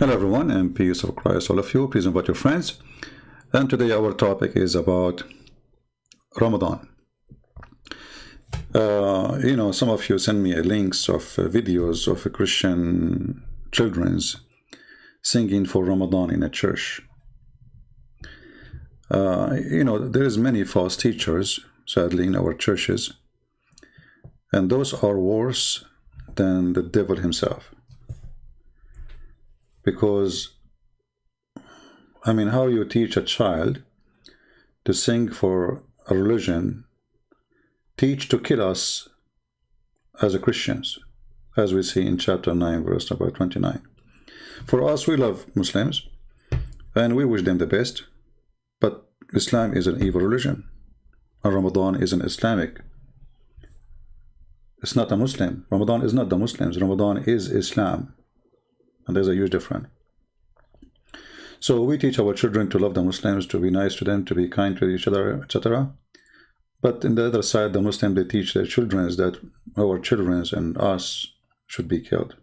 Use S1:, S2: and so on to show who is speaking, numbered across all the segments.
S1: Hello everyone, and peace of Christ all of you. Please invite your friends. And today our topic is about Ramadan. Some of you send me links of videos of Christian children's singing for Ramadan in a church. There is many false teachers, sadly, in our churches, and those are worse than the devil himself. Because, how you teach a child to sing for a religion, teach to kill us as a Christians, as we see in chapter 9, verse number 29. For us, we love Muslims, and we wish them the best, but Islam is an evil religion, and Ramadan is an Islamic. It's not a Muslim. Ramadan is not the Muslims. Ramadan is Islam. And there's a huge difference. So we teach our children to love the Muslims, to be nice to them, to be kind to each other, etc. But in the other side, the Muslims, they teach their children that our children and us should be killed.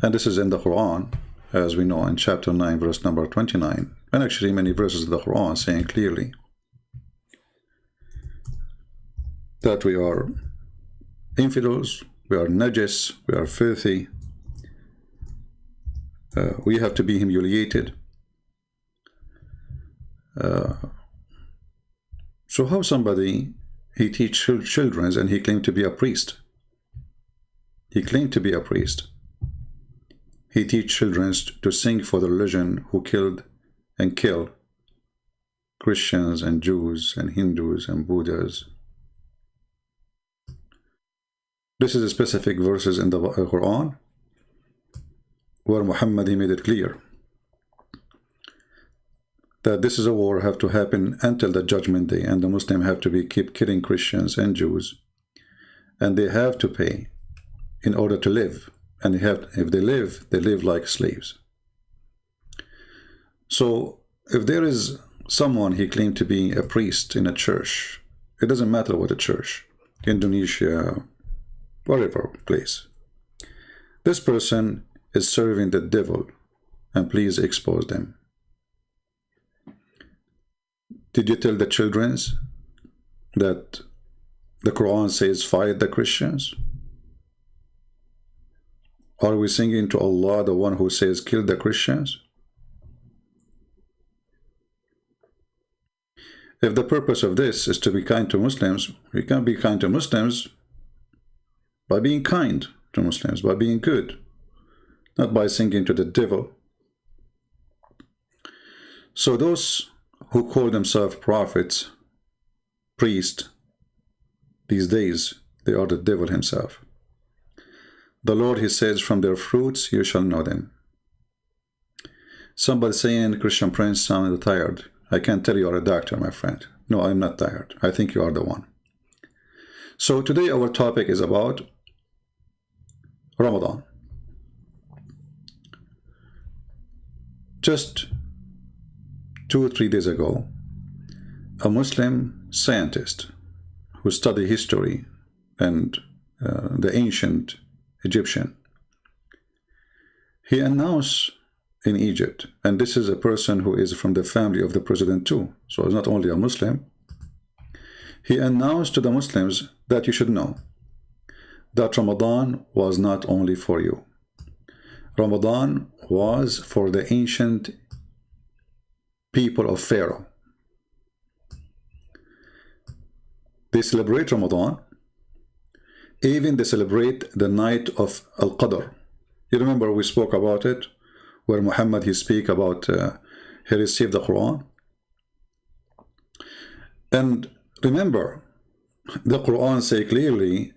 S1: And this is in the Quran, as we know, in chapter 9, verse number 29. And actually many verses of the Quran saying clearly that we are infidels, we are najis, we are filthy. We have to be humiliated. So how somebody, he teach children and he claimed to be a priest. He claimed to be a priest. He teach children to sing for the religion who killed and kill Christians and Jews and Hindus and Buddhas. This is a specific verses in the Quran, where Muhammad, he made it clear that this is a war have to happen until the judgment day, and the Muslims have to keep killing Christians and Jews, and they have to pay in order to live, and if they live like slaves. So if there is someone he claimed to be a priest in a church, it doesn't matter what a church, Indonesia, whatever place, this person is serving the devil, and please expose them. Did you tell the children that the Quran says fight the Christians? Are we singing to Allah, the one who says kill the Christians? If the purpose of this is to be kind to Muslims, we can be kind to Muslims by being kind to Muslims, by being good, not by singing to the devil. So those who call themselves prophets, priests, these days, they are the devil himself. The Lord, he says, from their fruits you shall know them. Somebody saying, Christian Prince, I'm tired. I can't tell you are a doctor, my friend. No, I'm not tired. I think you are the one. So today our topic is about Ramadan. Just 2 or 3 days ago, a Muslim scientist who studied history and the ancient Egyptian, he announced in Egypt, and this is a person who is from the family of the president too, so it's not only a Muslim, he announced to the Muslims that you should know that Ramadan was not only for you. Ramadan was for the ancient people of Pharaoh. They celebrate Ramadan. Even they celebrate the night of Al-Qadr. You remember we spoke about it, where Muhammad, he speak about he received the Quran. And remember, the Quran say clearly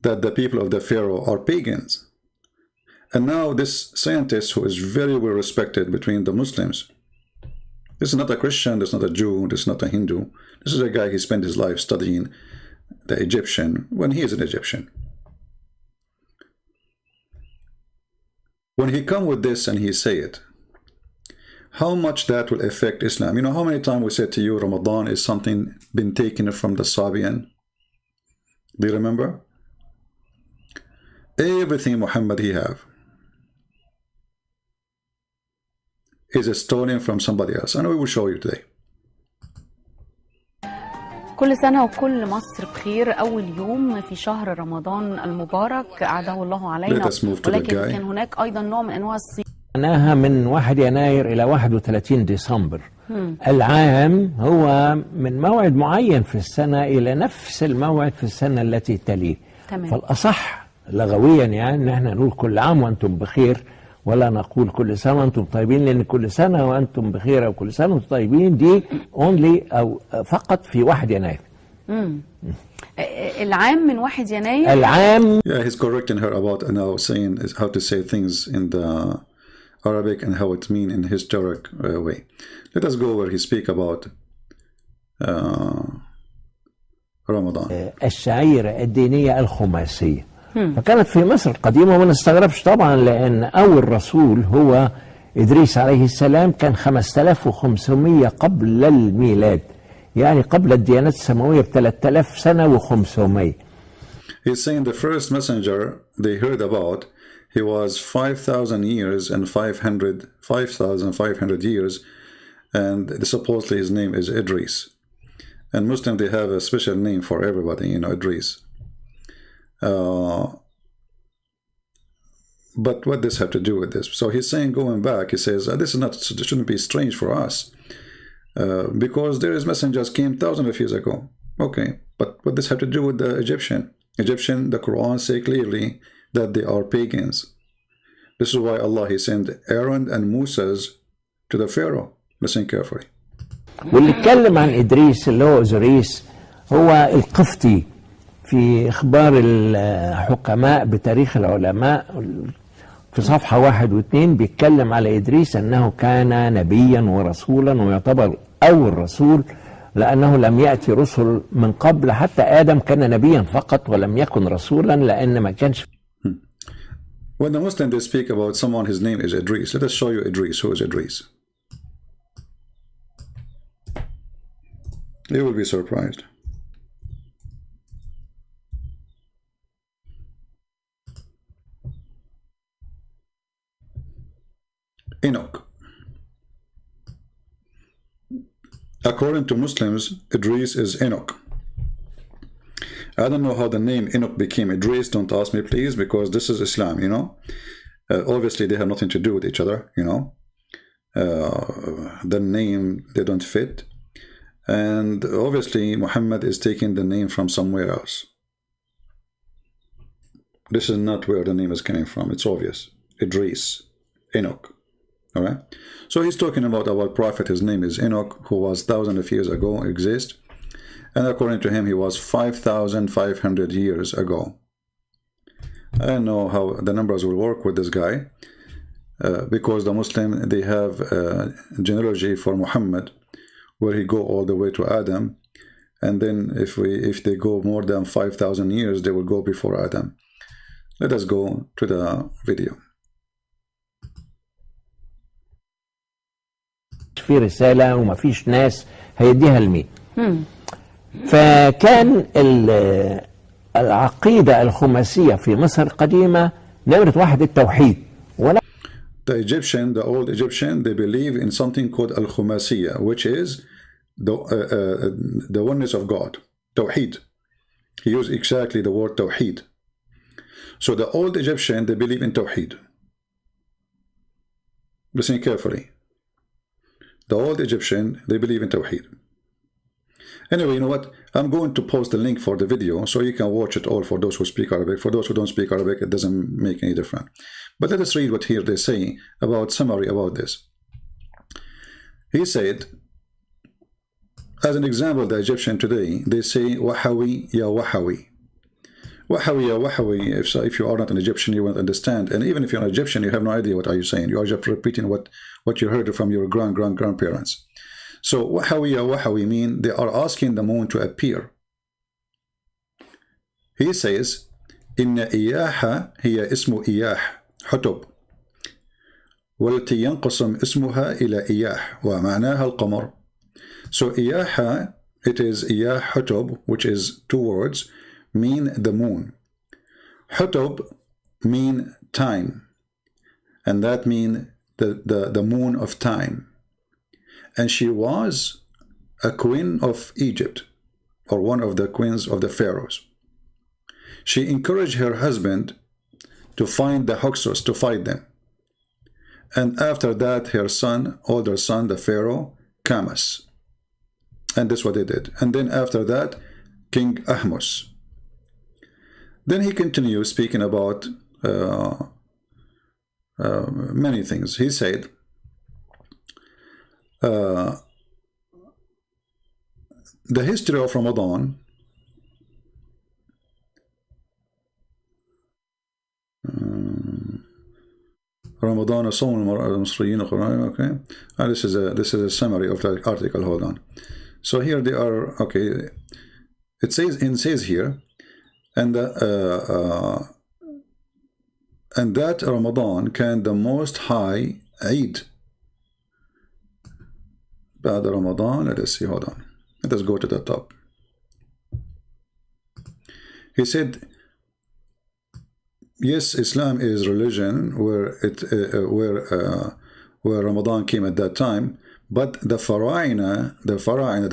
S1: that the people of the Pharaoh are pagans. And now this scientist, who is very well respected between the Muslims, this is not a Christian, this is not a Jew, this is not a Hindu. This is a guy, he spent his life studying the Egyptian when he is an Egyptian. When he come with this and he say it, how much that will affect Islam? You know how many times we said to you Ramadan is something been taken from the Sabian? Do you remember? Everything Muhammad he have. is stolen from somebody else, and we will show you today.
S2: كل سنة وكل مصر بخير. أول يوم في شهر رمضان المبارك أعاده الله علينا، ولكن كان هناك أيضا نوع من أنواع الصيام.
S3: معناها من 1 يناير إلى 31 ديسمبر. العام هو من موعد معين في السنة إلى نفس الموعد في السنة التي تليه. فالأصح لغويا يعني ان احنا نقول كل عام وانتم بخير، ولا نقول كل سنه وانتم طيبين، لان كل سنه وانتم بخير او كل سنه وانتم طيبين دي اونلي او فقط في 1 يناير.
S2: العام من 1 يناير.
S3: العام.
S1: Yeah, he's correcting her about now saying how to say things in the Arabic and how it mean in historic way. Let us go where he speak about رمضان.
S3: الشعيرة الدينية الخماسية. فكانت في مصر القديمة، وما نستغربش طبعا لأن أول رسول هو إدريس عليه السلام، كان 5500 قبل الميلاد، يعني قبل الديانات السماوية ب3000 سنة و500.
S1: He's saying the first messenger they heard about, he was 5,000 years and 5,500 years, and supposedly his name is Idris. And Muslim, they have a special name for everybody, you know, Idris. But what does this have to do with this? So he's saying, going back, he says, this shouldn't be strange for us, because there is messengers came thousands of years ago. Okay, but what does have to do with the Egyptian? The Quran say clearly that they are pagans. This is why Allah, he sent Aaron and Moses to the Pharaoh. Listen carefully.
S3: واللي اتكلم عن إدريس اللي هو أوزوريس هو القفتي في إخبار الحكماء بتاريخ العلماء في صفحة 1 و2 بيتكلم على إدريس أنه كان نبيا ورسولا، ويعتبر أول رسول لأنه لم يأتي رسل من قبل، حتى آدم كان نبيا فقط ولم يكن رسولا لأن ما كانش.
S1: When the Muslims they speak about someone, his name is Idris. Let us show you Idris. Who is Idris? You will be surprised. Enoch. According to Muslims, Idris is Enoch. I don't know how the name Enoch became Idris. Don't ask me, please, because this is Islam, you know. Obviously, they have nothing to do with each other, you know. The name, they don't fit. And obviously, Muhammad is taking the name from somewhere else. This is not where the name is coming from. It's obvious. Idris, Enoch. All right. So he's talking about our prophet. His name is Enoch, who was thousands of years ago exist. And according to him, he was 5,500 years ago. I don't know how the numbers will work with this guy, because the Muslim, they have a genealogy for Muhammad, where he go all the way to Adam, and then if they go more than 5,000 years, they will go before Adam. Let us go to the video.
S3: في رسالة وما فيش ناس هيديها لمين. فكان العقيدة الخماسية في مصر القديمة نمرة 1 التوحيد.
S1: The Egyptian, the old Egyptian, they believe in something called al-Khumasiya, which is the oneness of God, Tawheed. He used exactly the word Tawheed. So the old Egyptian, they believe in Tawheed. Listen carefully. The old Egyptian, they believe in Tawheed. Anyway, you know what? I'm going to post the link for the video so you can watch it all for those who speak Arabic. For those who don't speak Arabic, it doesn't make any difference. But let us read what here they say about summary about this. He said, as an example, the Egyptian today, they say, Wahawi ya Wahawi. Wahawi ya Wahawi, if you are not an Egyptian, you won't understand. And even if you're an Egyptian, you have no idea what are you saying. You are just repeating what you heard from your grandparents. So Wahawi ya Wahawi mean they are asking the moon to appear. He says, Inna iyaha hiya ismu iyah, hutub. والتي ينقسم اسمها إلى إياح ومعناها القمر. So إياها, it is إياح hutub, which is 2 words, mean the moon. Hutub mean time, and that mean the moon of time. And she was a queen of Egypt, or one of the queens of the pharaohs. She encouraged her husband to find the Hyksos, to fight them. And after that, her son, older son, the pharaoh, Kamas. And this is what they did. And then after that, King Ahmos. Then he continues speaking about many things. He said, the history of Ramadan Ramadan صوم المصريين okay. This is a summary of the article. Hold on. So here they are. Okay, it says here, and that Ramadan can the most high Eid. بعد Ramadan. Let us see. Hold on. Let us go to the top. He said, yes, Islam is religion where Ramadan came at that time, but the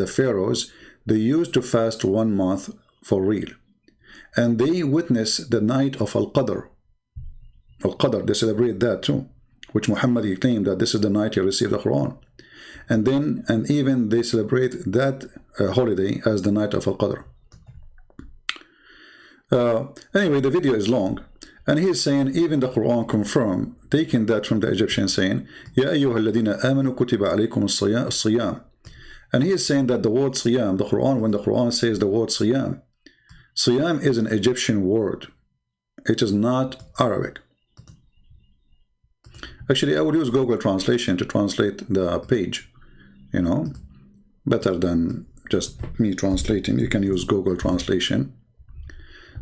S1: pharaohs, they used to fast 1 month for real, and they witnessed the night of Al-Qadr. Al-Qadr, they celebrate that too, which Muhammad claimed that this is the night he received the Quran, and even they celebrate that holiday as the night of Al-Qadr. Anyway, the video is long. And he is saying, even the Quran confirmed, taking that from the Egyptian, saying, Ya ayyuha alladhina amanu kutiba alaykum as-siyam. And he is saying that the word siyam, the Quran, when the Quran says the word siyam, siyam is an Egyptian word. It is not Arabic. Actually, I would use Google Translation to translate the page, you know, better than just me translating. You can use Google Translation.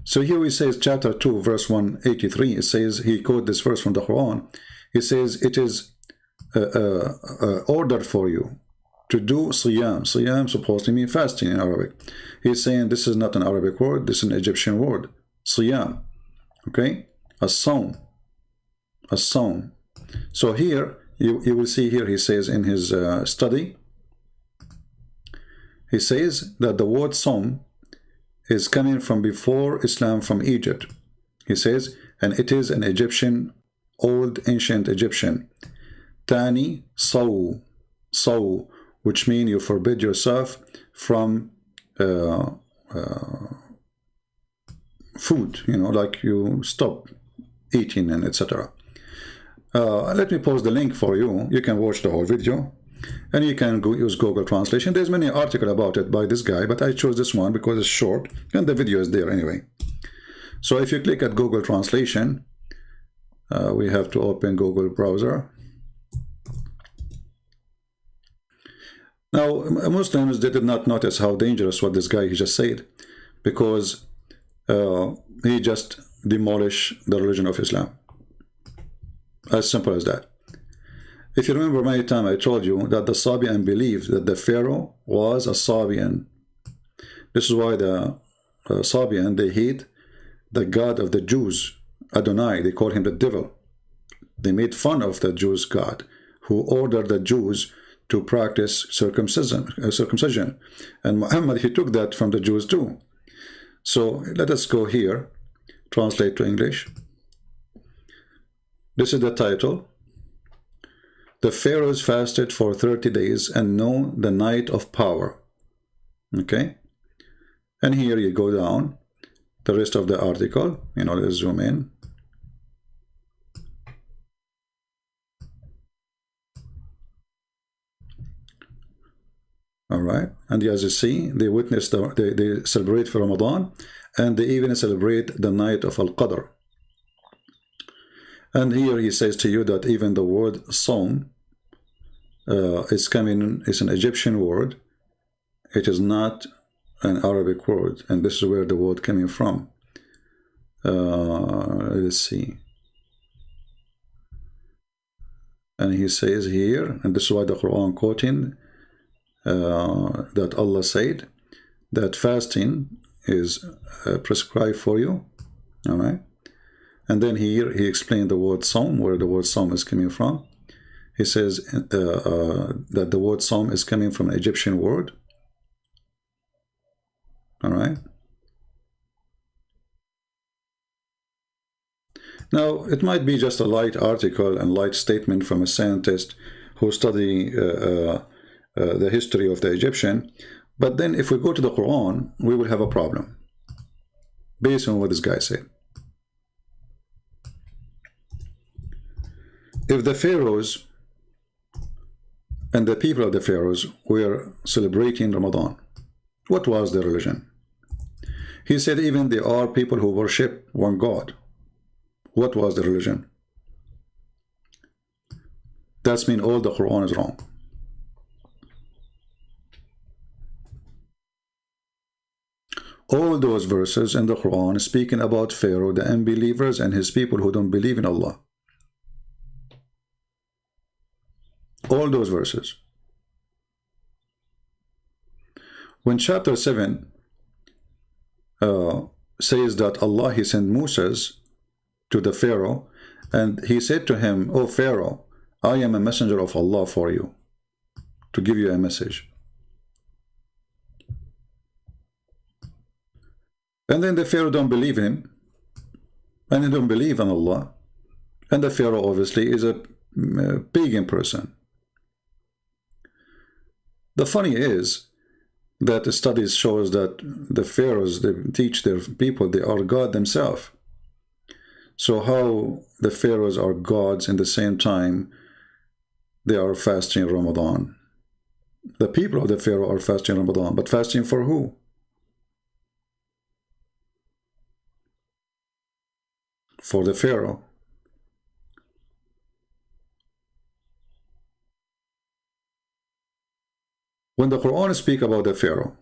S1: So here he says, chapter 2, verse 183, it says, he quoted this verse from the Quran. He says, it is ordered for you to do siyam. Siyam supposedly means fasting in Arabic. He's saying this is not an Arabic word, this is an Egyptian word. Siyam. Okay? As-sawm. As-sawm. So here, you will see here, he says in his study, he says that the word sawm is coming from before Islam, from Egypt. He says, and it is an Egyptian, old ancient Egyptian. Tani saw, which means you forbid yourself from food, you know, like you stop eating and etc. Let me post the link for you. You can watch the whole video. And you can use Google Translation. There's many articles about it by this guy, but I chose this one because it's short and the video is there anyway. So if you click at Google Translation, we have to open Google browser. Now, Muslims, they did not notice how dangerous what this guy he just said, because he just demolished the religion of Islam. As simple as that. If you remember many times I told you that the Sabian believed that the Pharaoh was a Sabian. This is why the Sabian, they hate the God of the Jews, Adonai. They call him the devil. They made fun of the Jews' God, who ordered the Jews to practice circumcision. And Muhammad, he took that from the Jews too. So let us go here, translate to English. This is the title. The pharaohs fasted for 30 days and know the night of power. Okay? And here you go down. The rest of the article, you know, let's zoom in. All right. And as you see, they witness, they celebrate for Ramadan, and they even celebrate the night of Al-Qadr. And here he says to you that even the word Sawm is an Egyptian word. It is not an Arabic word, and this is where the word coming from. Let's see. And he says here, and this is why the Quran quoting that Allah said that fasting is prescribed for you. All right. And then here he explained the word Sawm, where the word Sawm is coming from. he says that the word Psalm is coming from an Egyptian word. All right. Now, it might be just a light article and light statement from a scientist who study the history of the Egyptian, but then if we go to the Quran, we will have a problem based on what this guy said. If the pharaohs and the people of the pharaohs were celebrating Ramadan, what was their religion? He said even there are people who worship one God. What was the religion? That means all the Quran is wrong. All those verses in the Quran speaking about Pharaoh, the unbelievers, and his people who don't believe in Allah. All those verses. When chapter 7 says that Allah, he sent Moses to the Pharaoh, and he said to him, "O Pharaoh, I am a messenger of Allah for you, to give you a message." And then the Pharaoh don't believe in him, and he don't believe in Allah, and the Pharaoh obviously is a pagan person. The funny is that the studies shows that the pharaohs, they teach their people they are God themselves. So how the pharaohs are gods in the same time they are fasting Ramadan? The people of the pharaoh are fasting Ramadan, but fasting for who? For the pharaoh. When the Quran speaks about the Pharaoh,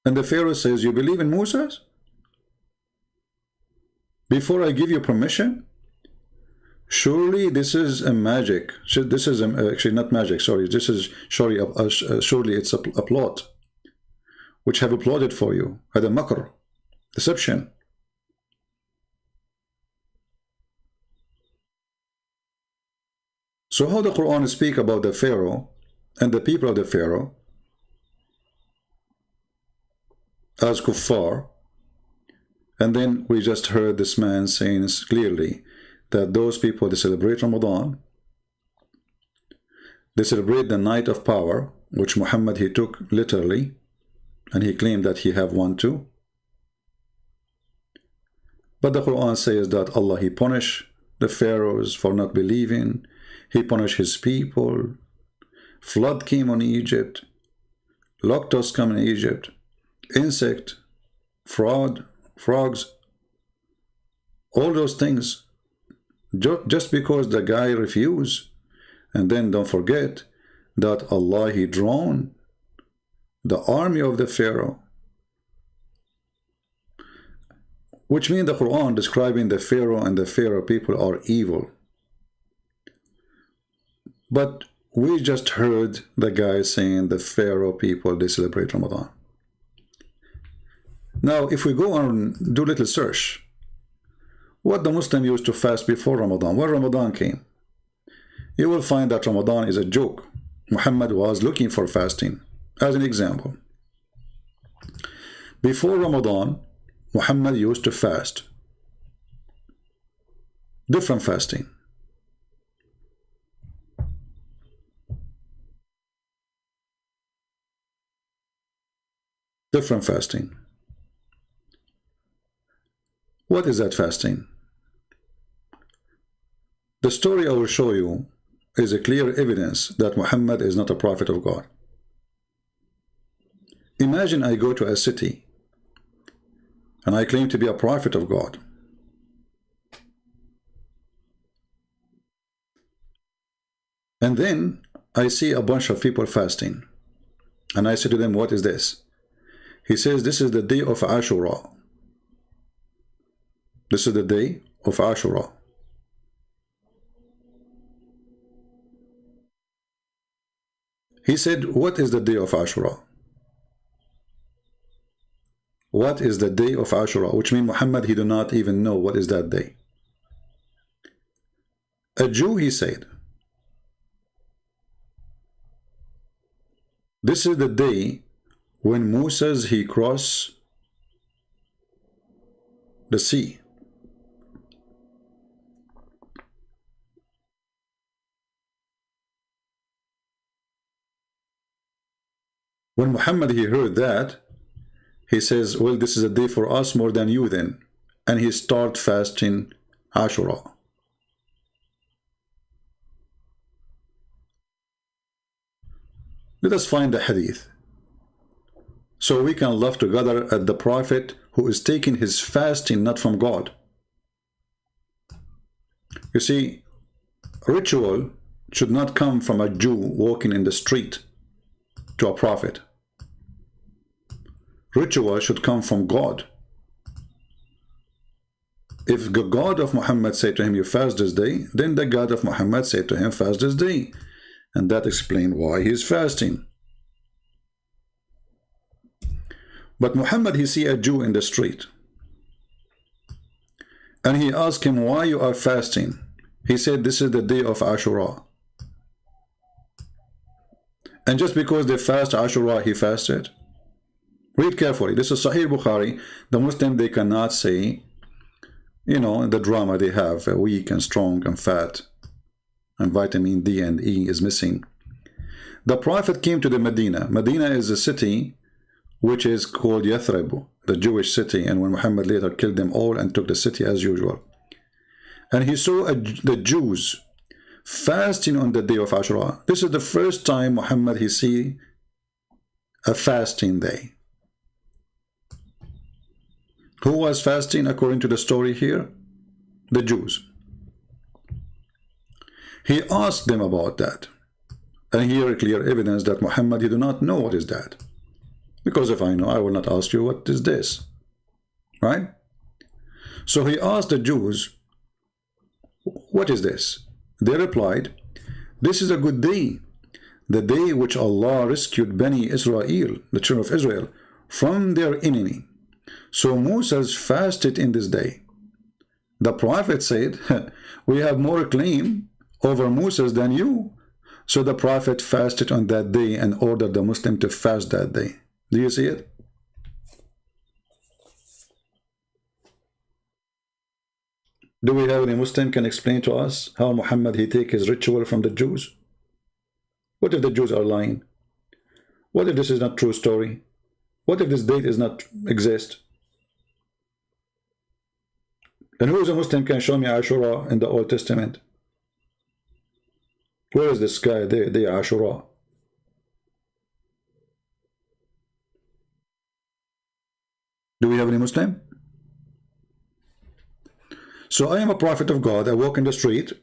S1: and the Pharaoh says, "You believe in Moses? Before I give you permission? Surely this is a magic. This is actually not magic, sorry. This is surely it's a plot, which have applauded for you. Had a makr, deception." So how the Quran speak about the Pharaoh and the people of the Pharaoh as kuffar, and then we just heard this man saying clearly that those people, they celebrate Ramadan, they celebrate the night of power, which Muhammad, he took literally, and he claimed that he have one too. But the Quran says that Allah, he punished the pharaohs for not believing. He punished his people. Flood came on Egypt. Locusts come in Egypt. Insect, frogs, all those things. Just because the guy refused. And then don't forget that Allah, he drawn the army of the Pharaoh. Which means the Quran describing the Pharaoh and the Pharaoh people are evil. But we just heard the guy saying the Pharaoh people, they celebrate Ramadan. Now, if we go on do a little search, what the Muslim used to fast before Ramadan, when Ramadan came, you will find that Ramadan is a joke. Muhammad was looking for fasting. As an example, before Ramadan, Muhammad used to fast. Different fasting. Different fasting. What is that fasting? The story I will show you is a clear evidence that Muhammad is not a prophet of God. Imagine I go to a city and I claim to be a prophet of God. And then I see a bunch of people fasting. And I say to them, "What is this?" He says, "This is the day of Ashura." This is the day of Ashura. He said, "What is the day of Ashura?" What is the day of Ashura? Which means Muhammad, he do not even know what is that day. A Jew, he said, this is the day when Moses he crossed the sea. When Muhammad he heard that, he says, well, this is a day for us more than you then. And he started fasting Ashura. Let us find the hadith, so we can laugh together at the prophet who is taking his fasting not from God. You see, ritual should not come from a Jew walking in the street to a prophet. Ritual should come from God. If the God of Muhammad said to him, you fast this day, then the God of Muhammad said to him, fast this day. And that explains why he is fasting. But Muhammad, he see a Jew in the street. And he asked him, why you are fasting? He said, this is the day of Ashura. And just because they fast Ashura, he fasted? Read carefully. This is Sahih Bukhari. The Muslim, they cannot say, you know, the drama they have, weak and strong and fat, and vitamin D and E is missing. The Prophet came to the Medina. Medina is a city which is called Yathrib, the Jewish city, and when Muhammad later killed them all and took the city as usual. And he saw the Jews fasting on the day of Ashura. This is the first time Muhammad he see a fasting day. Who was fasting according to the story here? The Jews. He asked them about that. And here clear evidence that Muhammad, he do not know what is that. Because if I know, I will not ask you what is this. Right? So he asked the Jews, what is this? They replied, this is a good day. The day which Allah rescued Bani Israel, the children of Israel, from their enemy. So Moses fasted in this day. The Prophet said, we have more claim over Moses than you. So the Prophet fasted on that day and ordered the Muslim to fast that day. Do you see it? Do we have any Muslim can explain to us how Muhammad he take his ritual from the Jews? What if the Jews are lying? What if this is not true story? What if this date does not exist? And who is a Muslim can show me Ashura in the Old Testament? Where is this guy? The Ashura. Do we have any Muslim? So I am a prophet of God. I walk in the street.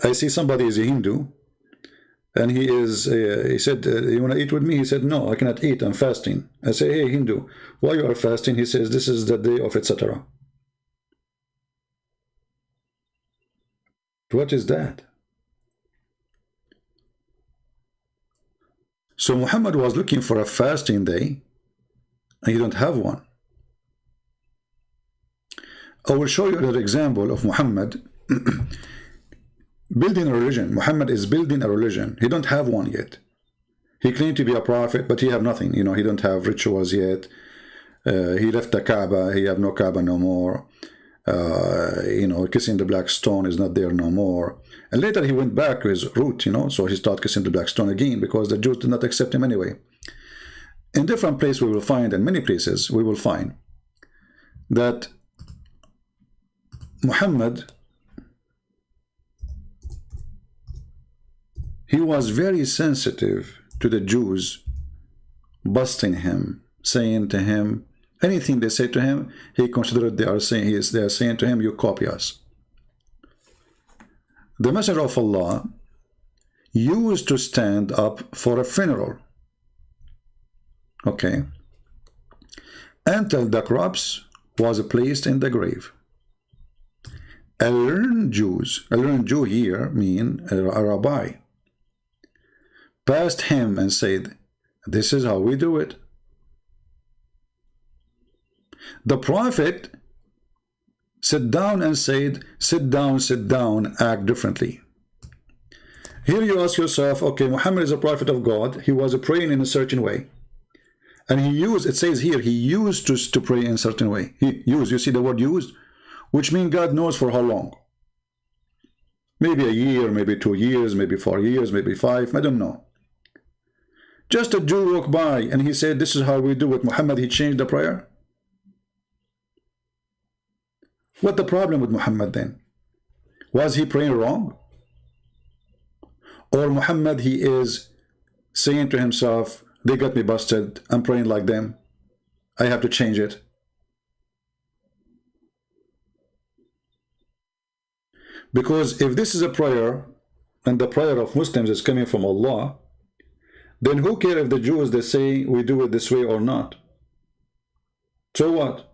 S1: I see somebody is a Hindu. And he said, you want to eat with me? He said, no, I cannot eat. I'm fasting. I say, hey, Hindu, why you are fasting? He says, this is the day of etc. What is that? So Muhammad was looking for a fasting day, and he don't have one. I will show you another example of Muhammad building a religion. Muhammad is building a religion. He don't have one yet. He claimed to be a prophet, but he have nothing. You know, he don't have rituals yet. He left the Kaaba. He have no Kaaba no more. You know, kissing the black stone is not there no more. And later he went back to his root, you know, so he started kissing the black stone again because the Jews did not accept him anyway. In different places we will find, in many places we will find, that Muhammad, he was very sensitive to the Jews busting him, saying to him, anything they say to him, he considered they are saying to him, you copy us. The Messenger of Allah used to stand up for a funeral, okay, until the corpse was placed in the grave. A learned Jew here mean a rabbi, passed him and said, this is how we do it. The Prophet sit down and said, sit down, act differently. Here you ask yourself, okay, Muhammad is a prophet of God. He was praying in a certain way. And he used, it says here, he used to pray in a certain way. He used, you see the word used? Which means God knows for how long. Maybe a year, maybe 2 years, maybe 4 years, maybe 5, I don't know. Just a Jew walked by and he said, this is how we do it. Muhammad, he changed the prayer. What the problem with Muhammad then? Was he praying wrong? Or Muhammad, he is saying to himself, they got me busted, I'm praying like them, I have to change it. Because if this is a prayer, and the prayer of Muslims is coming from Allah, then who cares if the Jews, they say we do it this way or not? So what?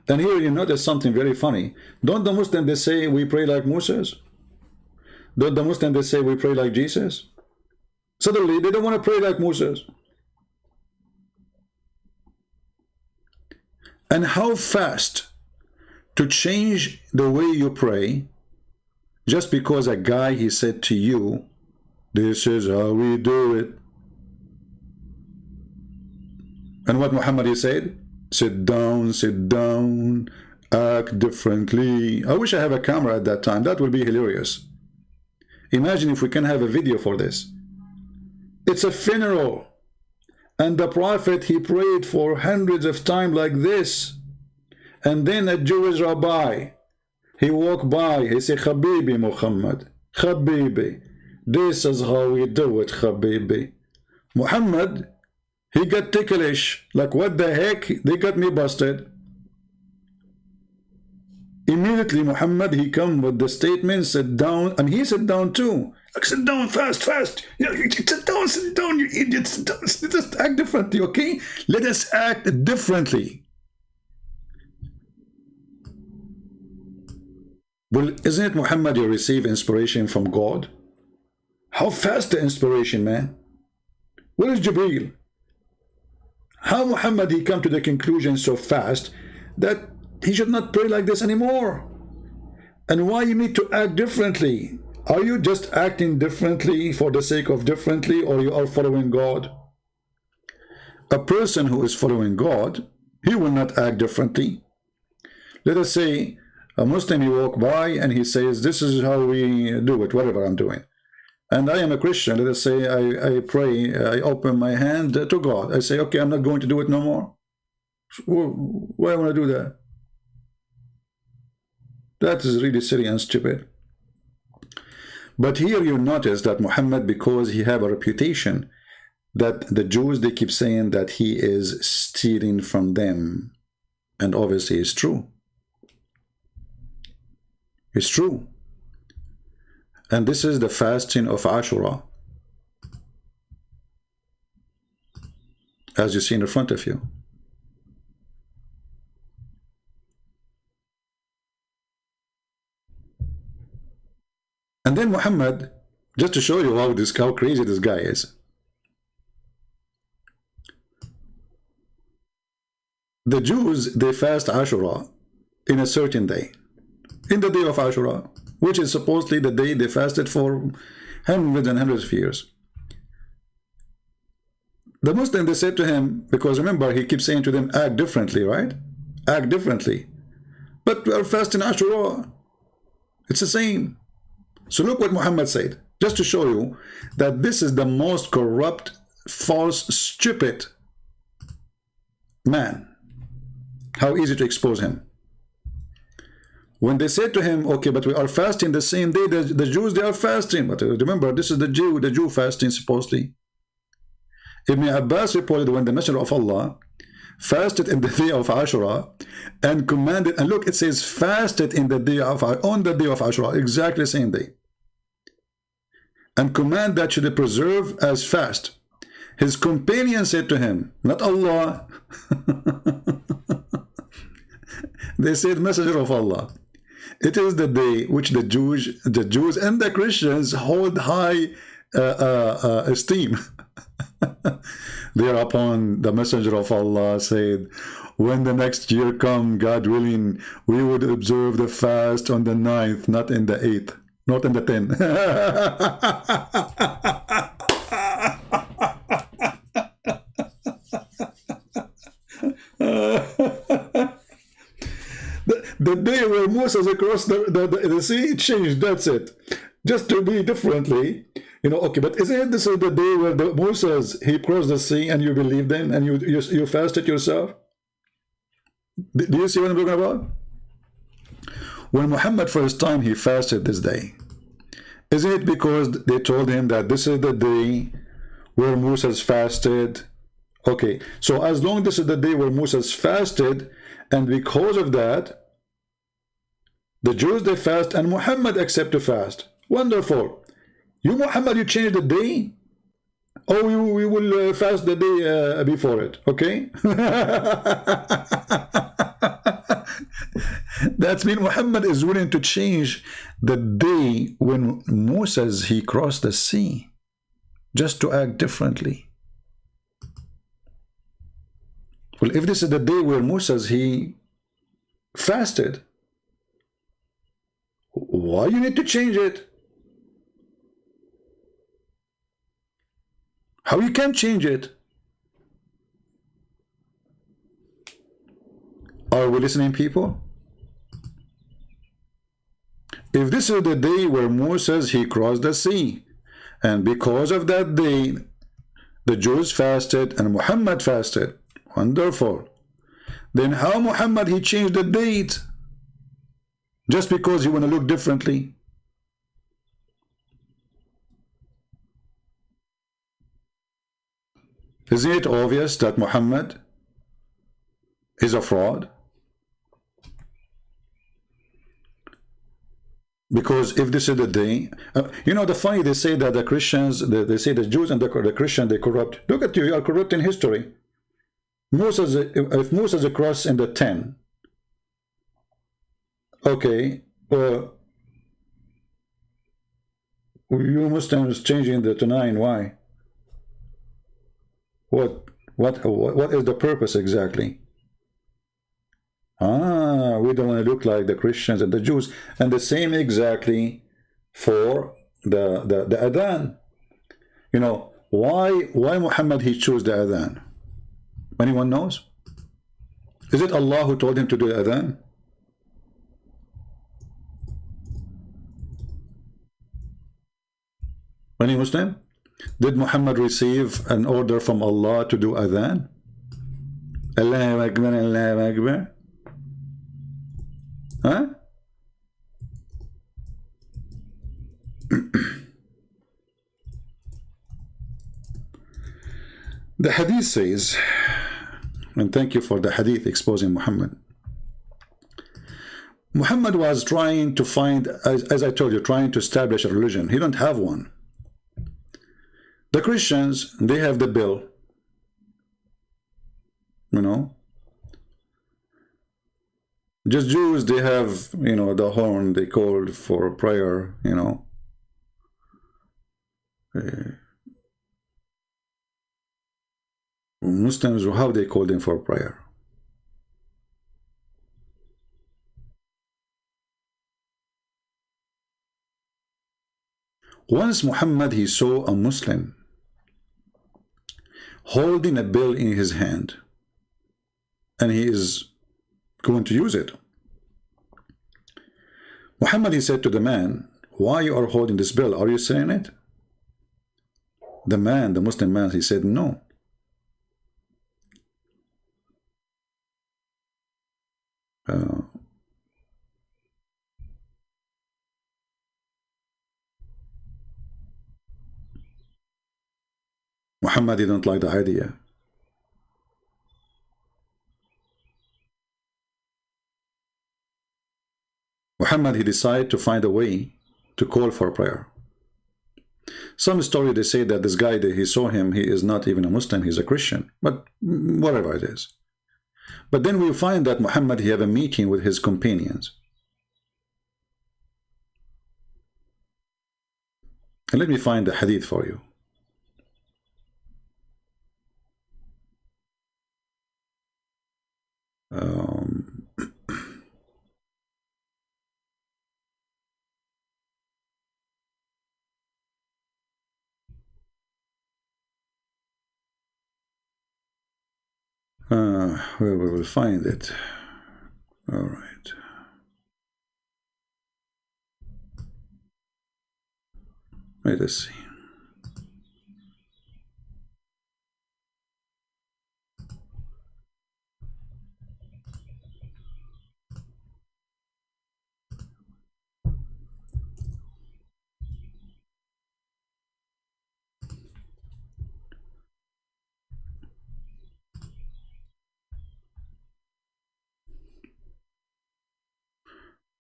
S1: And here you notice something very funny. Don't the Muslims, they say we pray like Moses? Don't the Muslims, they say we pray like Jesus? Suddenly, they don't want to pray like Moses. And how fast to change the way you pray, just because a guy, he said to you, this is how we do it. And what Muhammad, he said? Sit down, act differently. I wish I have a camera at that time. That would be hilarious. Imagine if we can have a video for this. It's a funeral. And the Prophet, he prayed for hundreds of times like this. And then a Jewish rabbi, he walked by, he said, Habibi Muhammad, Habibi, this is how we do it, Habibi. Muhammad, he got ticklish, like what the heck, they got me busted. Immediately Muhammad, he come with the statement, sit down, and he sat down too. Like, sit down fast. You know, sit down, you idiots, sit down. Let us act differently, okay? Let us act differently. Well, isn't it Muhammad, you receive inspiration from God? How fast the inspiration, man? Where is Jibreel? How Muhammad, he come to the conclusion so fast that he should not pray like this anymore? And why you need to act differently? Are you just acting differently for the sake of differently, or you are following God? A person who is following God, he will not act differently. Let us say a Muslim, he walk by and he says, this is how we do it, whatever I'm doing. And I am a Christian. Let us say I pray, I open my hand to God. I say, okay, I'm not going to do it no more. Why do I want to do that? That is really silly and stupid. But here you notice that Muhammad, because he have a reputation, that the Jews, they keep saying that he is stealing from them. And obviously it's true. It's true. And this is the fasting of Ashura, as you see in the front of you. And then Muhammad, just to show you how crazy this guy is. The Jews, they fast Ashura in a certain day, in the day of Ashura, which is supposedly the day they fasted for hundreds and hundreds of years. The Muslim, they said to him, because remember, he keeps saying to them, act differently, right? Act differently. But we are fasting Ashura. It's the same. So look what Muhammad said, just to show you that this is the most corrupt, false, stupid man. How easy to expose him. When they said to him, okay, but we are fasting the same day, the Jews, they are fasting. But remember, this is the Jew fasting, supposedly. Ibn Abbas reported when the Messenger of Allah fasted in the day of Ashura and commanded, and look, it says fasted in the day of, on the day of Ashura, exactly the same day, and command that should preserve as fast. His companion said to him, not Allah, they said, Messenger of Allah, it is the day which the Jews and the Christians hold high esteem. Thereupon the messenger of Allah said, when the next year come, God willing, we would observe the fast on the 9th, not in the 8th, not in the 10th. The day where Moses across the sea changed, that's it. Just to be differently, you know, okay, but isn't this the day where Moses, he crossed the sea and you believed him and you fasted yourself? Do you see what I'm talking about? When Muhammad first time he fasted this day, isn't it because they told him that this is the day where Moses fasted? Okay, so as long as this is the day where Moses fasted, and because of that, the Jews, they fast, and Muhammad accept to fast. Wonderful. You, Muhammad, you change the day? Oh, we will fast the day before it, okay? That means Muhammad is willing to change the day when Moses, he crossed the sea, just to act differently. Well, if this is the day where Moses, he fasted, why you need to change it? How you can change it? Are we listening, people? If this is the day where Moses, he crossed the sea, and because of that day, the Jews fasted and Muhammad fasted, wonderful. Then how Muhammad, he changed the date? Just because you want to look differently? Isn't it obvious that Muhammad is a fraud? Because if this is the day, you know, the funny, they say that the Christians, they say the Jews and the Christians, they corrupt. Look at you, you are corrupt in history. Moses, if Moses crossed in the 10, okay, you Muslims changing the to 9, why? What is the purpose exactly? We don't want to look like the Christians and the Jews. And the same exactly for the adhan. You know, why Muhammad he chose the adhan? Anyone knows? Is it Allah who told him to do the adhan? Any Muslim? Did Muhammad receive an order from Allah to do adhan? Allahu Akbar, Allahu Akbar. Huh? The hadith says, and thank you for the hadith exposing Muhammad. Muhammad was trying to find, as I told you, trying to establish a religion. He don't have one. The Christians, they have the bill, you know. Just Jews, they have, you know, the horn, they called for prayer, you know. Muslims, how they call them for prayer? Once Muhammad, he saw a Muslim holding a bill in his hand, and he is going to use it. Muhammad, he said to the man, why you are holding this bill? Are you saying it? The man, the Muslim man, he said, no. Muhammad didn't like the idea. Muhammad, he decided to find a way to call for prayer. Some story, they say that this guy, that he saw him, he is not even a Muslim, he's a Christian, but whatever it is. But then we find that Muhammad, he have a meeting with his companions. And let me find the hadith for you. Where we will find it. All right. Let us see.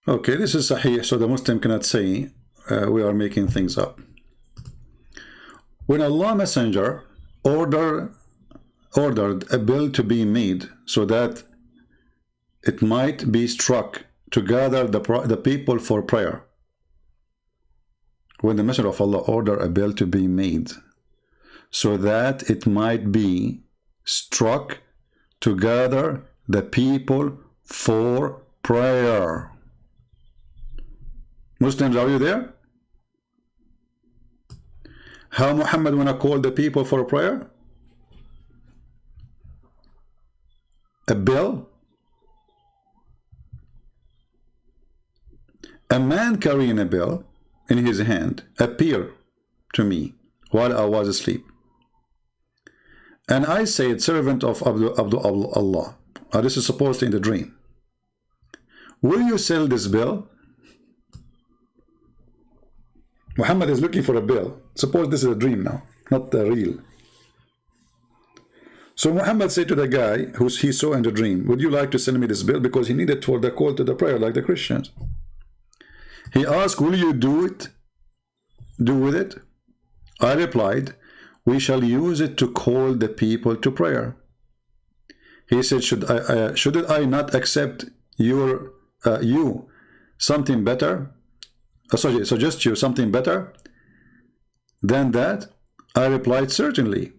S1: Okay, this is Sahih, so the Muslim cannot say we are making things up. When Allah Messenger ordered a bill to be made so that it might be struck to gather the people for prayer. When the Messenger of Allah ordered a bill to be made so that it might be struck to gather the people for prayer. Muslims, are you there? How Muhammad wanna call the people for prayer? A bill? A man carrying a bill in his hand appeared to me while I was asleep. And I said, servant of Allah. This is supposedly in the dream. Will you sell this bill? Muhammad is looking for a bill. Suppose this is a dream now, not the real. So Muhammad said to the guy who he saw in the dream, would you like to sell me this bill? Because he needed for the call to the prayer like the Christians. He asked, will you do with it? I replied, we shall use it to call the people to prayer. He said, should I not accept you something better? Suggest you something better than that? I replied, certainly.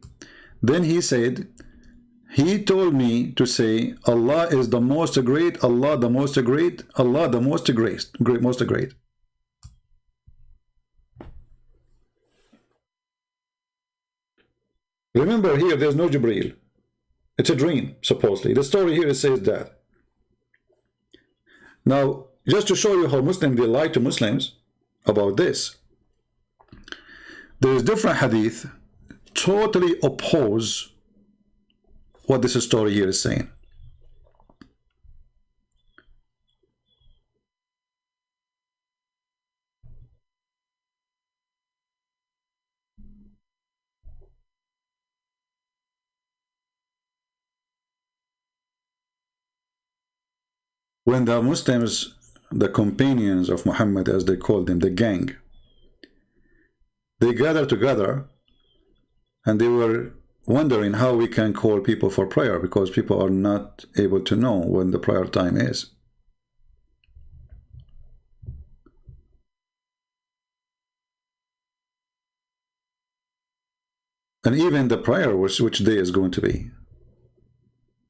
S1: Then he said, he told me to say, Allah is the most great, Allah the most great, Allah the most great, most great. Remember here, there's no Jibreel. It's a dream, supposedly. The story here says that. Now, just to show you how Muslims, they lie to Muslims about this, there is different hadith totally oppose what this story here is saying. When the Muslims, the companions of Muhammad, as they called them, the gang, they gathered together and they were wondering how we can call people for prayer because people are not able to know when the prayer time is. And even the prayer, which day is going to be?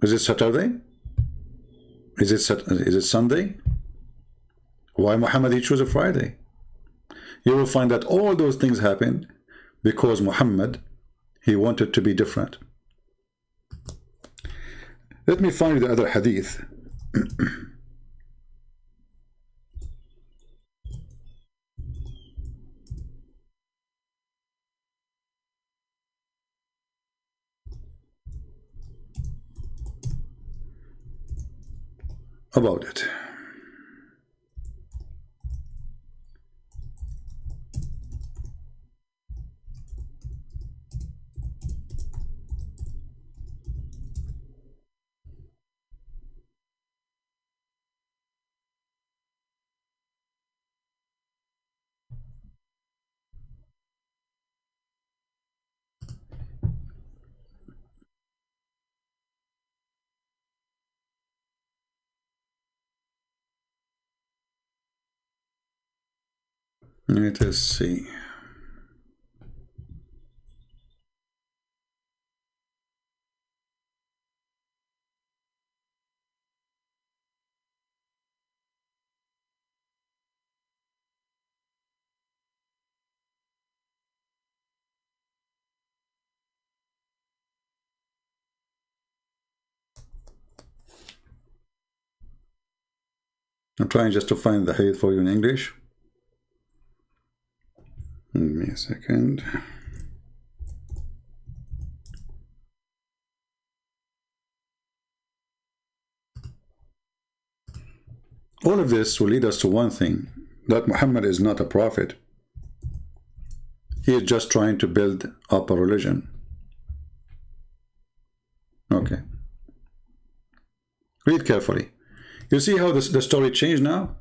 S1: Is it Saturday? Is it Sunday? Why Muhammad he chose a Friday? You will find that all those things happened because Muhammad, he wanted to be different. Let me find the other hadith. About it. Let us see. I'm trying just to find the hadith for you in English. Give me a second. All of this will lead us to one thing, that Muhammad is not a prophet. He is just trying to build up a religion. Okay. Read carefully. You see how the story changed now?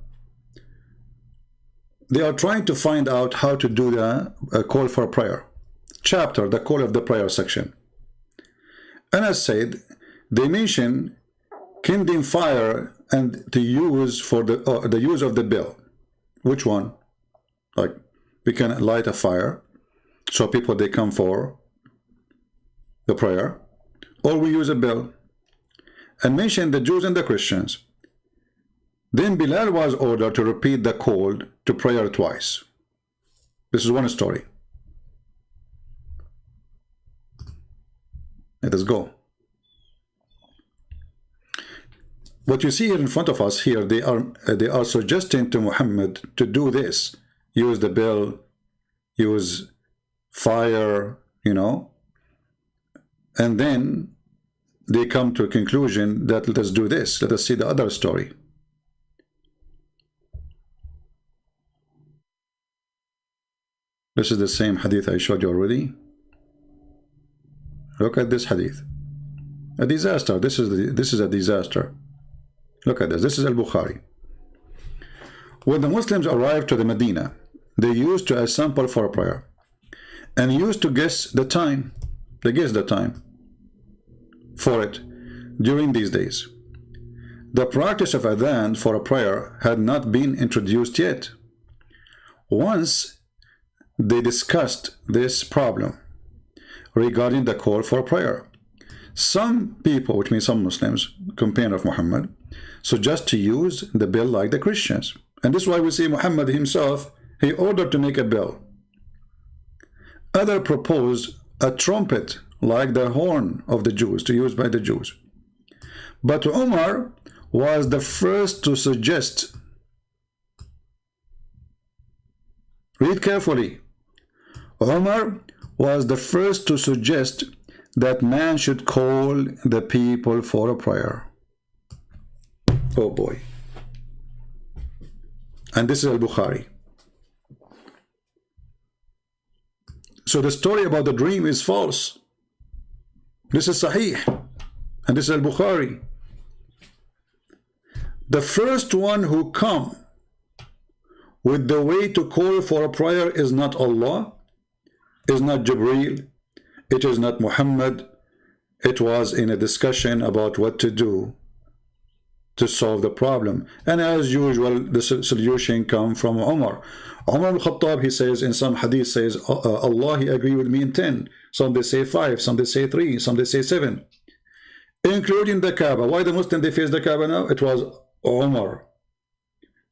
S1: They are trying to find out how to do the call for prayer. Chapter, the call of the prayer section. And as said, they mention kindling fire and the use for the use of the bell. Which one? Like, we can light a fire so people they come for the prayer, or we use a bell. And mention the Jews and the Christians. Then Bilal was ordered to repeat the call to prayer twice. This is one story. Let us go. What you see here in front of us here, they are suggesting to Muhammad to do this. Use the bell, use fire, you know. And then they come to a conclusion that let us do this. Let us see the other story. This is the same hadith I showed you already. Look at this hadith. A disaster. This is a disaster. Look at this. This is Al-Bukhari. When the Muslims arrived to the Medina, they used to assemble for a prayer and used to guess the time. They guessed the time for it during these days. The practice of adhan for a prayer had not been introduced yet. Once they discussed this problem regarding the call for prayer. Some people, which means some Muslims, companions of Muhammad, suggest to use the bell like the Christians. And this is why we see Muhammad himself, he ordered to make a bell. Others proposed a trumpet like the horn of the Jews, to use by the Jews. But Umar was the first to suggest, read carefully, Umar was the first to suggest that man should call the people for a prayer. Oh boy. And this is Al-Bukhari. So the story about the dream is false. This is Sahih. And this is Al-Bukhari. The first one who come with the way to call for a prayer is not Allah, is not Jibreel, it is not Muhammad. It was in a discussion about what to do to solve the problem. And as usual, the solution come from Umar. Umar al-Khattab, he says in some hadith, says, Allah, he agreed with me in 10. Some they say 5, some they say 3, some they say 7. Including the Kaaba. Why the Muslim they face the Kaaba now? It was Umar.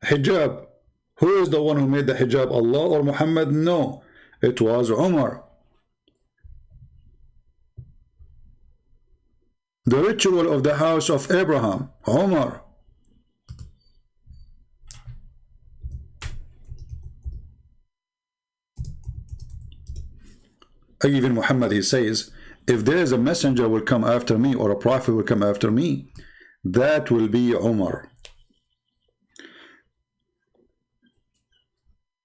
S1: Hijab. Who is the one who made the hijab? Allah or Muhammad? No. It was Umar. The ritual of the house of Abraham, Umar. Even Muhammad, he says, if there is a messenger will come after me or a prophet will come after me, that will be Umar.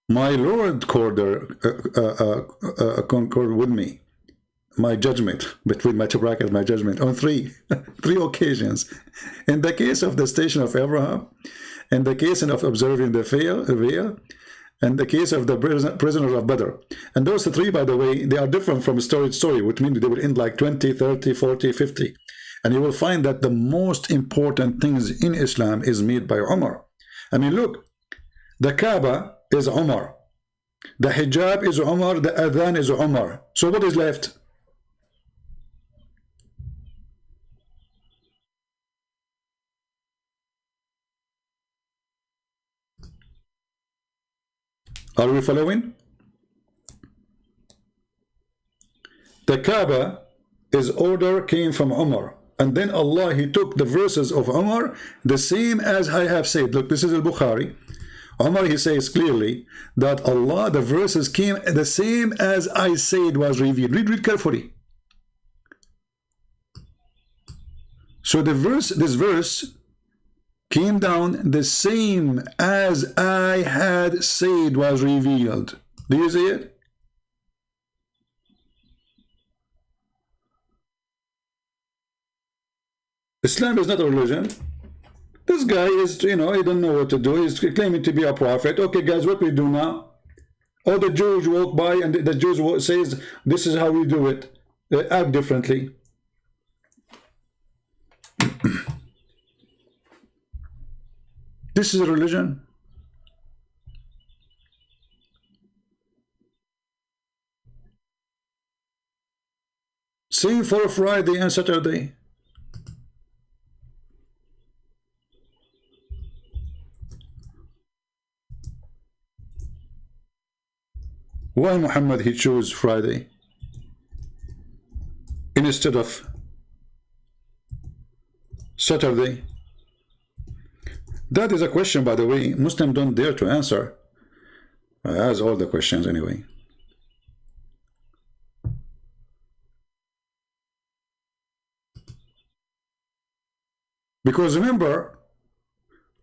S1: My Lord concurred with me. My judgment, between my two brackets, my judgment, on three occasions. In the case of the station of Abraham, in the case of observing the veil, and the case of the prisoners of Badr. And those three, by the way, they are different from story to story, which means they will end like 20, 30, 40, 50. And you will find that the most important things in Islam is made by Umar. I mean, look, the Kaaba is Umar. The hijab is Umar. The adhan is Umar. So what is left? Are we following? The Kaaba, his order came from Umar. And then Allah, he took the verses of Umar, the same as I have said. Look, this is al-Bukhari. Umar, he says clearly that Allah, the verses came the same as I said was revealed. Read carefully. So this verse came down the same as I had said was revealed. Do you see it? Islam is not a religion. This guy is, he don't know what to do. He's claiming to be a prophet. Okay, guys, what we do now? Oh, the Jews walk by and the Jews says, this is how we do it. They act differently. This is a religion. Same for Friday and Saturday. Why Muhammad he chose Friday instead of Saturday? That is a question, by the way, Muslims don't dare to answer. As all the questions anyway. Because remember,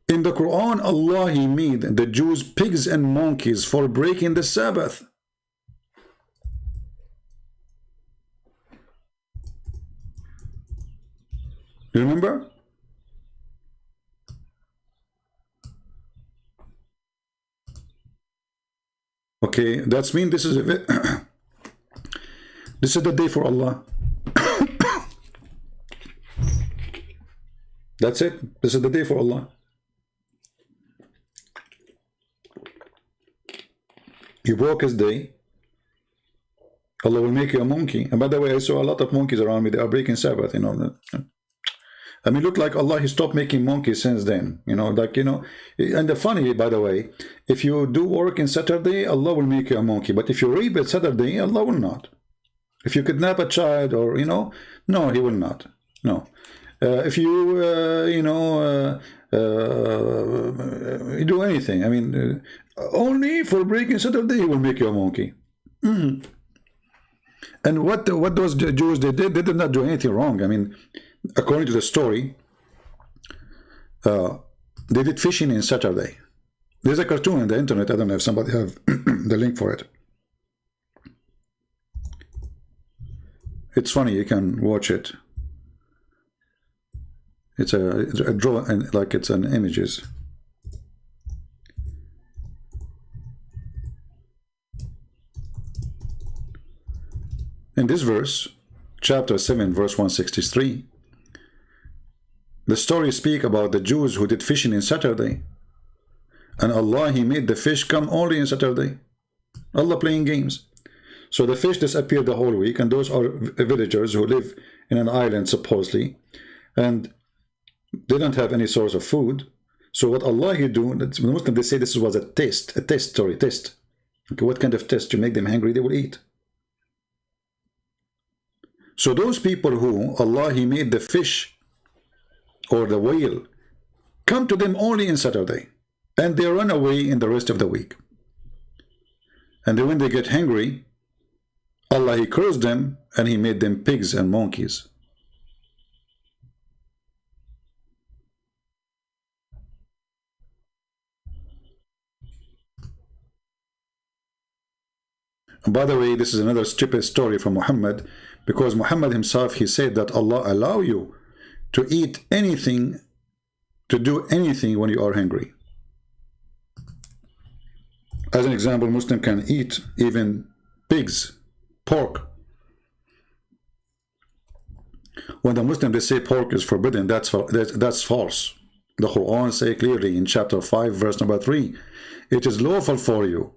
S1: in the Quran, Allah, he made the Jews pigs and monkeys for breaking the Sabbath. You remember? Okay, that's mean this is this is the day for Allah. That's it. This is the day for Allah. You broke his day, Allah will make you a monkey. And by the way, I saw a lot of monkeys around me. They are breaking Sabbath, I mean, look like Allah, he stopped making monkeys since then, and the funny, by the way, if you do work in Saturday, Allah will make you a monkey, but if you rape at Saturday, Allah will not. If you kidnap a child or, no, he will not, no. If you, you do anything, I mean, only for breaking Saturday, he will make you a monkey. And what those Jews, they did not do anything wrong. I mean, according to the story, they did fishing in Saturday. There's a cartoon on the internet. I don't know if somebody have the link for it. It's funny. You can watch it. It's a draw, and like it's an images. In this verse, chapter 7, verse 163. The story speak about the Jews who did fishing in Saturday. And Allah, he made the fish come only in Saturday. Allah playing games. So the fish disappeared the whole week, and those are villagers who live in an island supposedly, and they don't have any source of food. So what Allah he do, the Muslims, they say this was a test. Okay, what kind of test? You make them hungry, they will eat. So those people who Allah he made the fish or the whale come to them only in Saturday, and they run away in the rest of the week. And then when they get hungry, Allah he cursed them and he made them pigs and monkeys. And by the way, this is another stupid story from Muhammad, because Muhammad himself, he said that Allah allow you to eat anything, to do anything when you are hungry. As an example, Muslim can eat even pigs, pork. When the Muslim they say pork is forbidden, that's false. The Quran say clearly in chapter 5, verse number 3, it is lawful for you,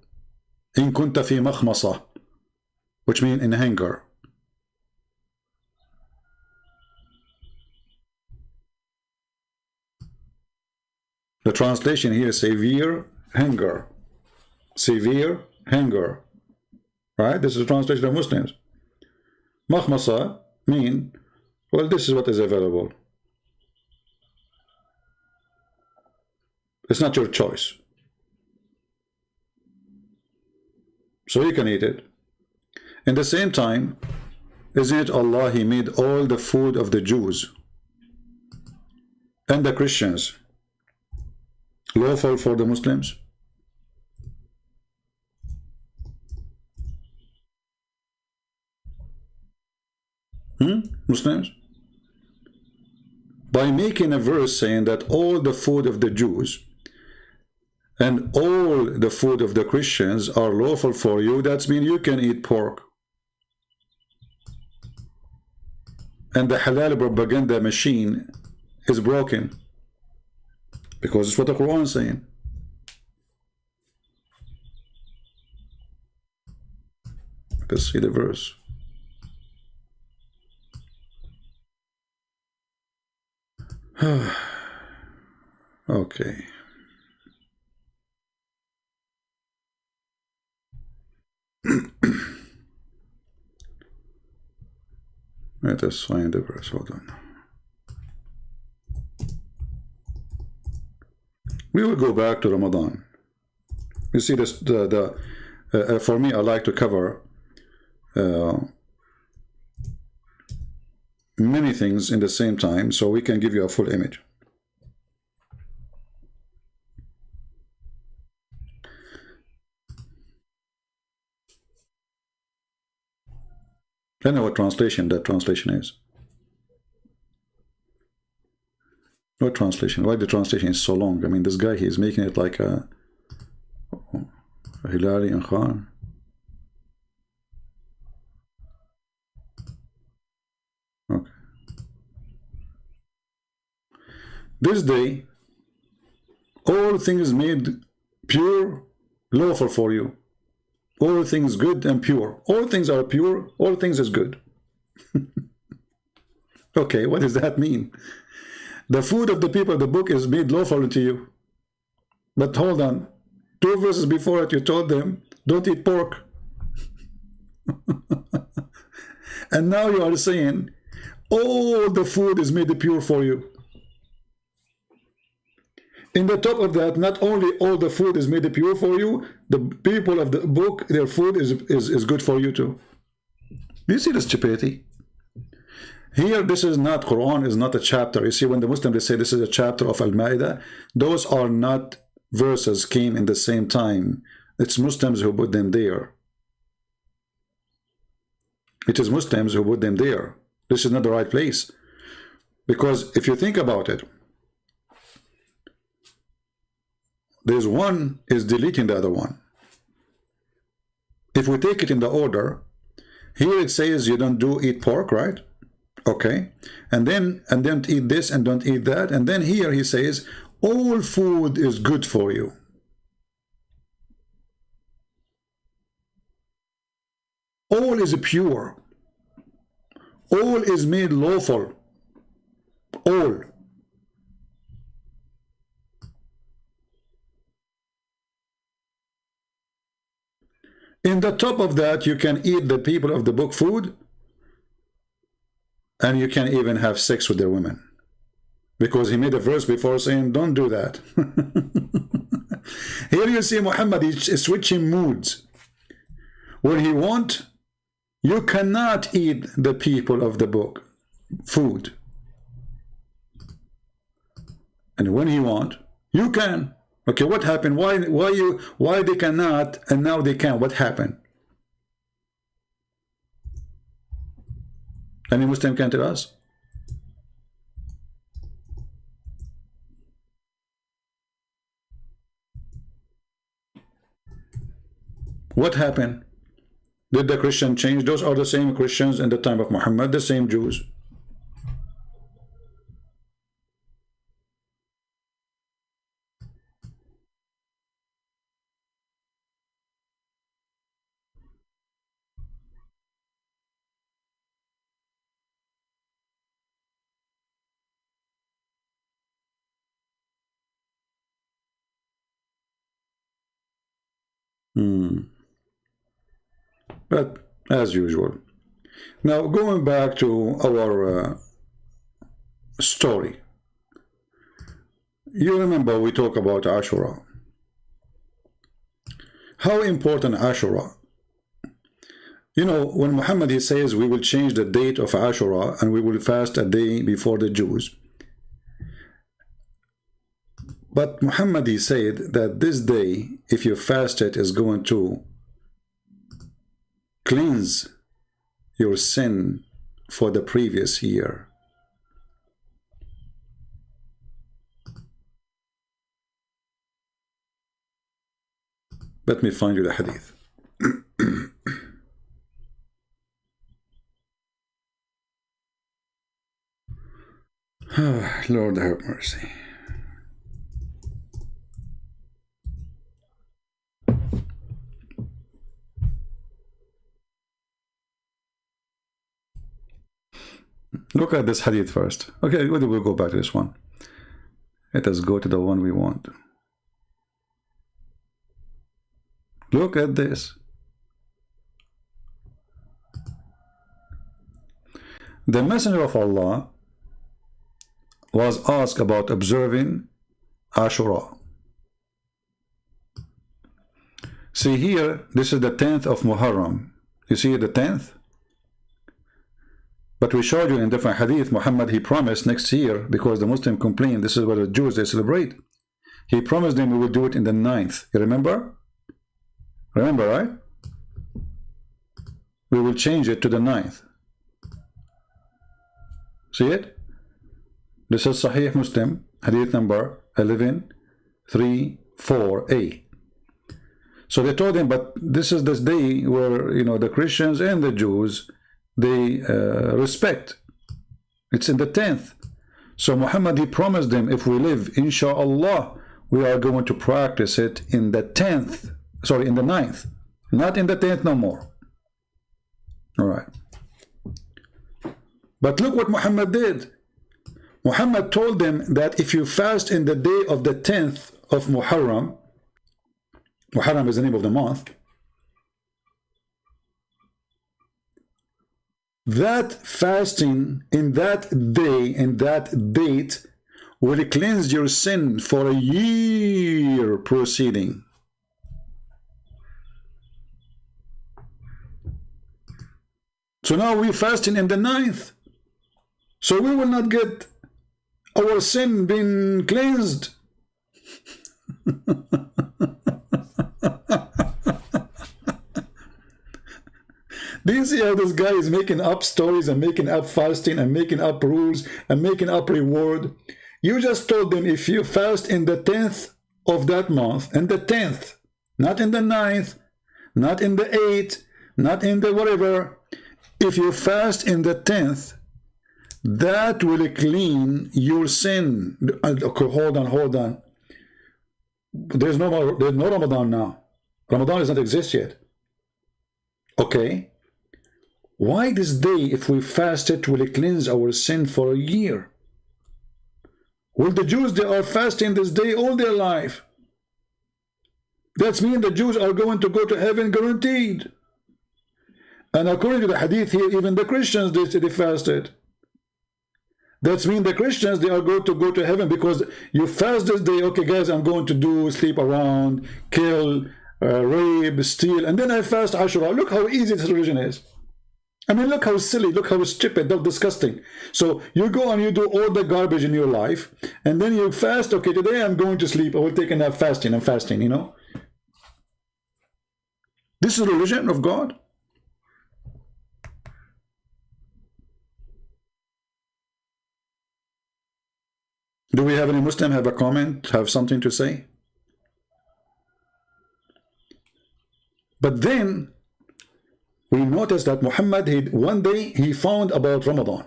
S1: in kunta fi makhmasa, which means in hunger. The translation here is severe hunger. Severe hunger. Right? This is the translation of Muslims. Makhmasa mean Well, this is what is available. It's not your choice. So you can eat it. In the same time, isn't it Allah, He made all the food of the Jews and the Christians lawful for the Muslims? Muslims? By making a verse saying that all the food of the Jews and all the food of the Christians are lawful for you, that means you can eat pork. And the halal propaganda machine is broken, because it's what the Quran is saying. Let's see the verse. Okay. Let us find the verse. Hold on. We will go back to Ramadan. You see this. For me, I like to cover many things in the same time, so we can give you a full image. I know what translation that translation is. What translation? Why the translation is so long? I mean, this guy, he's making it like a Hilali and Khan. Okay. This day, all things made pure, lawful for you. All things good and pure. All things are pure. All things is good. Okay, what does that mean? The food of the people of the book is made lawful to you. But hold on. 2 verses before it, you told them, don't eat pork. And now you are saying, all the food is made pure for you. In the top of that, not only all the food is made pure for you, the people of the book, their food is good for you too. Do you see the stupidity? Here, this is not, Quran is not a chapter. You see, when the Muslims, they say this is a chapter of Al-Ma'idah, those are not verses came in the same time. It's Muslims who put them there. It is Muslims who put them there. This is not the right place. Because if you think about it, there's one is deleting the other one. If we take it in the order, here it says you don't eat pork, right? Okay. And then eat this and don't eat that. And then here he says, all food is good for you. All is pure. All is made lawful. All. In the top of that, you can eat the people of the book food, and you can even have sex with their women. Because he made a verse before saying, don't do that. Here you see Muhammad is switching moods. When he wants, you cannot eat the people of the book food. And when he wants, you can. Okay, what happened? Why they cannot and now they can? What happened? Any Muslim can tell us? What happened? Did the Christian change? Those are the same Christians in the time of Muhammad, the same Jews. But as usual. Now going back to our story. You remember we talk about Ashura. How important Ashura. You know, when Muhammad he says we will change the date of Ashura and we will fast a day before the Jews. But Muhammad he said that this day, if you fast it, is going to cleanse your sin for the previous year. Let me find you the hadith. Lord have mercy. Look at this hadith first. Okay, we'll go back to this one. Let us go to the one we want. Look at this. The Messenger of Allah was asked about observing Ashura. See here, this is the 10th of Muharram. You see the 10th? But we showed you in different hadith, Muhammad, he promised next year, because the Muslim complained, this is what the Jews, they celebrate. He promised them we will do it in the 9th. You remember? Remember, right? We will change it to the 9th. See it? This is Sahih Muslim, hadith number 11348. So they told him, but this is this day where, you know, the Christians and the Jews, they respect. It's in the 10th. So Muhammad, he promised them, if we live, inshallah, we are going to practice it in the 10th. Sorry, in the 9th. Not in the 10th no more. All right. But look what Muhammad did. Muhammad told them that if you fast in the day of the 10th of Muharram, Muharram is the name of the month, that fasting in that day, in that date, will cleanse your sin for a year proceeding. So now we're fasting in the 9th. So we will not get our sin being cleansed. Do you see how this guy is making up stories and making up fasting and making up rules and making up reward? You just told them if you fast in the 10th of that month, in the 10th, not in the 9th, not in the 8th, not in the whatever, if you fast in the 10th, that will clean your sin. Okay, hold on. There's no Ramadan now. Ramadan does not exist yet. Okay. Why this day, if we fast it, will cleanse our sin for a year? Well, the Jews, they are fasting this day all their life. That means the Jews are going to go to heaven guaranteed. And according to the hadith here, even the Christians, they fasted. That means the Christians, they are going to go to heaven because you fast this day. Okay, guys, I'm going to do sleep around, kill, rape, steal, and then I fast Ashura. Look how easy this religion is. I mean, look how silly, look how stupid, how disgusting. So you go and you do all the garbage in your life, and then you fast. Okay, today I'm going to sleep. I will take a nap fasting. I'm fasting, you know. This is the religion of God. Do we have any Muslim have a comment, have something to say? But then we noticed that Muhammad, one day he found about Ramadan.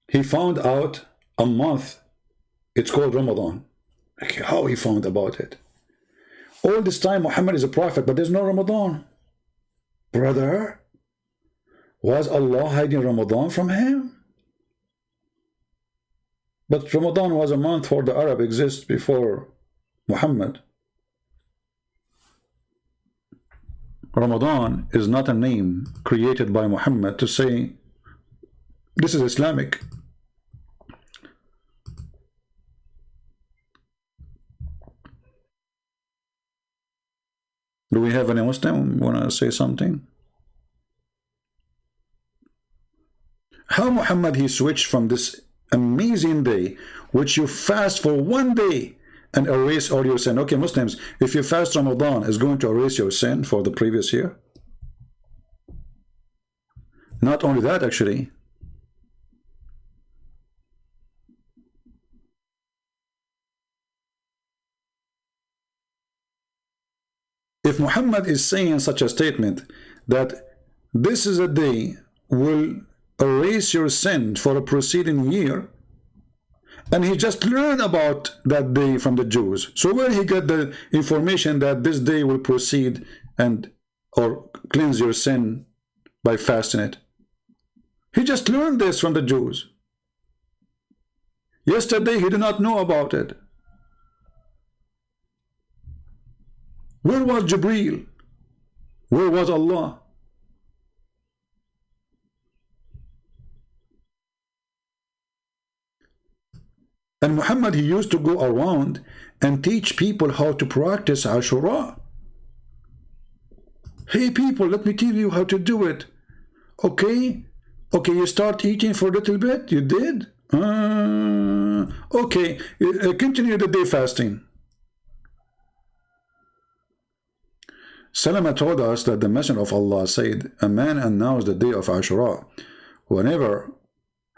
S1: He found out a month. It's called Ramadan. Okay, how he found about it? All this time Muhammad is a prophet, but there's no Ramadan. Brother, was Allah hiding Ramadan from him? But Ramadan was a month for the Arab exists before Muhammad. Ramadan is not a name created by Muhammad to say this is Islamic. Do we have any Muslim want to say something? How Muhammad he switched from this amazing day, which you fast for one day and erase all your sin. Okay, Muslims, if you fast Ramadan, is going to erase your sin for the previous year? Not only that, actually. If Muhammad is saying such a statement that this is a day will erase your sin for a preceding year, and he just learned about that day from the Jews, so where he got the information that this day will proceed and or cleanse your sin by fasting it? He just learned this from the Jews. Yesterday he did not know about it. Where was Jibreel? Where was Allah? And Muhammad, he used to go around and teach people how to practice Ashura. Hey people, let me tell you how to do it. Okay, you start eating for a little bit. You did? Okay, continue the day fasting. Salama told us that the Messenger of Allah said, a man announced the day of Ashura. Whenever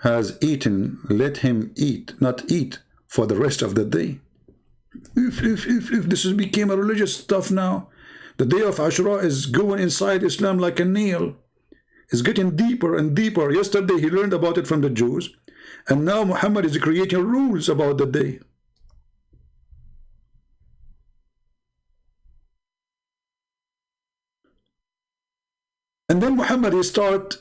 S1: has eaten, let him eat, not eat for the rest of the day. If this has become a religious stuff now, the day of Ashura is going inside Islam like a nail. It's getting deeper and deeper. Yesterday he learned about it from the Jews, and now Muhammad is creating rules about the day. And then Muhammad, he start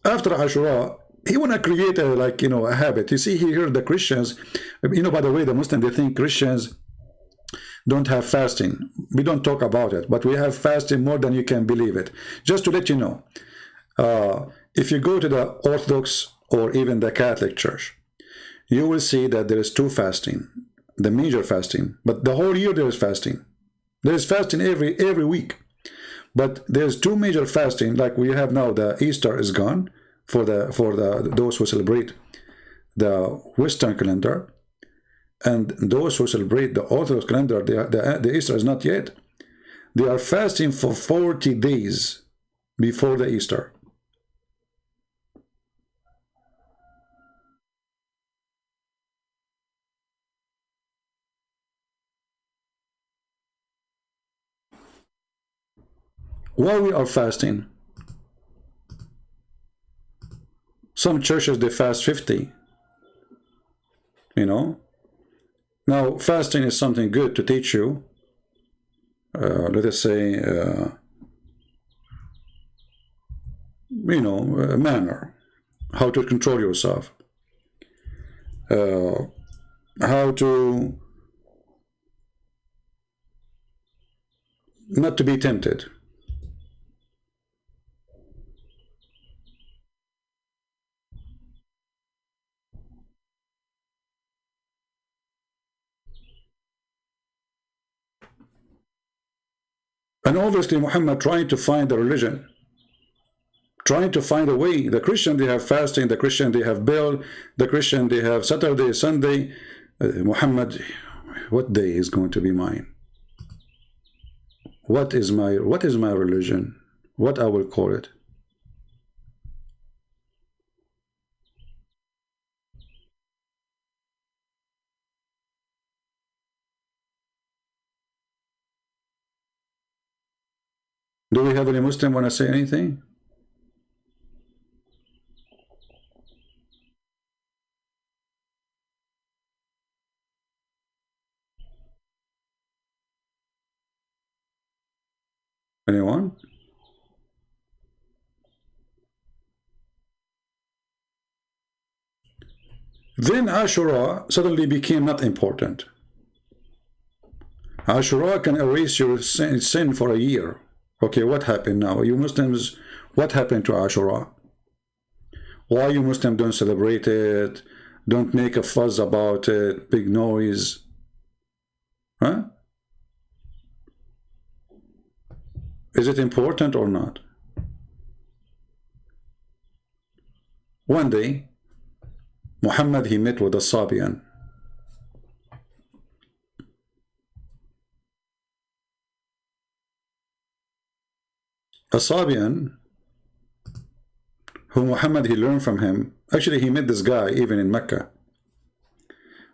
S1: after Ashura, he want to create a, like, you know, a habit. You see here the Christians, you know, by the way, the Muslims, they think Christians don't have fasting. We don't talk about it, but we have fasting more than you can believe it. Just to let you know, if you go to the Orthodox or even the Catholic Church, you will see that there is two fasting, the major fasting, but the whole year there is fasting. There is fasting every week, but there's two major fasting. Like we have now, the Easter is gone for those who celebrate the Western calendar, and those who celebrate the Orthodox calendar, the Easter is not yet. They are fasting for 40 days before the Easter. Why we are fasting? Some churches, they fast 50. You know? Now, fasting is something good to teach you, let us say, you know, a manner, how to control yourself, how to not to be tempted. And obviously Muhammad trying to find a religion, trying to find a way. The Christian, they have fasting, the Christian, they have Bill, the Christian, they have Saturday, Sunday. Muhammad, what day is going to be mine? What is my religion? What I will call it? Do we have any Muslim want to say anything? Anyone? Then Ashura suddenly became not important. Ashura can erase your sin for a year. Okay, what happened now? You Muslims, what happened to Ashura? Why you Muslims don't celebrate it? Don't make a fuss about it, big noise. Huh? Is it important or not? One day, Muhammad, he met with a Sabian. A Sabian, who Muhammad, he learned from him. Actually, he met this guy even in Mecca.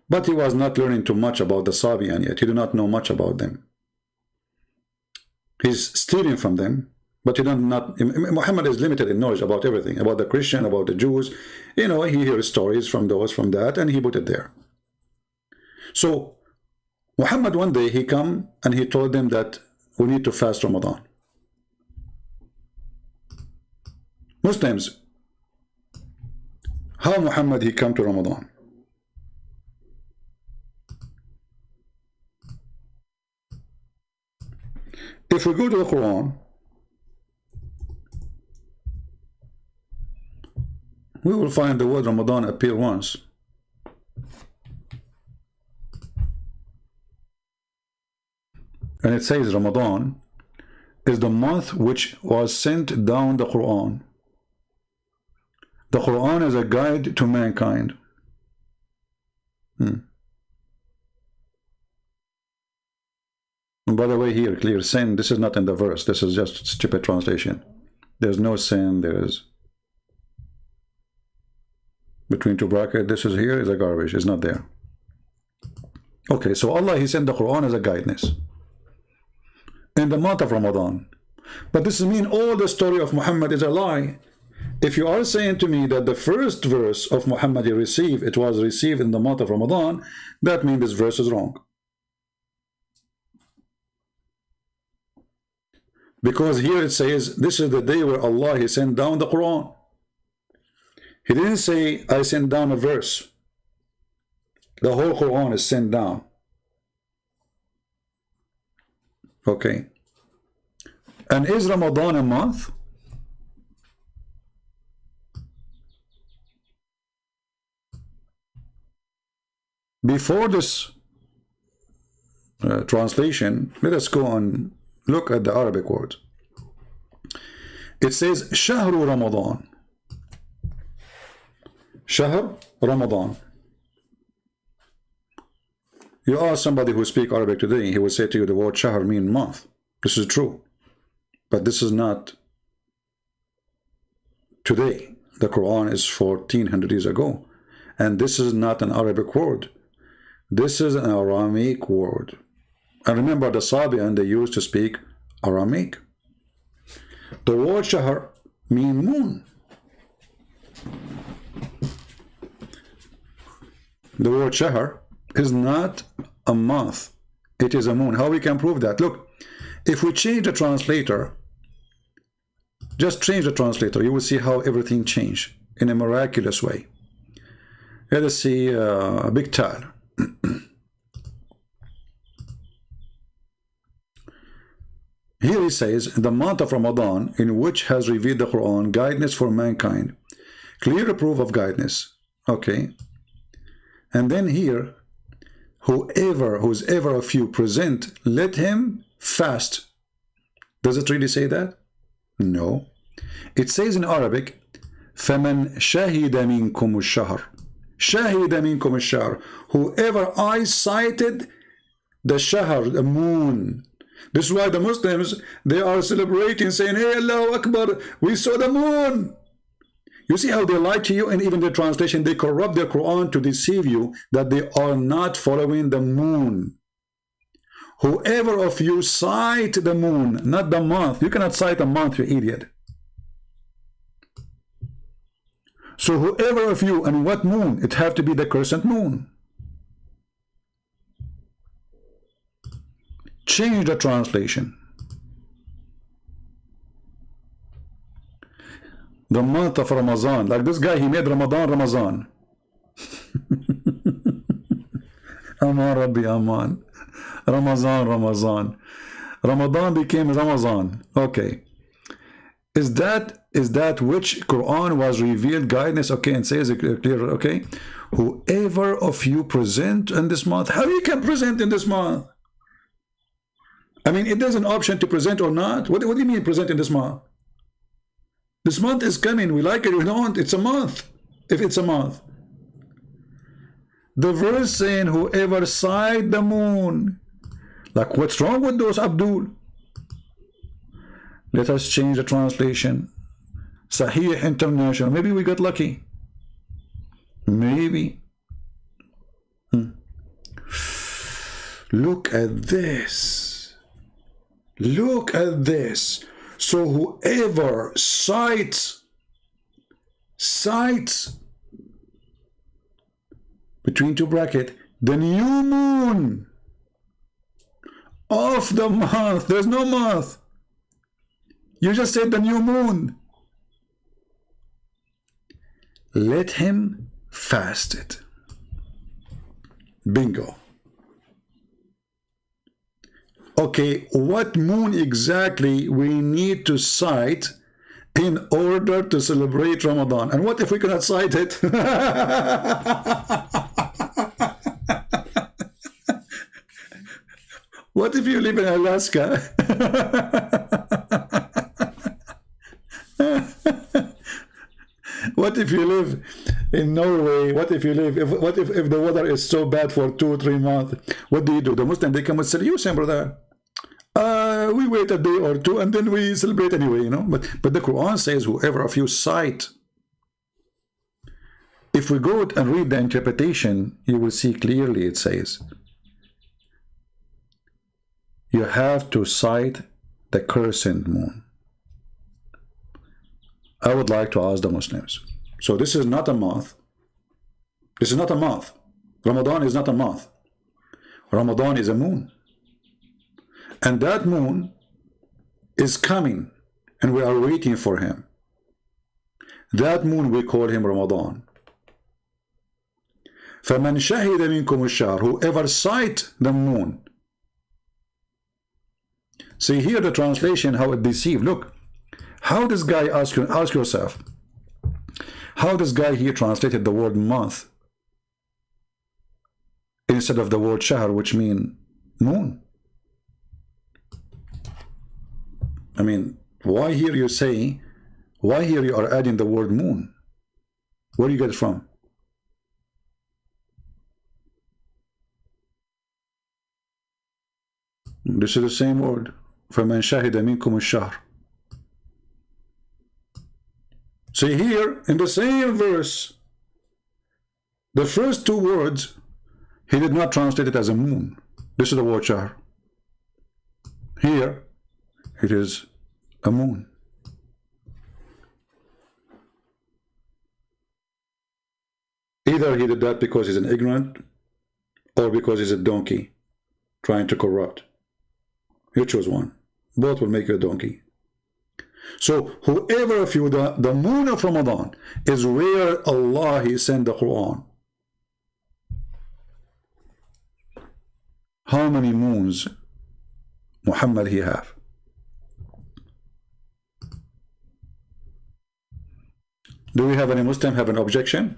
S1: But he was not learning too much about the Sabian yet. He did not know much about them. He's stealing from them, but he not. Muhammad is limited in knowledge about everything, about the Christian, about the Jews. You know, he hears stories from those, from that, and he put it there. So Muhammad one day he come and he told them that we need to fast Ramadan. Muslims, how Muhammad he come to Ramadan? If we go to the Quran, we will find the word Ramadan appear once. And it says Ramadan is the month which was sent down the Quran. The Quran is a guide to mankind. And by the way, here, clear sin, this is not in the verse. This is just stupid translation. There's no sin. There's between two brackets. This is here is a garbage. It's not there. Okay, so Allah, he sent the Quran as a guidance in the month of Ramadan. But this means all the story of Muhammad is a lie. If you are saying to me that the first verse of Muhammad he received, it was received in the month of Ramadan, that means this verse is wrong. Because here it says, this is the day where Allah, he sent down the Quran. He didn't say, I sent down a verse. The whole Quran is sent down. Okay. And is Ramadan a month? Before this translation, let us go and look at the Arabic word. It says Shahru Ramadan. Shahr Ramadan. You ask somebody who speaks Arabic today, he will say to you the word Shahr means month. This is true. But this is not today. The Quran is 1400 years ago. And this is not an Arabic word. This is an Aramaic word. And remember, the Sabian, they used to speak Aramaic. The word Shahr means moon. The word Shahr is not a month. It is a moon. How we can prove that? Look, if we change the translator, just change the translator, you will see how everything changed in a miraculous way. Let us see a big tal. Here he says, the month of Ramadan, in which has revealed the Quran, guidance for mankind. Clear proof of guidance. Okay. And then here, who's ever of you present, let him fast. Does it really say that? No. It says in Arabic, فَمَنْ شَهِدَ مِنْكُمُ الشَّهْرِ شَهِدَ مِنْكُمُ الشَّهْرِ. Whoever eyesighted the shahr, the moon. This is why the Muslims, they are celebrating, saying, hey, Allahu Akbar, we saw the moon. You see how they lie to you, and even the translation, they corrupt their Quran to deceive you that they are not following the moon. Whoever of you sight the moon, not the month. You cannot sight a month, you idiot. So whoever of you, and what moon? It have to be the crescent moon. Change the translation. The month of Ramadan. Like this guy, he made Ramadan. Aman Rabbi Aman. Ramadan. Ramadan became Ramazan. Okay. Is that which Quran was revealed guidance? Okay, and says it clear. Okay. Whoever of you present in this month. How you can present in this month? I mean, it is an option to present or not. What do you mean present in this month? This month is coming. We like it or we don't. It's a month. If it's a month. The verse saying, whoever sight the moon. Like, what's wrong with those, Abdul? Let us change the translation. Sahih International. Maybe we got lucky. Maybe. Look at this. Look at this. So whoever sights between two brackets the new moon of the month. There's no month. You just said the new moon. Let him fast it. Bingo. Okay, what moon exactly we need to sight in order to celebrate Ramadan? And what if we cannot sight it? What if you live in Alaska? What if you live in Norway? What if you live, if the weather is so bad for 2 or 3 months? What do? The Muslim, they come with solution, brother. We wait a day or two and then we celebrate anyway, you know. But the Quran says, whoever of you sight. If we go and read the interpretation, you will see clearly it says, you have to sight the crescent moon. I would like to ask the Muslims. So this is not a month. This is not a month. Ramadan is not a month. Ramadan is a moon. And that moon is coming and we are waiting for him. That moon we call him Ramadan. فَمَنْ شَهِدَ مِنْكُمُ الشَّهْرَ. Whoever sight the moon. See here the translation, how it deceived. Look, how this guy, ask yourself, how this guy here translated the word month instead of the word shahr, which mean moon. I mean, why here you are adding the word moon? Where do you get it from? This is the same word. فَمَنْ شَهِدَ مِنْكُمُ الشَّهْرَ. See here, in the same verse, the first 2 words, he did not translate it as a moon. This is the word shahr. Here, it is a moon. Either he did that because he's an ignorant, or because he's a donkey, trying to corrupt. You choose one. Both will make you a donkey. So whoever of you, the moon of Ramadan is where Allah He sent the Quran. How many moons Muhammad he have? Do we have any Muslim have an objection?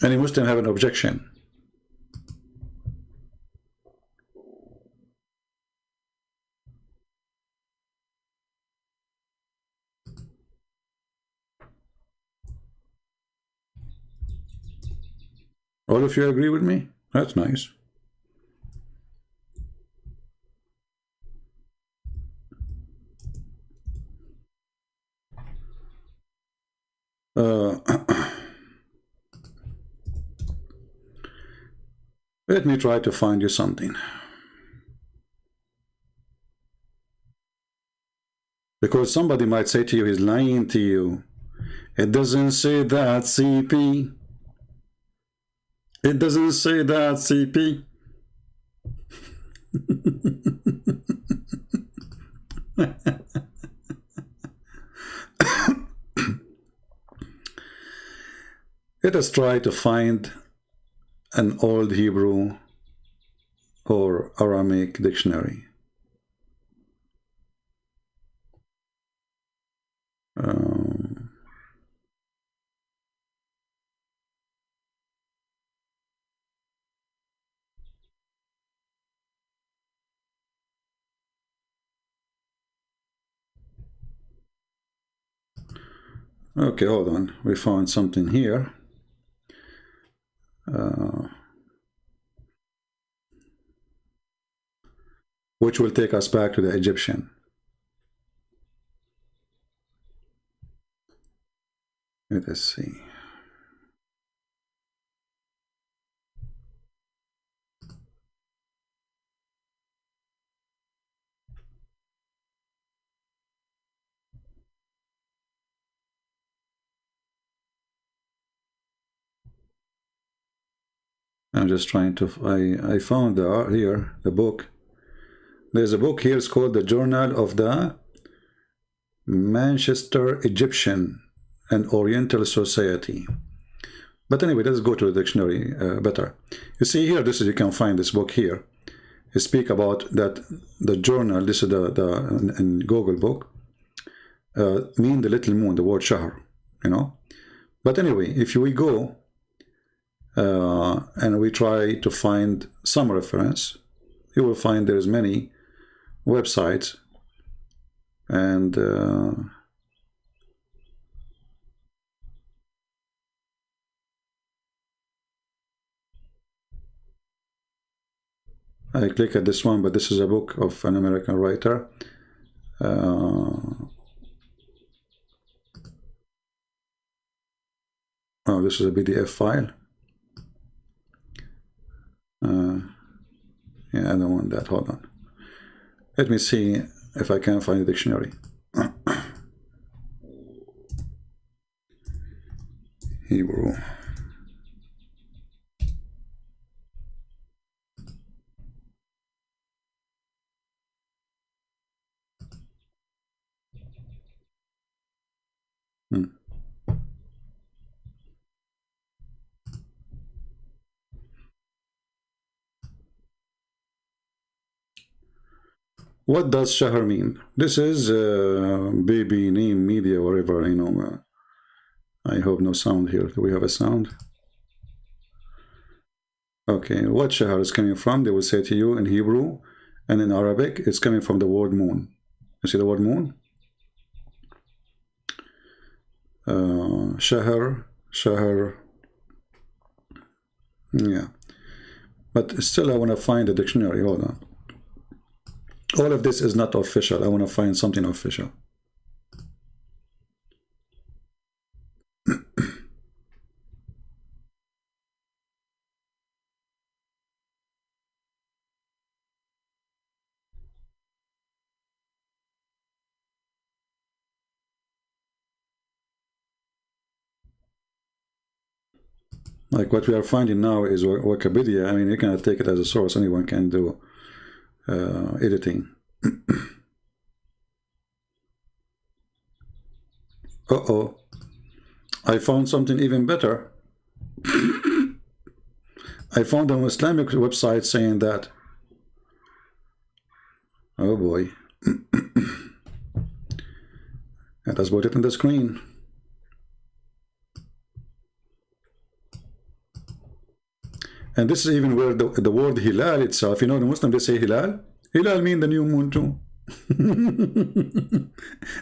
S1: Any Muslim have an objection? All of you agree with me? That's nice. Let me try to find you something. Because somebody might say to you, he's lying to you. It doesn't say that, CP. It doesn't say that, CP. Let us try to find an old Hebrew or Aramaic dictionary. Okay, hold on. We found something here. Which will take us back to the Egyptian. Let us see. I'm just trying to, I found here the book. There's a book here, it's called the Journal of the Manchester Egyptian and Oriental Society. But anyway, let's go to the dictionary better. You see here, this is, you can find this book here. You speak about that the journal, this is the in Google book, mean the little moon, the word shahr, you know. But anyway, if we go and we try to find some reference, you will find there's many websites, and I click at this one, but this is a book of an American writer. Oh, this is a PDF file. Yeah, I don't want that. Hold on. Let me see if I can find a dictionary. Hebrew. What does shahr mean? This is baby name media, whatever, you know. I hope no sound here. Do we have a sound? Okay, what shahr is coming from? They will say to you in Hebrew and in Arabic, it's coming from the word moon. You see the word moon? Shahr. Yeah. But still I want to find a dictionary. Hold on. All of this is not official. I want to find something official. Like what we are finding now is Wikipedia. I mean, you cannot take it as a source. Anyone can do editing. Uh-oh. I found something even better. I found an Islamic website saying that. Oh boy. Let us put it on the screen. And this is even where the word hilal itself, you know, the Muslim, they say hilal. Hilal means the new moon too.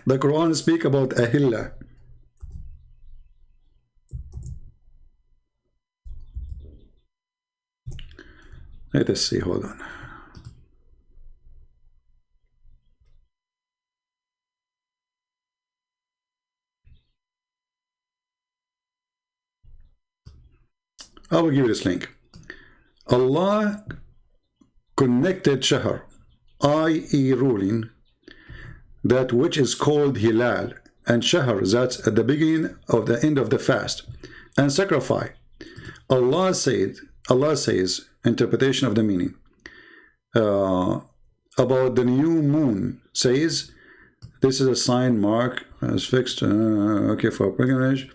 S1: The Quran speak about ahilla. Let us see, hold on. I will give you this link. Allah connected shahr, i.e. ruling, that which is called hilal, and shahr, that's at the beginning of the end of the fast, and sacrifice. Allah says, interpretation of the meaning, about the new moon, says, this is a sign mark as fixed, okay, for pilgrimage.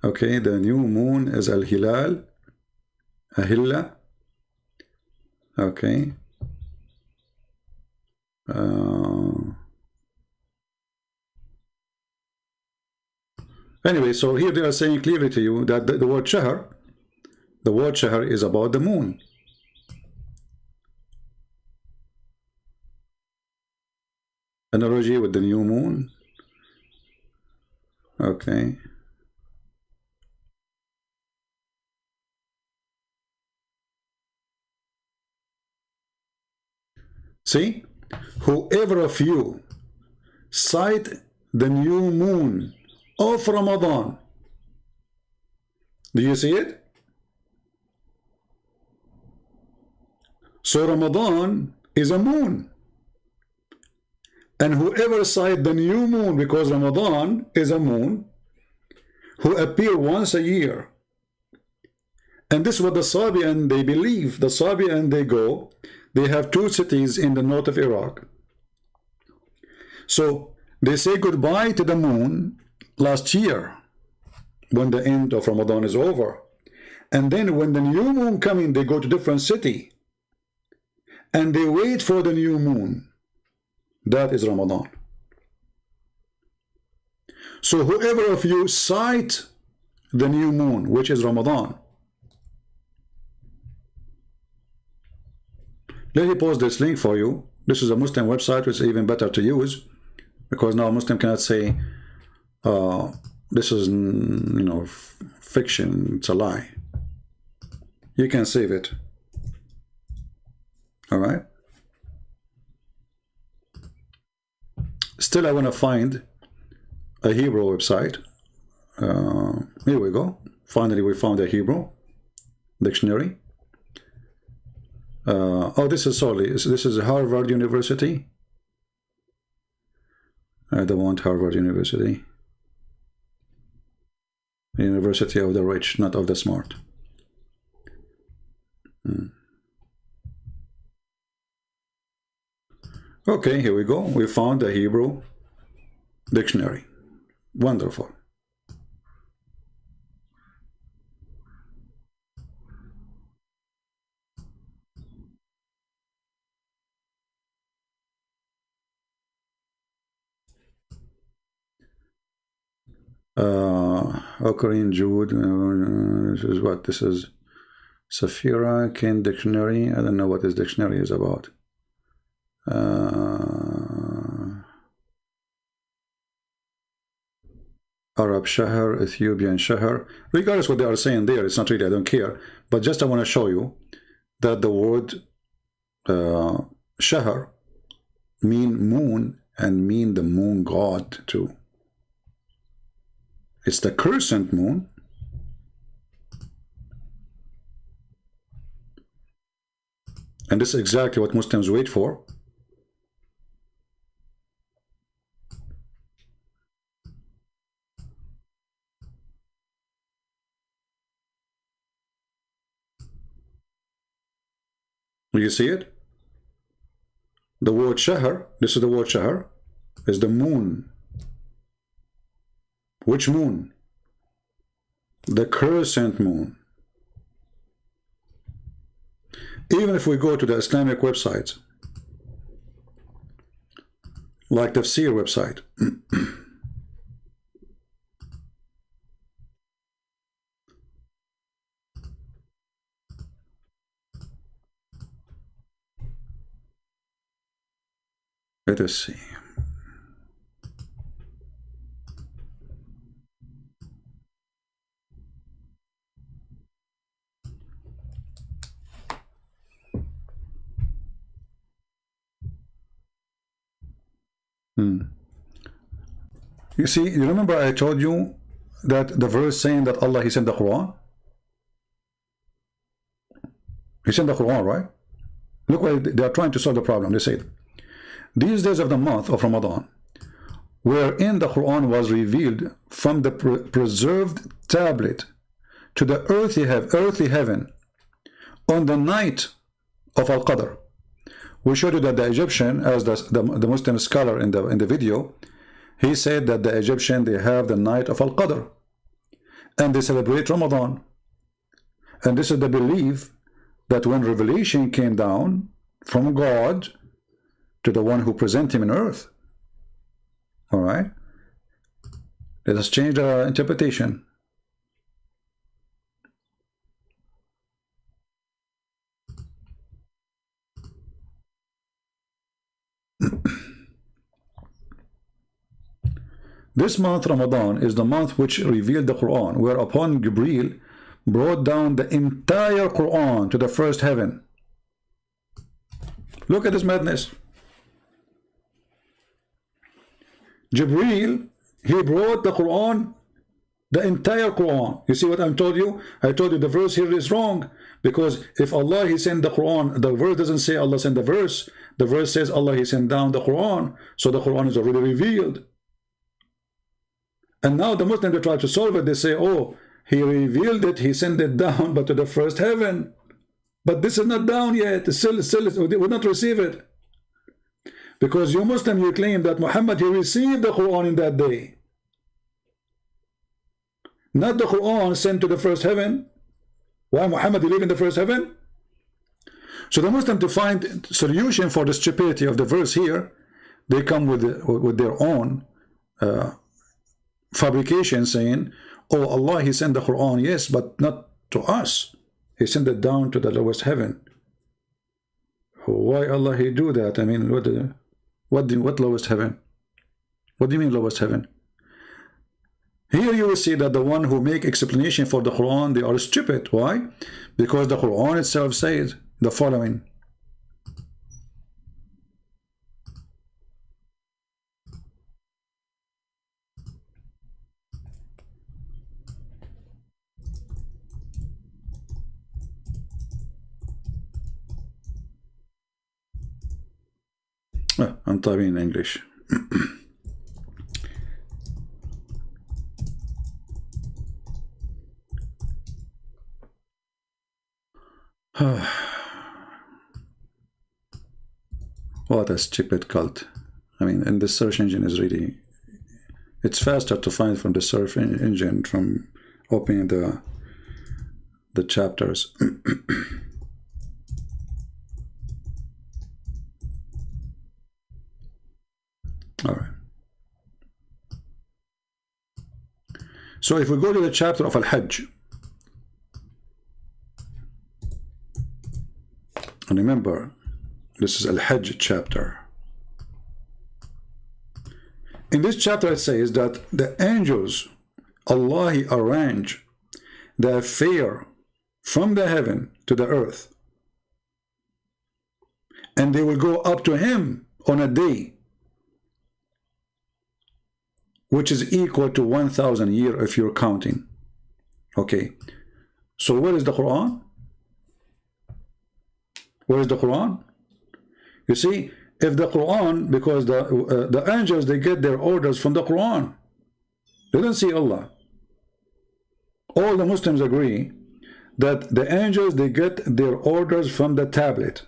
S1: Okay, the new moon is al-hilal, ahilla. Okay, Anyway, so here they are saying clearly to you that the word shahr is about the moon. Analogy with the new moon. Okay. See, whoever of you sight the new moon of Ramadan, do you see it? So Ramadan is a moon. And whoever sight the new moon, because Ramadan is a moon, who appear once a year. And this is what the Sabian, they believe, the Sabian, they go, they have 2 cities in the north of Iraq. So they say goodbye to the moon last year, when the end of Ramadan is over. And then when the new moon coming, they go to different city. And they wait for the new moon. That is Ramadan. So whoever of you sight the new moon, which is Ramadan. Let me post this link for you. This is a Muslim website, which is even better to use, because now a Muslim cannot say, this is, you know, fiction, it's a lie. You can save it. All right. Still, I want to find a Hebrew website. Here we go. Finally, we found a Hebrew dictionary. Oh, this is solely. This is Harvard University. I don't want Harvard University. University of the rich, not of the smart. Okay, here we go. We found a Hebrew dictionary. Wonderful. Ocarine Jude. This is what? This is Safira Ken Dictionary. I don't know what this dictionary is about. Arab Shahr, Ethiopian Shahr. Regardless what they are saying there, it's not really, I don't care. But just I want to show you that the word Shahr mean moon and mean the moon god too. It's the crescent moon. And this is exactly what Muslims wait for. You see it? The word Shahr, this is the word Shahr, is the moon. Which moon? The crescent moon. Even if we go to the Islamic websites, like the Tafsir website, let us see. You see, you remember I told you that the verse saying that Allah, He sent the Quran? He sent the Quran, right? Look why they are trying to solve the problem. They said, these days of the month of Ramadan, wherein the Quran was revealed from the preserved tablet to the earthly heaven on the night of Al-Qadr. We showed you that the Egyptian, as the Muslim scholar in the video, he said that the Egyptian, they have the night of Al-Qadr and they celebrate Ramadan. And this is the belief that when revelation came down from God, to the one who present him in earth. All right? Let us change the interpretation. This month, Ramadan, is the month which revealed the Quran, whereupon Jibreel brought down the entire Quran to the first heaven. Look at this madness. Jibreel, he brought the Quran, the entire Quran. You see what I told you? I told you the verse here is wrong, because if Allah, he sent the Quran, the verse doesn't say Allah sent the verse. The verse says Allah, he sent down the Quran. So the Quran is already revealed. And now the Muslims, they try to solve it. They say, oh, he revealed it, he sent it down, but to the first heaven. But this is not down yet. Still, we will not receive it. Because you Muslim, you claim that Muhammad, he received the Quran in that day. Not the Quran sent to the first heaven. Why Muhammad, he lived in the first heaven? So the Muslim, to find solution for the stupidity of the verse here, they come with their own fabrication, saying, oh, Allah, he sent the Quran, yes, but not to us. He sent it down to the lowest heaven. Why Allah, he do that? I mean, what lowest heaven? What do you mean lowest heaven? Here you will see that the one who make explanation for the Quran, they are stupid. Why? Because the Quran itself says the following. I'm typing in English. What a stupid cult. I mean, and the search engine is really, it's faster to find from the search engine from opening the chapters. All right. So if we go to the chapter of Al-Hajj, and remember, this is Al-Hajj chapter. In this chapter it says that the angels, Allah, he arranged the affair from the heaven to the earth, and they will go up to him on a day which is equal to 1,000 years if you're counting. Okay, so where is the Quran? Where is the Quran? You see, if the Quran, because the angels, they get their orders from the Quran. They don't see Allah. All the Muslims agree that the angels, they get their orders from the tablet.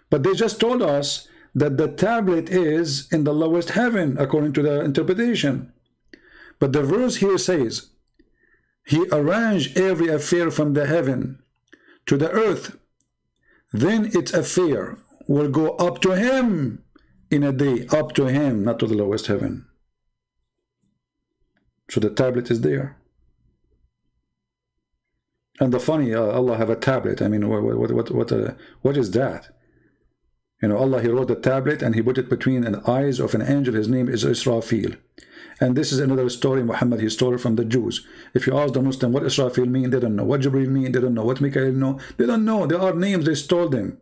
S1: But they just told us that the tablet is in the lowest heaven, according to the interpretation. But the verse here says, he arranged every affair from the heaven to the earth, then its affair will go up to him in a day, up to him, not to the lowest heaven. So the tablet is there. And the funny, Allah have a tablet. I mean, what is that? You know, Allah, he wrote the tablet and he put it between the eyes of an angel. His name is Israfil. And this is another story Muhammad, he stole from the Jews. If you ask the Muslim what Israfil mean, they don't know. What Jibreel mean, they don't know. What Mikael know, they don't know. There are names, they stole them.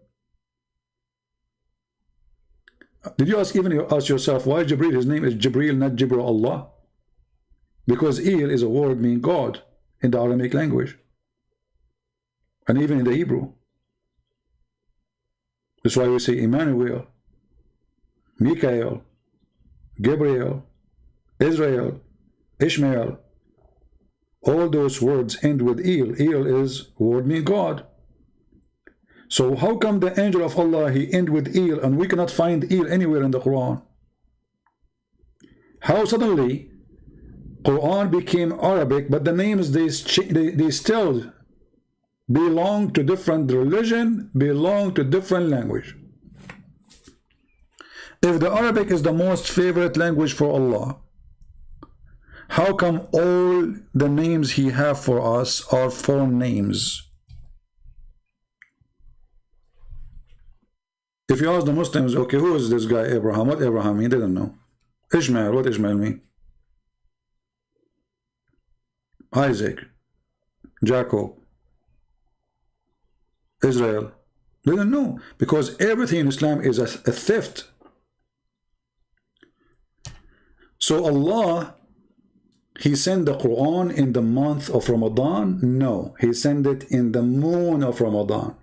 S1: Did you ask yourself why Jibreel, his name is Jibreel, not Jibreel Allah? Because Il is a word meaning God in the Aramaic language. And even in the Hebrew. That's why we say Emmanuel, Mikael, Gabriel, Israel, Ishmael. All those words end with Il. Il is word meaning God. So how come the angel of Allah, he end with Il, and we cannot find Il anywhere in the Quran? How suddenly Quran became Arabic, but the names, they still belong to different religion, belong to different language. If the Arabic is the most favorite language for Allah, how come all the names He have for us are foreign names? If you ask the Muslims, okay, who is this guy Abraham? What Abraham mean? They don't know. Ishmael, what Ishmael mean? Isaac, Jacob, Israel. They don't know, because everything in Islam is a theft. So Allah, He sent the Quran in the month of Ramadan? No, He sent it in the moon of Ramadan.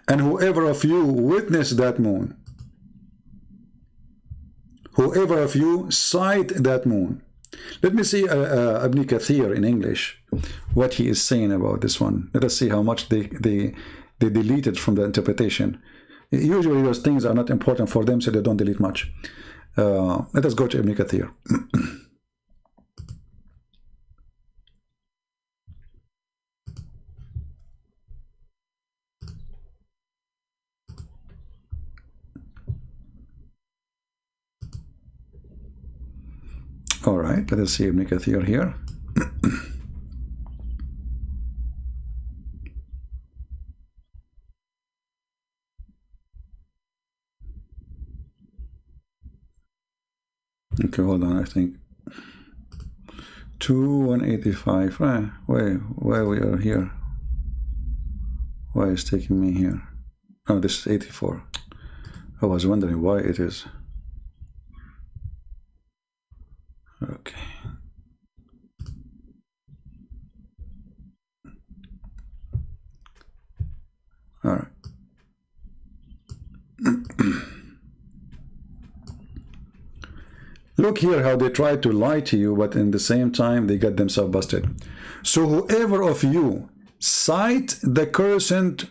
S1: And whoever of you witnessed that moon, whoever of you sight that moon. Let me see Ibn Kathir in English, what he is saying about this one. Let us see how much they deleted from the interpretation. Usually those things are not important for them, so they don't delete much. Let us go to Ibn Kathir. All right, let us see Ibn Kathir here. Okay, hold on, I think 185. Why we are here? Why is taking me here? Oh, this is 84. I was wondering why it is. Okay. All right. Look here how they try to lie to you, but in the same time they got themselves busted. So whoever of you sight the crescent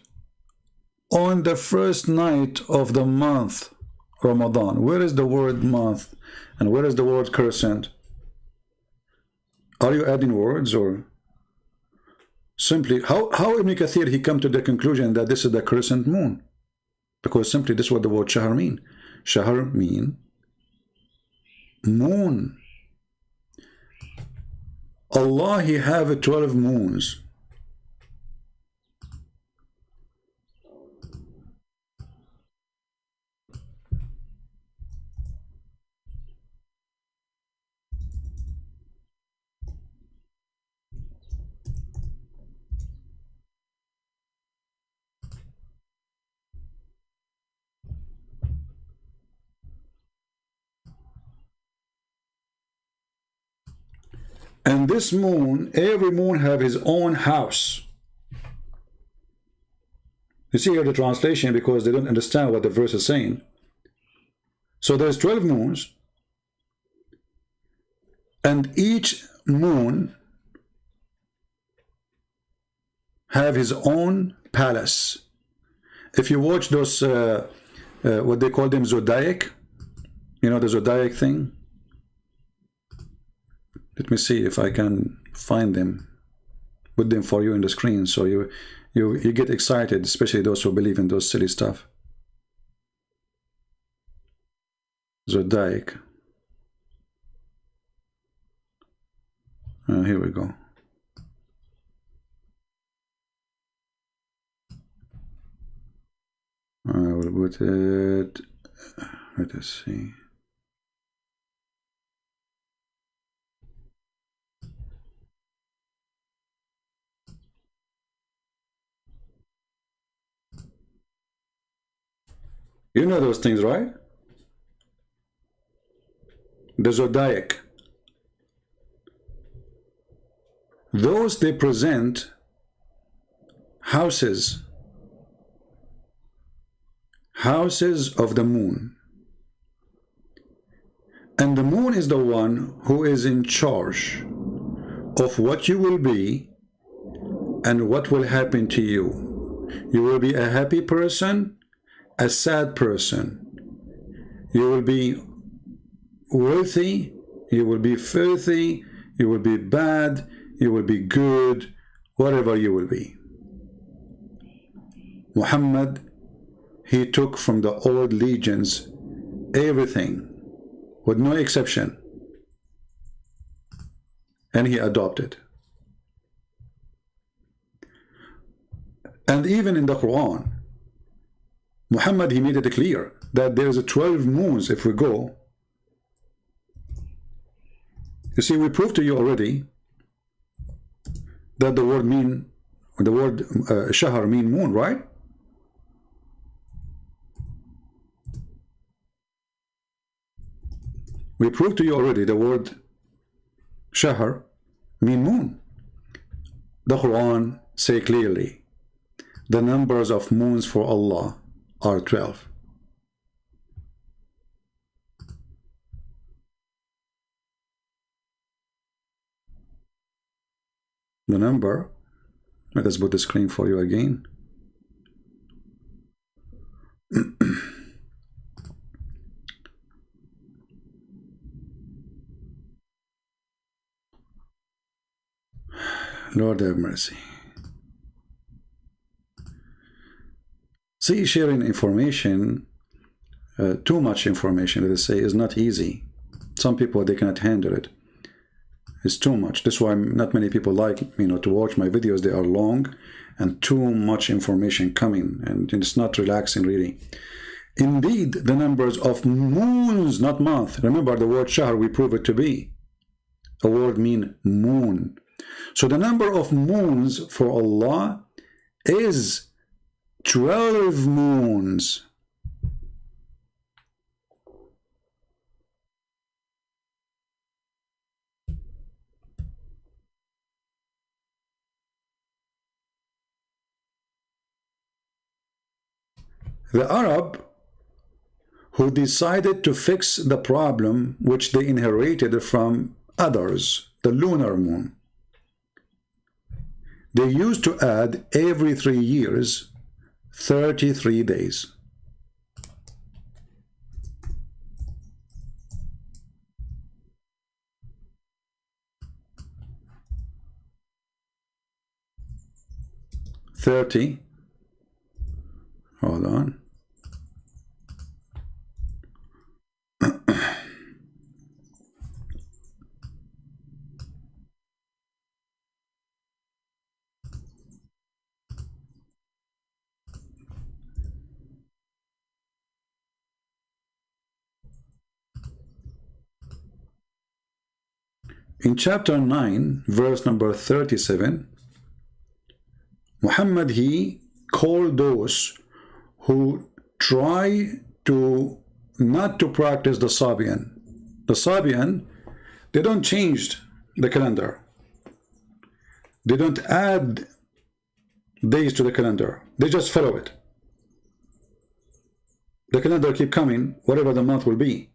S1: on the first night of the month Ramadan. Where is the word month and where is the word crescent? Are you adding words, or simply how Ibn Kathir he come to the conclusion that this is the crescent moon? Because simply this is what the word shahr mean. Shahr mean moon. Allah, He have 12 moons. And this moon, every moon have his own house. You see here the translation, because they don't understand what the verse is saying. So there's 12 moons, and each moon have his own palace. If you watch those, what they call them, zodiac, you know the zodiac thing? Let me see if I can find them, put them for you in the screen, so you get excited, especially those who believe in those silly stuff. Zodiac. Here we go. I will put it. Let us see. You know those things, right? The zodiac. Those they present houses of the moon. And the moon is the one who is in charge of what you will be and what will happen to you. You will be a happy person, a sad person. You will be worthy, you will be filthy, you will be bad, you will be good, whatever you will be. Muhammad, he took from the old legions everything with no exception, and he adopted. And even in the Quran, Muhammad, he made it clear that there is 12 moons if we go. You see, we proved to you already that the word shahar mean moon, right? We proved to you already the word shahar mean moon. The Quran say clearly the numbers of moons for Allah are 12. The number, let us put the screen for you again. Lord have mercy. See, sharing information, too much information, let us say, is not easy. Some people, they cannot handle it. It's too much. That's why not many people like, to watch my videos. They are long and too much information coming, and it's not relaxing really. Indeed, the numbers of moons, not month. Remember the word shahr, we prove it to be a word mean moon. So the number of moons for Allah is 12 moons. The Arab who decided to fix the problem which they inherited from others, the lunar moon, they used to add every 3 years 33 days. Hold on. In chapter 9, verse number 37, Muhammad, he called those who try to not to practice the Sabian. The Sabian, they don't change the calendar. They don't add days to the calendar. They just follow it. The calendar keep coming, whatever the month will be.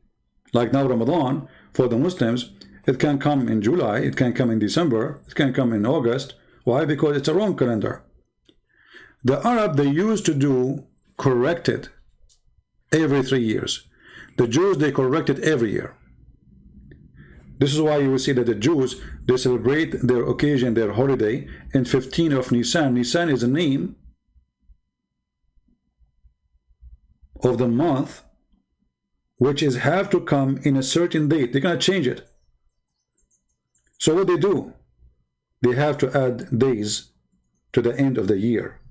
S1: Like now Ramadan, for the Muslims, it can come in July, it can come in December, it can come in August. Why? Because it's a wrong calendar. The Arab, they used to do corrected every 3 years. The Jews, they correct it every year. This is why you will see that the Jews, they celebrate their occasion, their holiday, in 15 of Nisan. Nisan is a name of the month which is have to come in a certain date. They're going to change it. So what they do? They have to add days to the end of the year.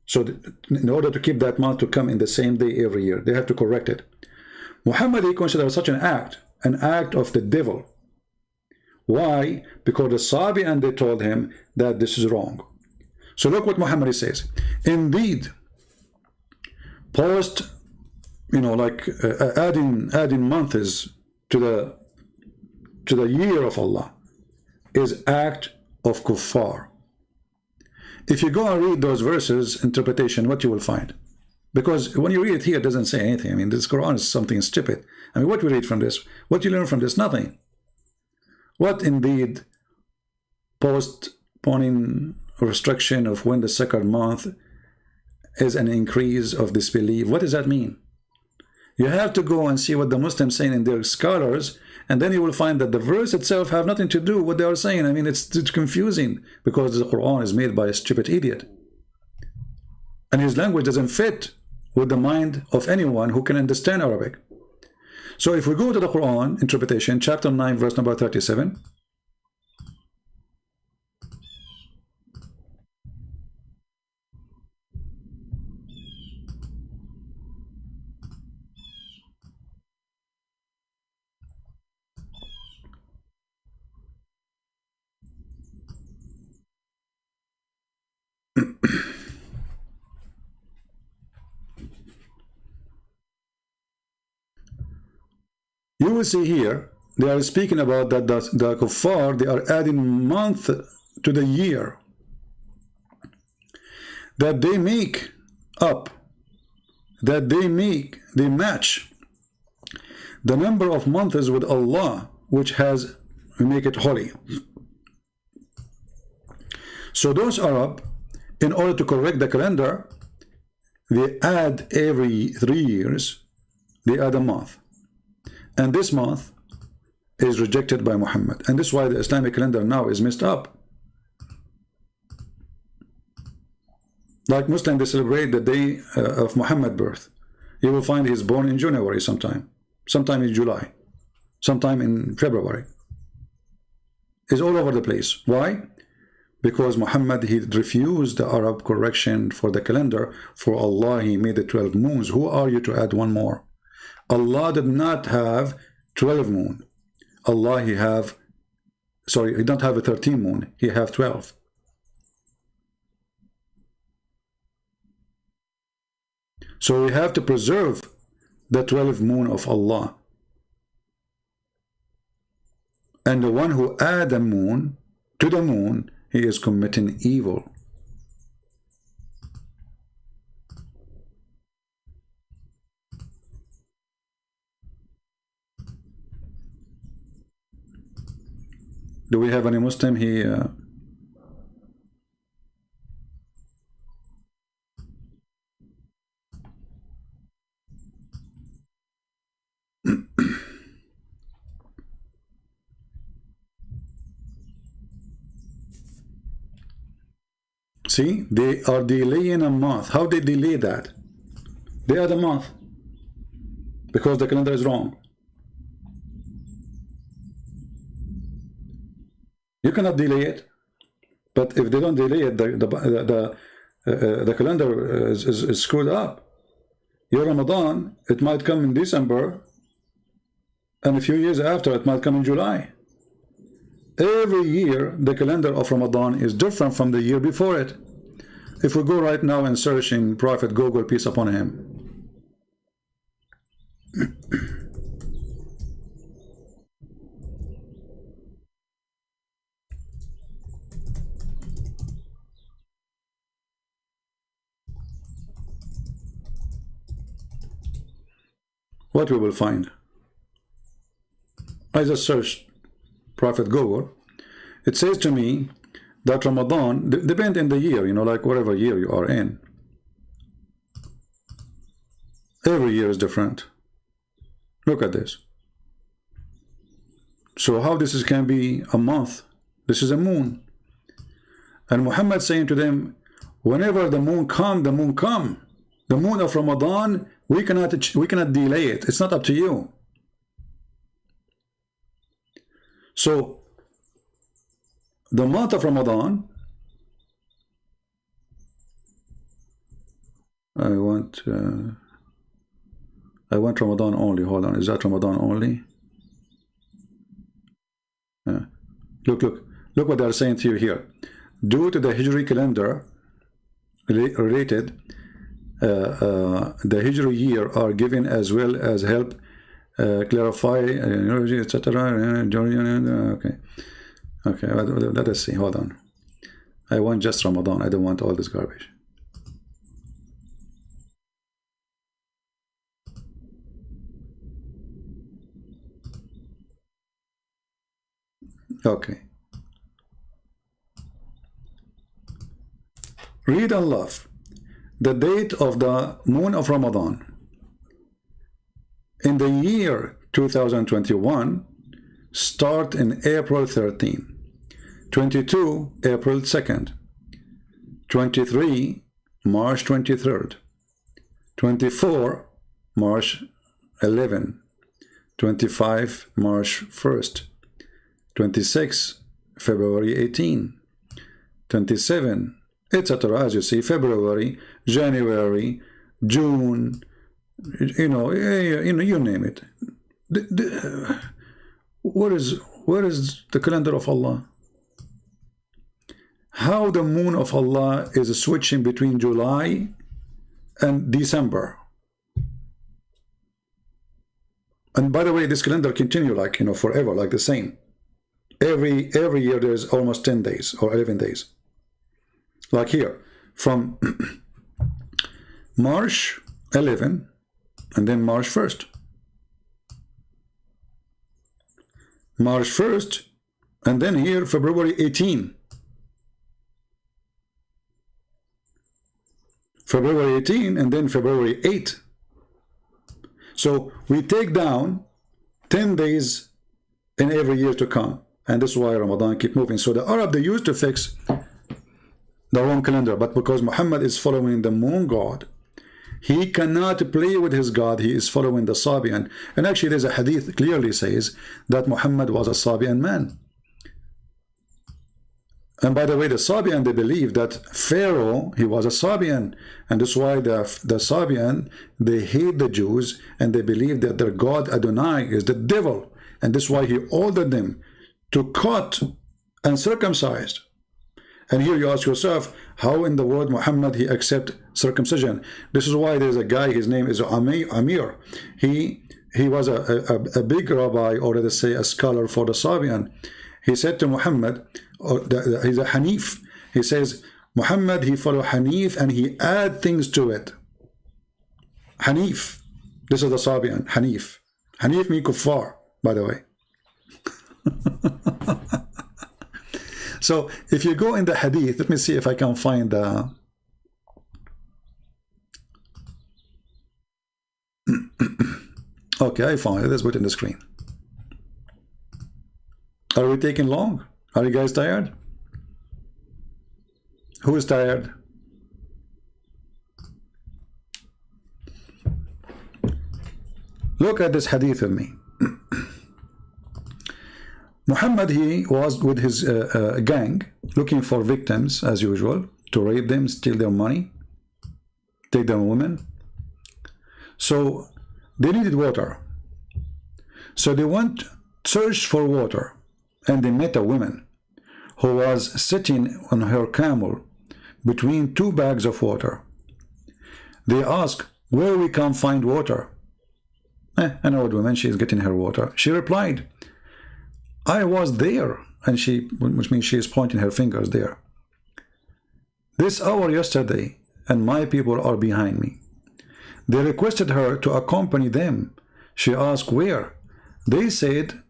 S1: So in order to keep that month to come in the same day every year, they have to correct it. Muhammad, he considered such an act of the devil. Why? Because the Sabian, they told him that this is wrong. So look what Muhammad says. Indeed, post, adding months to the year of Allah is act of kuffar. If you go and read those verses, interpretation, what you will find. Because when you read it here, it doesn't say anything. I mean, this Quran is something stupid. I mean, what we read from this? What you learn from this? Nothing. What indeed postponing restriction of when the second month is an increase of disbelief? What does that mean? You have to go and see what the Muslims saying in their scholars, and then you will find that the verse itself have nothing to do with what they are saying. I mean, it's confusing because the Quran is made by a stupid idiot. And his language doesn't fit with the mind of anyone who can understand Arabic. So if we go to the Quran interpretation, chapter 9, verse number 37. You will see here, they are speaking about that the kuffar, they are adding month to the year. That they make up, that they match the number of months with Allah, which has, we make it holy. So those Arab, in order to correct the calendar, they add every 3 years, they add a month. And this month is rejected by Muhammad. And this is why the Islamic calendar now is messed up. Like Muslims, they celebrate the day of Muhammad's birth. You will find he's born in January sometime in July, sometime in February. It's all over the place. Why? Because Muhammad, he refused the Arab correction for the calendar. For Allah, he made the 12 moons. Who are you to add one more? Allah did not have 12 moon. Allah, he don't have a 13 moon. He have 12. So we have to preserve the 12 moon of Allah. And the one who add a moon to the moon, he is committing evil. Do we have any Muslim here? See, they are delaying a month. How they delay that? They add a month because the calendar is wrong. You cannot delay it, but if they don't delay it, the calendar is screwed up. Your Ramadan, it might come in December, and a few years after, it might come in July. Every year, the calendar of Ramadan is different from the year before it. If we go right now and search in Prophet Google, peace upon him. What we will find? I just searched Prophet Google. It says to me that Ramadan, depend in the year, you know, like whatever year you are in. Every year is different. Look at this. So how this can be a month? This is a moon. And Muhammad saying to them, whenever the moon come, the moon come. The moon of Ramadan, we cannot delay it. It's not up to you. So the month of Ramadan, I want Ramadan only. Hold on, is that Ramadan only? Look what they're saying to you here. Due to the Hijri calendar related, the Hijri year are given as well as help clarify, etc. Okay, let us see. Hold on. I want just Ramadan. I don't want all this garbage. Okay. Read and love. The date of the moon of Ramadan in the year 2021 start in April 13, 22 April 2nd, 23 March 23rd, 24 March 11, 25, March 1st. 26, February 18. 27, etc. As you see, February, January, June, you name it. Where is the calendar of Allah? How the moon of Allah is switching between July and December. And by the way, this calendar continue like, forever, like the same. Every year there's almost 10 days or 11 days. Like here, from March 11 and then March 1st. March 1st and then here February 18. February 18 and then February 8. So we take down 10 days in every year to come. And this is why Ramadan keep moving. So the Arab, they used to fix the wrong calendar. But because Muhammad is following the moon god, he cannot play with his God. He is following the Sabian. And actually there's a hadith clearly says that Muhammad was a Sabian man. And by the way, the Sabian, they believe that Pharaoh, he was a Sabian. And that's why the Sabian, they hate the Jews and they believe that their God Adonai is the devil. And that's why he ordered them to cut and circumcised. And here you ask yourself, how in the world Muhammad he accept circumcision? This is why there's a guy, his name is Amir. He was a big rabbi, or let us say a scholar for the Sabian. He said to Muhammad, he's a Hanif. He says, Muhammad, he follow Hanif and he add things to it. Hanif. This is the Sabian, Hanif. Hanif means kuffar, by the way. So if you go in the hadith, let me see if I can find the okay, I found it. Let's put it in the screen. Are we taking long? Are you guys tired? Who is tired? Look at this hadith with me. Muhammad, he was with his gang looking for victims as usual to rape them, steal their money, take their women. So they needed water. So they went, searched for water, and they met a woman who was sitting on her camel between two bags of water. They asked, where we can find water? An old woman, she is getting her water. She replied, I was there, and which means she is pointing her fingers there. This hour yesterday, and my people are behind me. They requested her to accompany them. She asked where? They said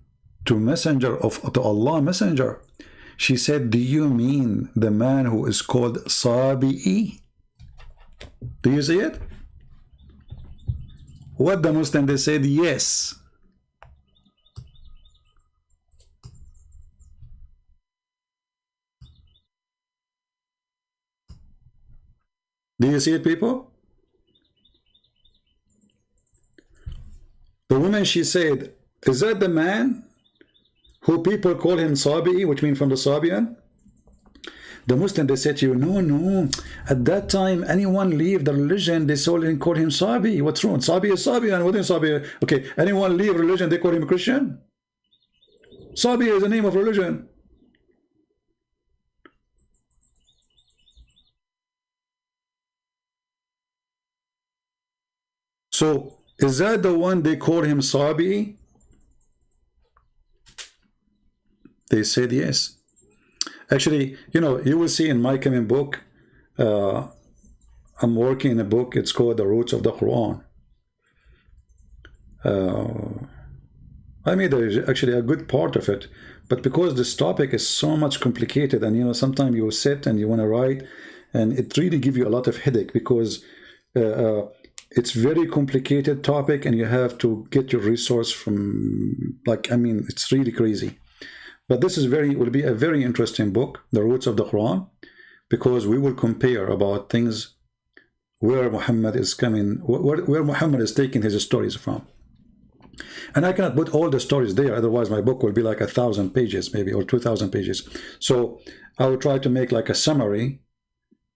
S1: to Allah messenger. She said, do you mean the man who is called Sabi'i? Do you see it? What the Muslim, they said yes. Do you see it, people? The woman, she said, is that the man who people call him Sabi'i, which means from the Sabian? The Muslim, they said to you, no. At that time, anyone leave the religion, they call him Sabi. What's wrong? Sabi is Sabian. What is Sabi? Okay, anyone leave religion, they call him a Christian? Sabi is the name of religion. So, is that the one they call him Sabi? They said yes. Actually, you will see in my coming book, I'm working in a book, it's called The Roots of the Quran. I made actually a good part of it, but because this topic is so much complicated, and sometimes you sit and you want to write, and it really gives you a lot of headache, because it's very complicated topic, and you have to get your resource from, it's really crazy. But this is will be a very interesting book, The Roots of the Quran, because we will compare about things where Muhammad is coming, where Muhammad is taking his stories from. And I cannot put all the stories there, otherwise my book will be like 1,000 pages maybe, or 2,000 pages. So I will try to make like a summary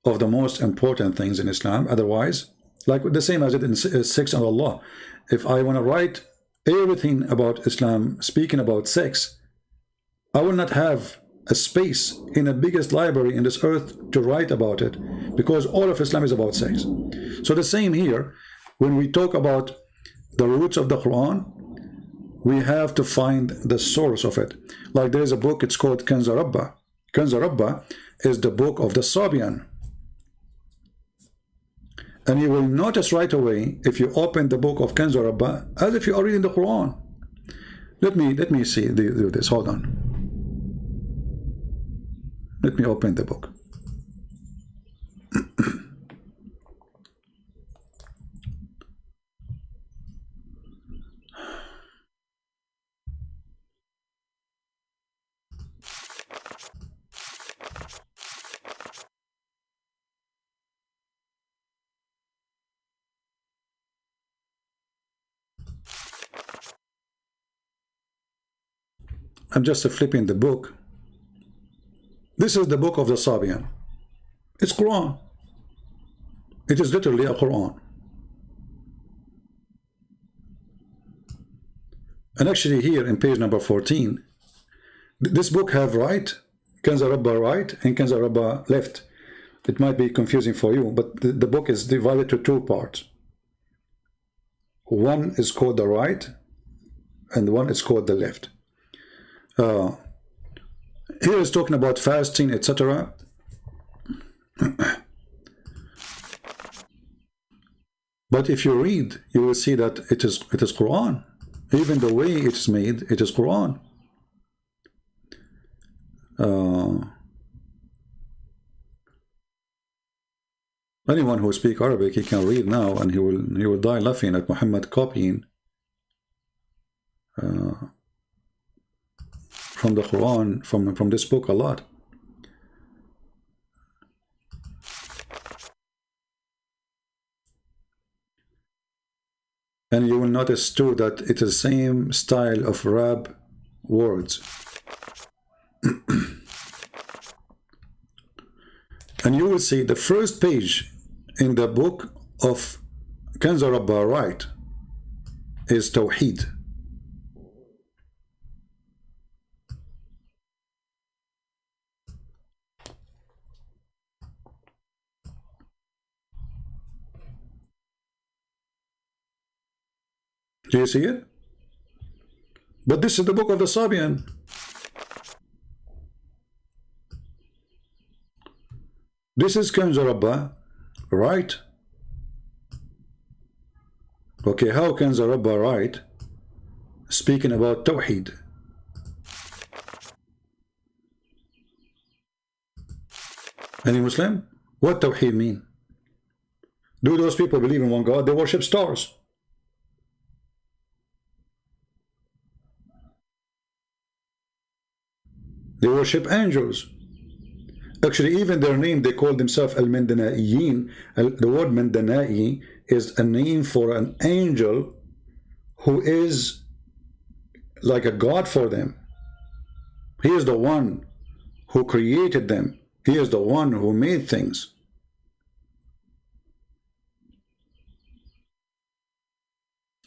S1: of the most important things in Islam. Otherwise, like the same as it in 6 on Allah, if I want to write everything about Islam, speaking about sex, I will not have a space in the biggest library in this earth to write about it, because all of Islam is about sex. So the same here, when we talk about the roots of the Quran, we have to find the source of it. Like there is a book, it's called Kanz Rabba. Kanz Rabba is the book of the Sabian. And you will notice right away, if you open the book of Kanz Rabba, as if you are reading the Quran. Let me see, do this, hold on. Let me open the book. I'm just flipping the book. This is the book of the Sabian. It's Quran. It is literally a Quran. And actually here in page number 14, this book have right, Kanz Rabba right, and Kanz Rabba left. It might be confusing for you, but the book is divided to 2 parts. One is called the right, and one is called the left. Here is talking about fasting, etc. But if you read, you will see that it is Quran. Even the way it is made, it is Quran. Anyone who speaks Arabic, he can read now, and he will die laughing at Muhammad copying from the Quran, from this book a lot. And you will notice too that it is the same style of Arab words. And you will see the first page in the book of Kanz Rabba right is Tawheed. Do you see it? But this is the book of the Sabian. This is Kanz Rabba, right? Okay, how Kanz Rabba right? Speaking about Tawheed. Any Muslim? What Tawheed mean? Do those people believe in one God? They worship stars. They worship angels. Actually, even their name, they call themselves Al-Mandanaiyin. The word Mandanai is a name for an angel who is like a god for them. He is the one who created them. He is the one who made things.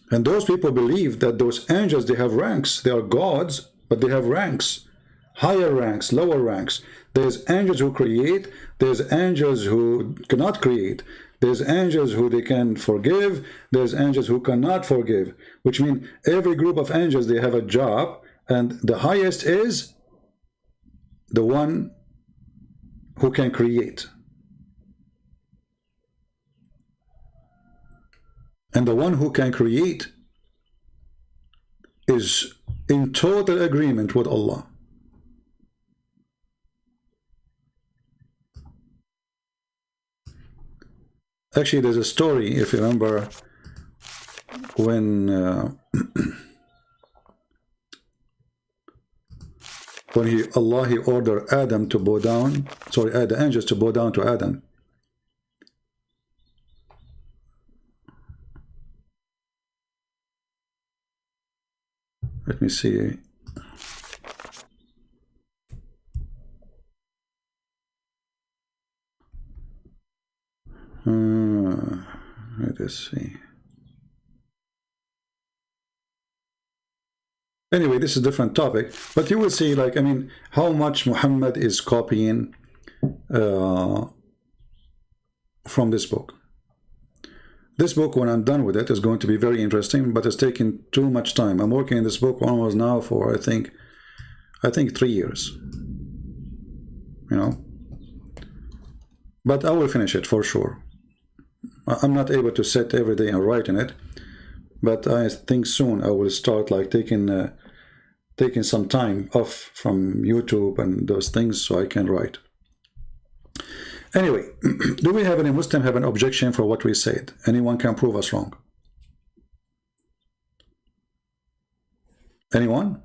S1: And those people believe that those angels, they have ranks. They are gods, but they have ranks. Higher ranks, lower ranks. There's angels who create. There's angels who cannot create. There's angels who they can forgive. There's angels who cannot forgive. Which means every group of angels, they have a job. And the highest is the one who can create. And the one who can create is in total agreement with Allah. Actually, there's a story, if you remember, when Allah ordered Adam to bow down, the angels to bow down to Adam. Let me see. Let us see. Anyway, this is a different topic, but you will see, like, I mean, how much Muhammad is copying from this book. This book, when I'm done with it, is going to be very interesting, but it's taking too much time. I'm working on this book almost now for, I think 3 years. You know? But I will finish it for sure. I'm not able to sit every day and write in it, but I think soon I will start like taking some time off from YouTube and those things so I can write. Anyway, do we have any Muslim have an objection for what we said? Anyone can prove us wrong? Anyone?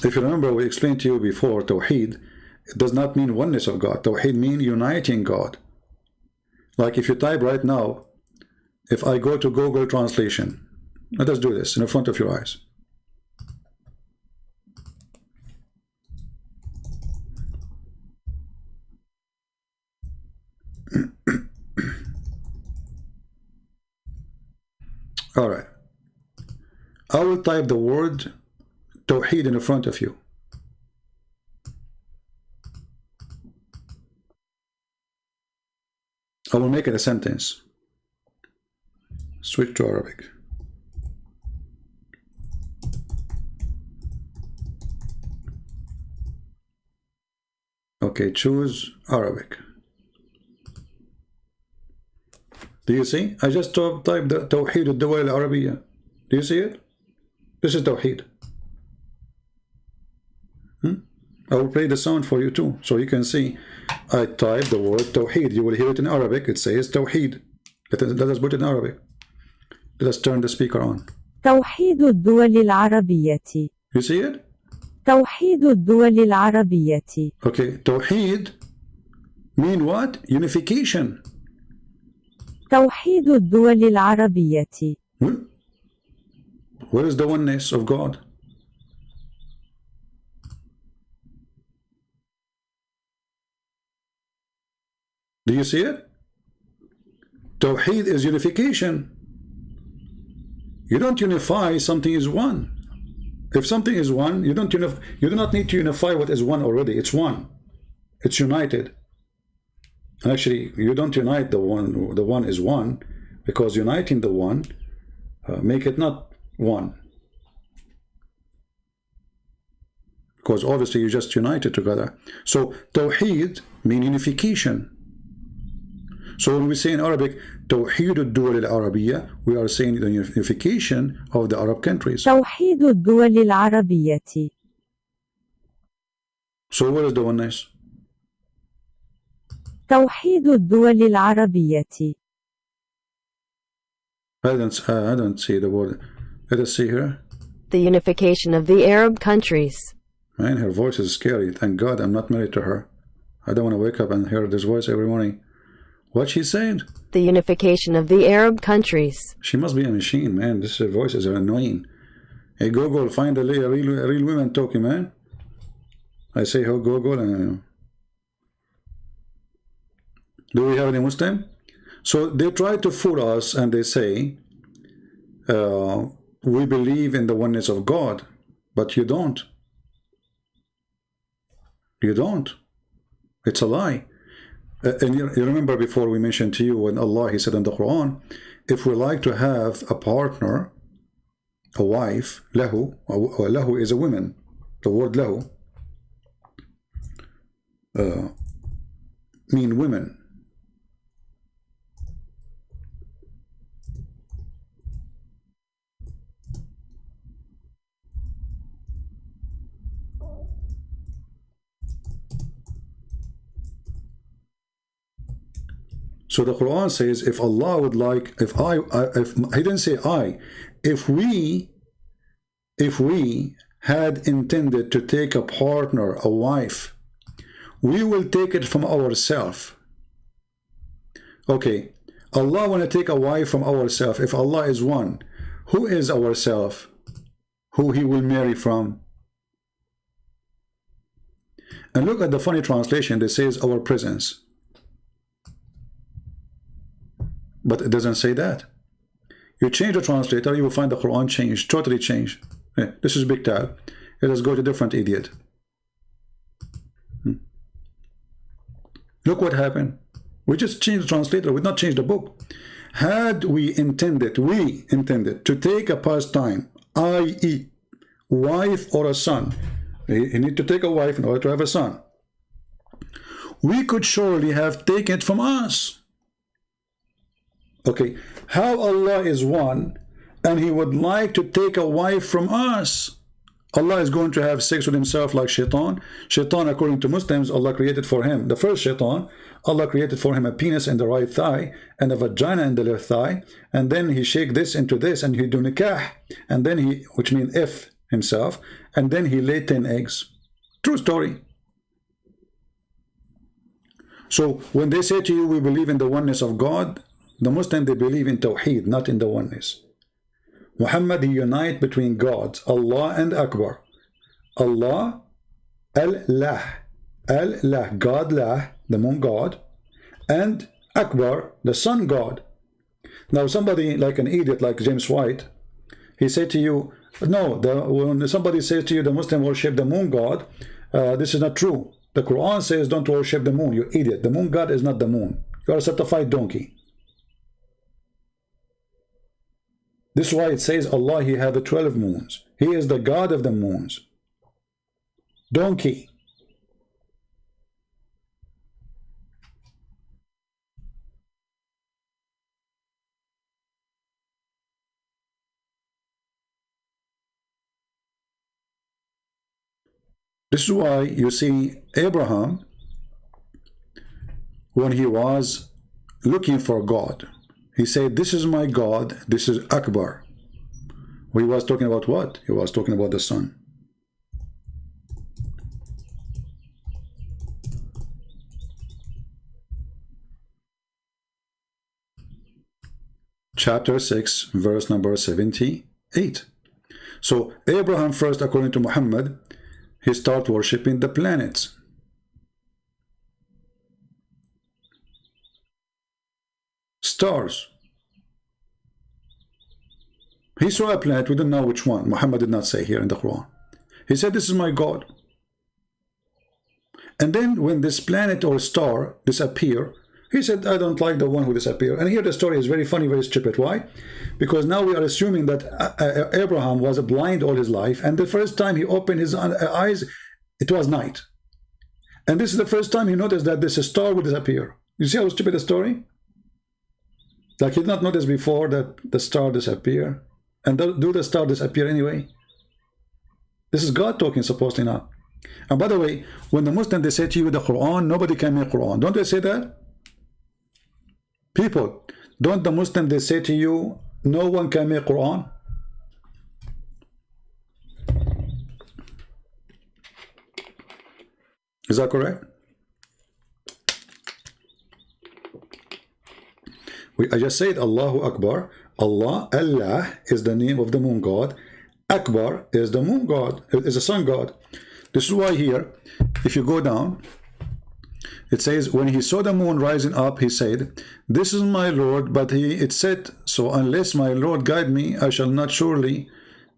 S1: If you remember, we explained to you before, Tawheed, it does not mean oneness of God. Tawheed means uniting God. Like if you type right now, if I go to Google Translation, let us do this in front of your eyes. All right. I will type the word Tawheed in front of you. I will make it a sentence. Switch to Arabic. Okay, choose Arabic. Do you see? I just typed the Tawheed al-Dawal al-Arabiya. Do you see it? This is Tawheed. I will play the sound for you too, so you can see. I type the word Tawheed. You will hear it in Arabic. It says Tawheed. Let us put it in Arabic. Let us turn the speaker on.
S4: توحيد الدول العربية.
S1: You see it?
S4: توحيد الدول العربية.
S1: Okay, Tawheed mean what? Unification.
S4: توحيد الدول العربية.
S1: Where is the oneness of God? Do you see it? Tawheed is unification. You don't unify something is one. If something is one, you do not need to unify what is one already. It's one. It's united. And actually, you don't unite the one is one, because uniting the one make it not one. Because obviously you just united together. So Tawheed means unification. So when we say in Arabic, توحيد الدول العربية, we are saying the unification of the Arab countries.
S4: توحيد الدول العربية.
S1: So where is the oneness?
S4: توحيد الدول العربية.
S1: I don't see the word. Let us see here.
S5: The unification of the Arab countries.
S1: Man, her voice is scary. Thank God I'm not married to her. I don't want to wake up and hear this voice every morning. What she said?
S5: The unification of the Arab countries.
S1: She must be a machine, man. This voice is annoying. Hey, Google, find a real woman talking, man. I say, oh, Google, and do we have any Muslim? So they try to fool us, and they say, we believe in the oneness of God, but you don't. You don't. It's a lie. And you remember before we mentioned to you when Allah, He said in the Quran, if we like to have a partner, a wife, lahu, or lahu is a woman. The word lahu mean women. So the Quran says, if Allah would like, if He didn't say I, if we had intended to take a partner, a wife, we will take it from ourselves. Okay, Allah want to take a wife from ourselves. If Allah is one, who is ourself? Who he will marry from? And look at the funny translation that says our presence. But it doesn't say that. You change the translator, you will find the Quran changed, totally changed. This is big tab. Let us go to different idiot. Look what happened. We just changed the translator, we did not change the book. Had we intended to take a pastime, i.e., wife or a son, you need to take a wife in order to have a son, we could surely have taken it from us. Okay, how Allah is one and he would like to take a wife from us? Allah is going to have sex with himself like shaitan. Shaitan, according to Muslims, Allah created for him, the first shaitan, Allah created for him a penis in the right thigh and a vagina in the left thigh, and then he shake this into this and he do nikah, and then he, which means if himself, and then he laid 10 eggs. True story. So when they say to you, we believe in the oneness of God, the Muslims, they believe in Tawheed, not in the oneness. Muhammad, he unite between gods, Allah and Akbar. Allah, Al-Lah, Al-Lah, God Lah, the moon god, and Akbar, the sun god. Now somebody like an idiot like James White, he said to you, no, when somebody says to you the Muslim worship the moon god, this is not true. The Quran says don't worship the moon, you idiot. The moon god is not the moon. You are a certified donkey. This is why it says Allah, he had the 12 moons. He is the God of the moons. Donkey. This is why you see Abraham, when he was looking for God, he said, this is my God, this is Akbar. He was talking about what? He was talking about the sun. Chapter 6, verse number 78. So Abraham first, according to Muhammad, he started worshipping the planets. Stars. He saw a planet, we don't know which one. Muhammad did not say here in the Quran. He said, this is my God. And then when this planet or star disappear, he said, I don't like the one who disappeared. And here the story is very funny, very stupid. Why? Because now we are assuming that Abraham was blind all his life, and the first time he opened his eyes, it was night. And this is the first time he noticed that this star would disappear. You see how stupid the story? Like he did not notice before that the star disappeared. And do the star disappear anyway? This is God talking, supposedly not. And by the way, when the Muslims, they say to you the Quran, nobody can make Quran. Don't they say that? People, don't the Muslims, they say to you, no one can make Quran? Is that correct? I just said Allahu Akbar. Allah is the name of the moon god. Akbar is the moon god, is the sun god. This is why here, if you go down, it says, when he saw the moon rising up, he said, this is my Lord, but it said, so unless my Lord guide me, I shall not surely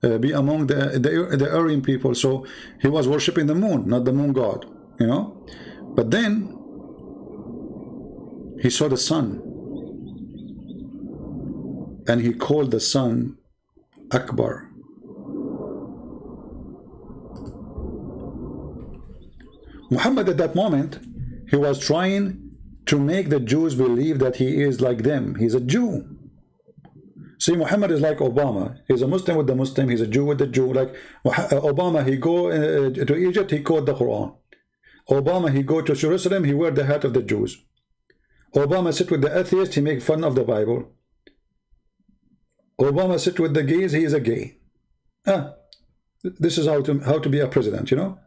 S1: be among the erring people. So he was worshipping the moon, not the moon god, you know. But then he saw the sun, and he called the sun Akbar. Muhammad at that moment, he was trying to make the Jews believe that he is like them. He's a Jew. See, Muhammad is like Obama. He's a Muslim with the Muslim. He's a Jew with the Jew. Like Obama, he go to Egypt, he quote the Quran. Obama, he go to Jerusalem, he wear the hat of the Jews. Obama sit with the atheist, he make fun of the Bible. Obama sit with the gays, he is a gay. This is how to be a president, you know.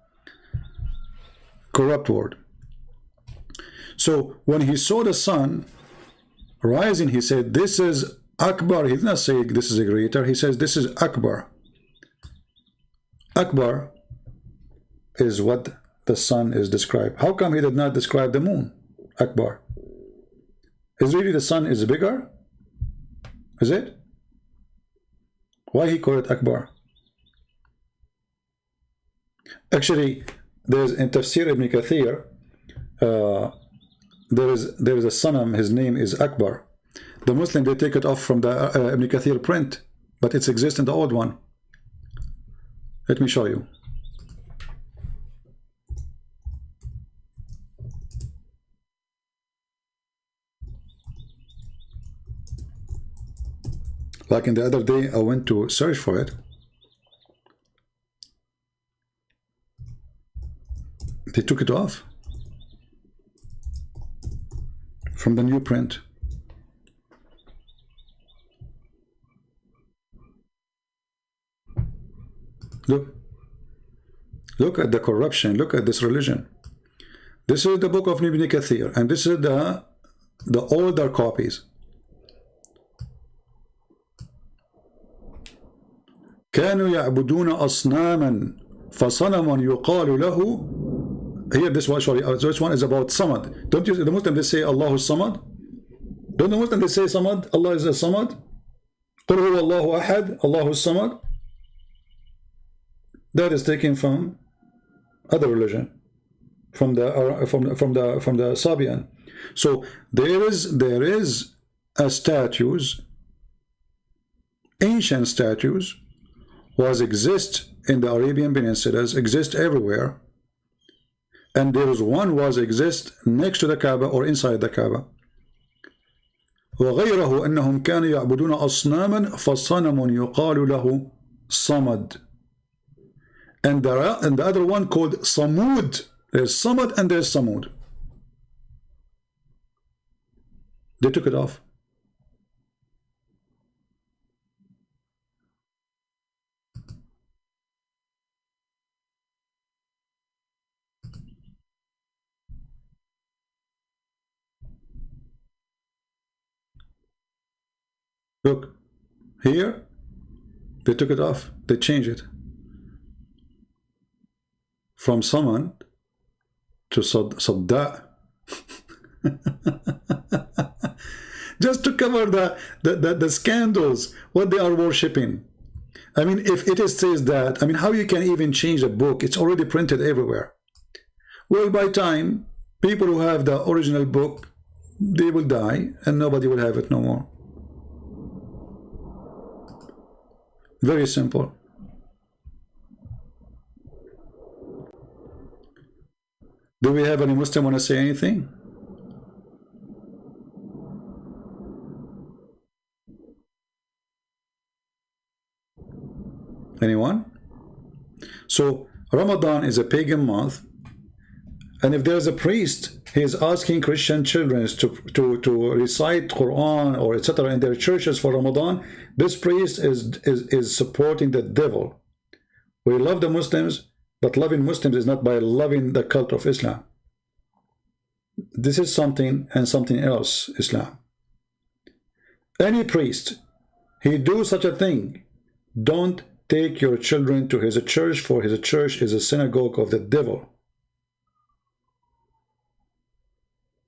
S1: Corrupt word. So when he saw the sun rising, he said, this is Akbar. He did not say this is a greater. He says this is Akbar. Akbar is what the sun is described. How come he did not describe the moon? Akbar. Is really the sun is bigger? Is it? Why he called it Akbar? Actually, there's in Tafsir Ibn Kathir, there is a sanam, his name is Akbar. The Muslim, they take it off from the Ibn Kathir print, but it exists in the old one. Let me show you. Like in the other day, I went to search for it. They took it off from the new print. Look at the corruption. Look at this religion. This is the book of Ibn Kathir, and this is the older copies. كانوا يعبدون أصناما فصنم يقال له. Here this one, sorry, this one is about Samad. Don't you, the Muslim, they say Allah is Samad? Don't the Muslim, they say Samad? Allah is a Samad? قل هو الله أحد, Allah is Samad? That is taken from other religion, from the Sabian. So there is a statues, ancient statues, exist in the Arabian Peninsulas, exist everywhere, and there is one exist next to the Kaaba or inside the Kaaba. وغيره أنهم كانوا يعبدون أصناما فصنم يقال له صمد. And the other one called Samud. There's Samad and there's Samud. They took it off. Look, here, they took it off. They changed it. From Samad to Sadda. Just to cover the scandals, what they are worshipping. I mean, if it says that, I mean, how you can even change a book? It's already printed everywhere. Well, by time, people who have the original book, they will die and nobody will have it no more. Very simple. Do we have any Muslim want to say anything? Anyone? So Ramadan is a pagan month, and if there's a priest, he is asking Christian children to recite Quran or etc. in their churches for Ramadan, this priest is supporting the devil. We love the Muslims, but loving Muslims is not by loving the cult of Islam. This is something and something else, Islam. Any priest, he do such a thing, don't take your children to his church, for his church is a synagogue of the devil.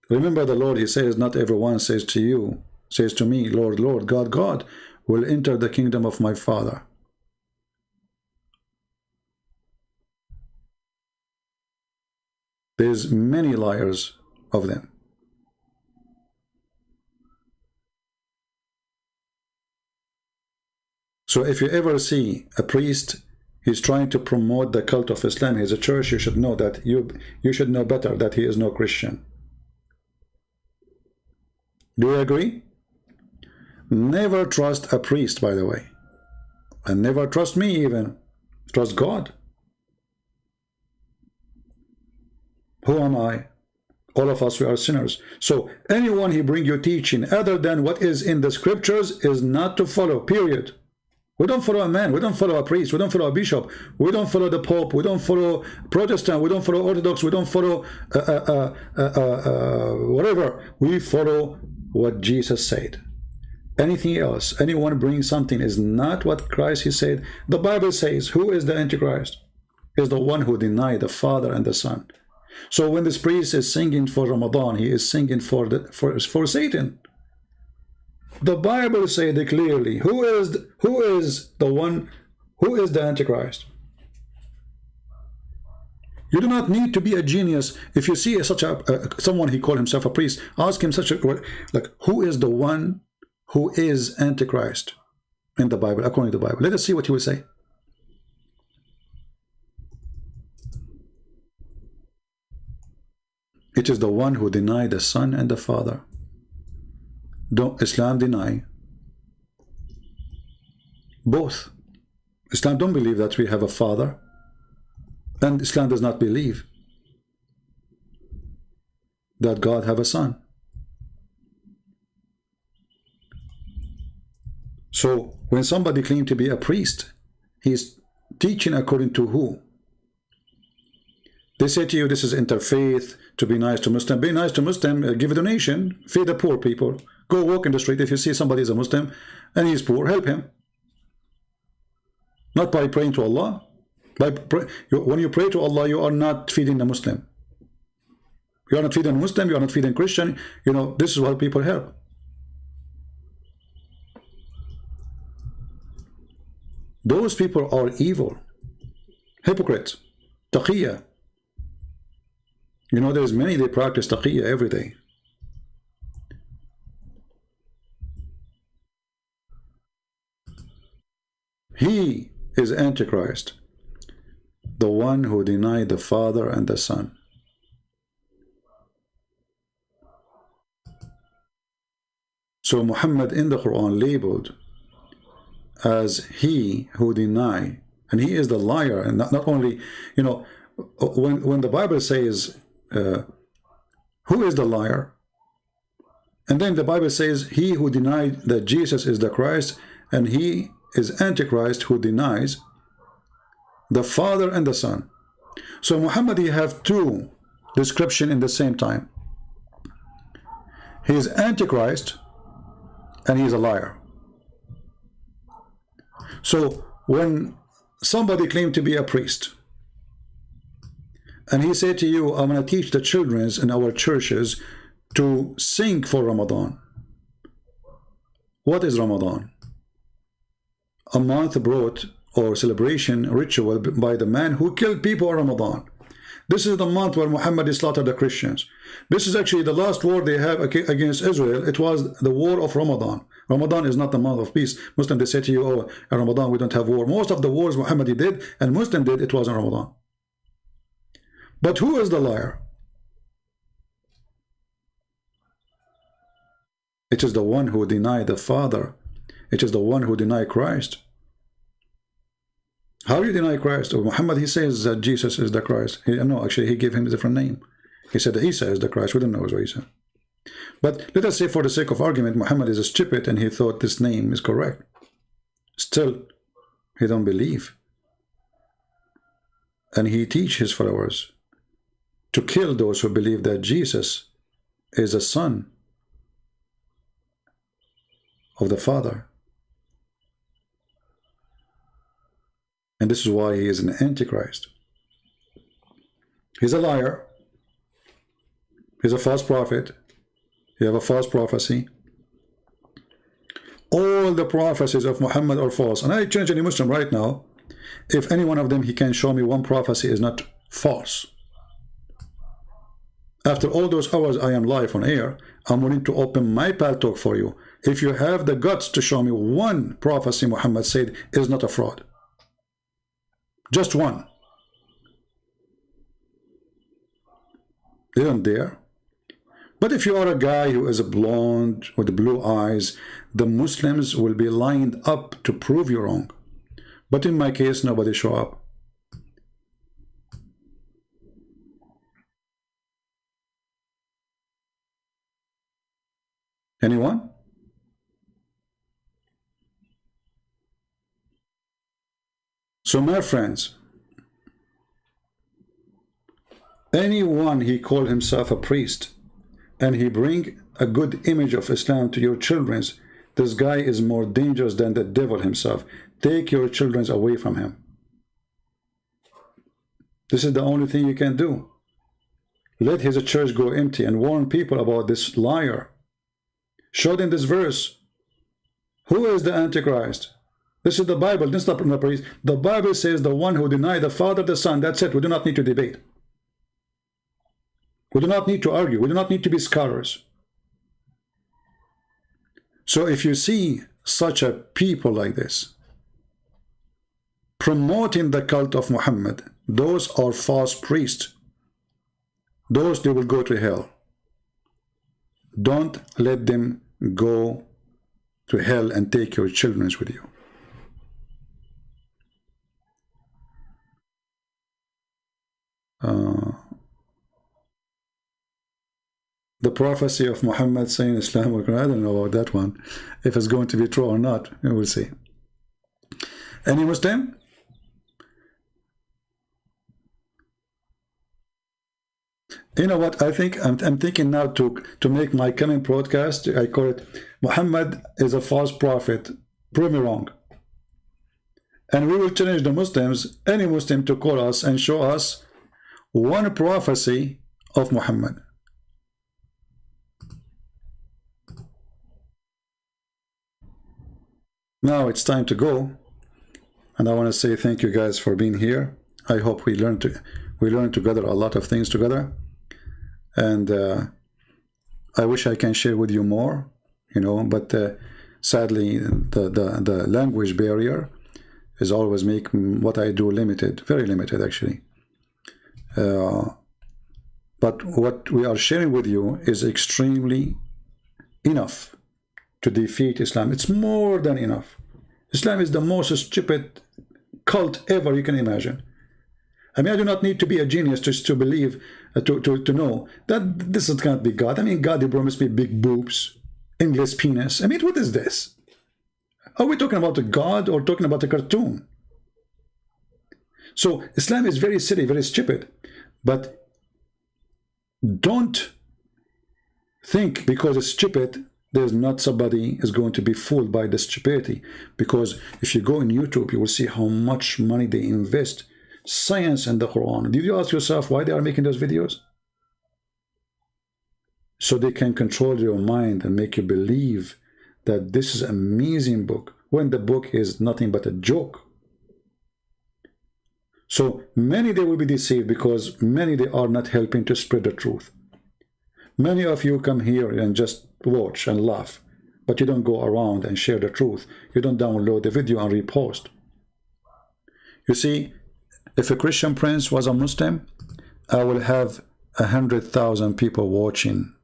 S1: Remember the Lord, he says, not everyone says to you, says to me, Lord, Lord, God, God, will enter the kingdom of my Father. There's many liars of them. So if you ever see a priest, he's trying to promote the cult of Islam, he's a church, you should know that you should know better that he is no Christian. Do you agree? Never trust a priest, by the way. And never trust me even. Trust God. Who am I? All of us, we are sinners. So anyone he bring you teaching other than what is in the scriptures is not to follow, period. We don't follow a man. We don't follow a priest. We don't follow a bishop. We don't follow the Pope. We don't follow Protestant. We don't follow Orthodox. We don't follow whatever. We follow what Jesus said. Anything else, anyone brings something is not what Christ he said. The Bible says, who is the Antichrist? Is the one who denied the Father and the Son. So when this priest is singing for Ramadan, he is singing for Satan. The Bible said it clearly. Who is the one? Who is the Antichrist? You do not need to be a genius. If you see such someone he called himself a priest, ask him like, who is the one who is Antichrist in the Bible, according to the Bible? Let us see what he will say. It is the one who denied the Son and the Father. Don't Islam deny both? Islam don't believe that we have a Father, and Islam does not believe that God have a Son. So when somebody claims to be a priest, he's teaching according to who? They say to you, this is interfaith, to be nice to Muslim. Be nice to Muslim, give a donation, feed the poor people. Go walk in the street. If you see somebody is a Muslim and he's poor, help him. Not by praying to Allah. When you pray to Allah, you are not feeding the Muslim. You are not feeding Muslim, you are not feeding Christian. You know, this is what people help. Those people are evil. Hypocrites. Taqiyya. You know, there's many, they practice taqiyya every day. He is Antichrist, the one who denied the Father and the Son. So Muhammad in the Quran labeled as he who deny, and he is the liar. And not only, you know, when the Bible says who is the liar, and then the Bible says he who denied that Jesus is the Christ, and he is Antichrist who denies the Father and the Son. So Muhammad, he have two descriptions in the same time. He is Antichrist and he is a liar. So when somebody claimed to be a priest and he said to you, I'm going to teach the children in our churches to sing for Ramadan. What is Ramadan? A month brought or celebration ritual by the man who killed people on Ramadan. This is the month where Muhammad slaughtered the Christians. This is actually the last war they have against Israel. It was the war of Ramadan. Ramadan is not the month of peace. Muslim, they say to you, oh, in Ramadan we don't have war. Most of the wars Muhammad did and Muslim did, it was in Ramadan. But who is the liar? It is the one who denied the Father. It is the one who denied Christ. How do you deny Christ? Or Muhammad, he says that Jesus is the Christ. No, actually, he gave him a different name. He said that Isa is the Christ. We don't know what he said. But let us say, for the sake of argument, Muhammad is stupid and he thought this name is correct. Still, he don't believe. And he teaches his followers to kill those who believe that Jesus is the Son of the Father. And this is why he is an Antichrist. He's a liar. He's a false prophet. You have a false prophecy. All the prophecies of Muhammad are false. And I challenge any Muslim right now, if any one of them he can show me one prophecy is not false. After all those hours I am live on air, I'm willing to open my paltalk for you. If you have the guts to show me one prophecy Muhammad said is not a fraud. Just one. They don't dare. But if you are a guy who is a blonde with blue eyes, the Muslims will be lined up to prove you wrong. But in my case, nobody show up. Anyone? So my friends, anyone he call himself a priest and he bring a good image of Islam to your children, this guy is more dangerous than the devil himself. Take your children away from him. This is the only thing you can do. Let his church go empty and warn people about this liar. Show them this verse. Who is the Antichrist? This is the Bible. This is not the priest. The Bible says the one who denied the Father, the Son. That's it. We do not need to debate. We do not need to argue. We do not need to be scholars. So if you see such a people like this promoting the cult of Muhammad, those are false priests. Those, they will go to hell. Don't let them go to hell and take your children with you. The prophecy of Muhammad saying Islam will, I don't know about that one. If it's going to be true or not, we will see. Any Muslim? You know what? I think I'm thinking now to make my coming broadcast. I call it Muhammad is a false prophet. Prove me wrong. And we will challenge the Muslims, any Muslim, to call us and show us one prophecy of Muhammad. Now it's time to go, and I want to say thank you guys for being here. I hope we learned together a lot of things together, and I wish I can share with you more, you know. But sadly, the language barrier is always making what I do limited, very limited actually. But what we are sharing with you is extremely enough to defeat Islam. It's more than enough. Islam is the most stupid cult ever you can imagine. I mean, I do not need to be a genius just to believe, to know that this can't be God. I mean, God, he promised me big boobs, endless penis. I mean, what is this? Are we talking about a God or talking about a cartoon? So Islam is very silly, very stupid. But don't think because it's stupid, there's not somebody is going to be fooled by the stupidity. Because if you go on YouTube, you will see how much money they invest. Science and the Quran. Did you ask yourself why they are making those videos? So they can control your mind and make you believe that this is an amazing book, when the book is nothing but a joke. So many they will be deceived because many they are not helping to spread the truth. Many of you come here and just watch and laugh, but you don't go around and share the truth. You don't download the video and repost. You see, if a Christian prince was a Muslim, I will have 100,000 people watching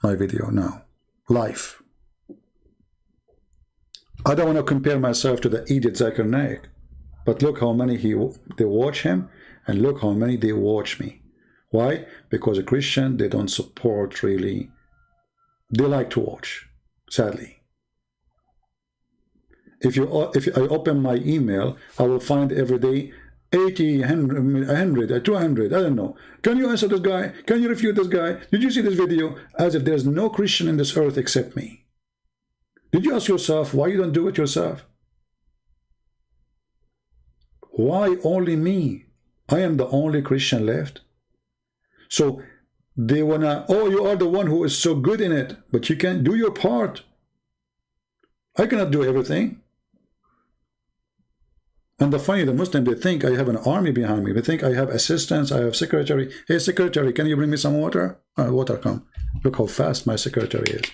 S1: my video now, live. I don't want to compare myself to the idiot Zakir Naik, but look how many they watch him, and look how many they watch me. Why? Because a Christian, they don't support really. They like to watch, sadly. If I open my email, I will find every day 80, 100, 200, I don't know. Can you answer this guy? Can you refute this guy? Did you see this video? As if there's no Christian in this earth except me. Did you ask yourself why you don't do it yourself? Why only me? I am the only Christian left. So they wanna, oh, you are the one who is so good in it, but you can't do your part. I cannot do everything. And the funny, the Muslim, they think I have an army behind me. They think I have assistants, I have secretary. Hey, secretary, can you bring me some water? Water come. Look how fast my secretary is.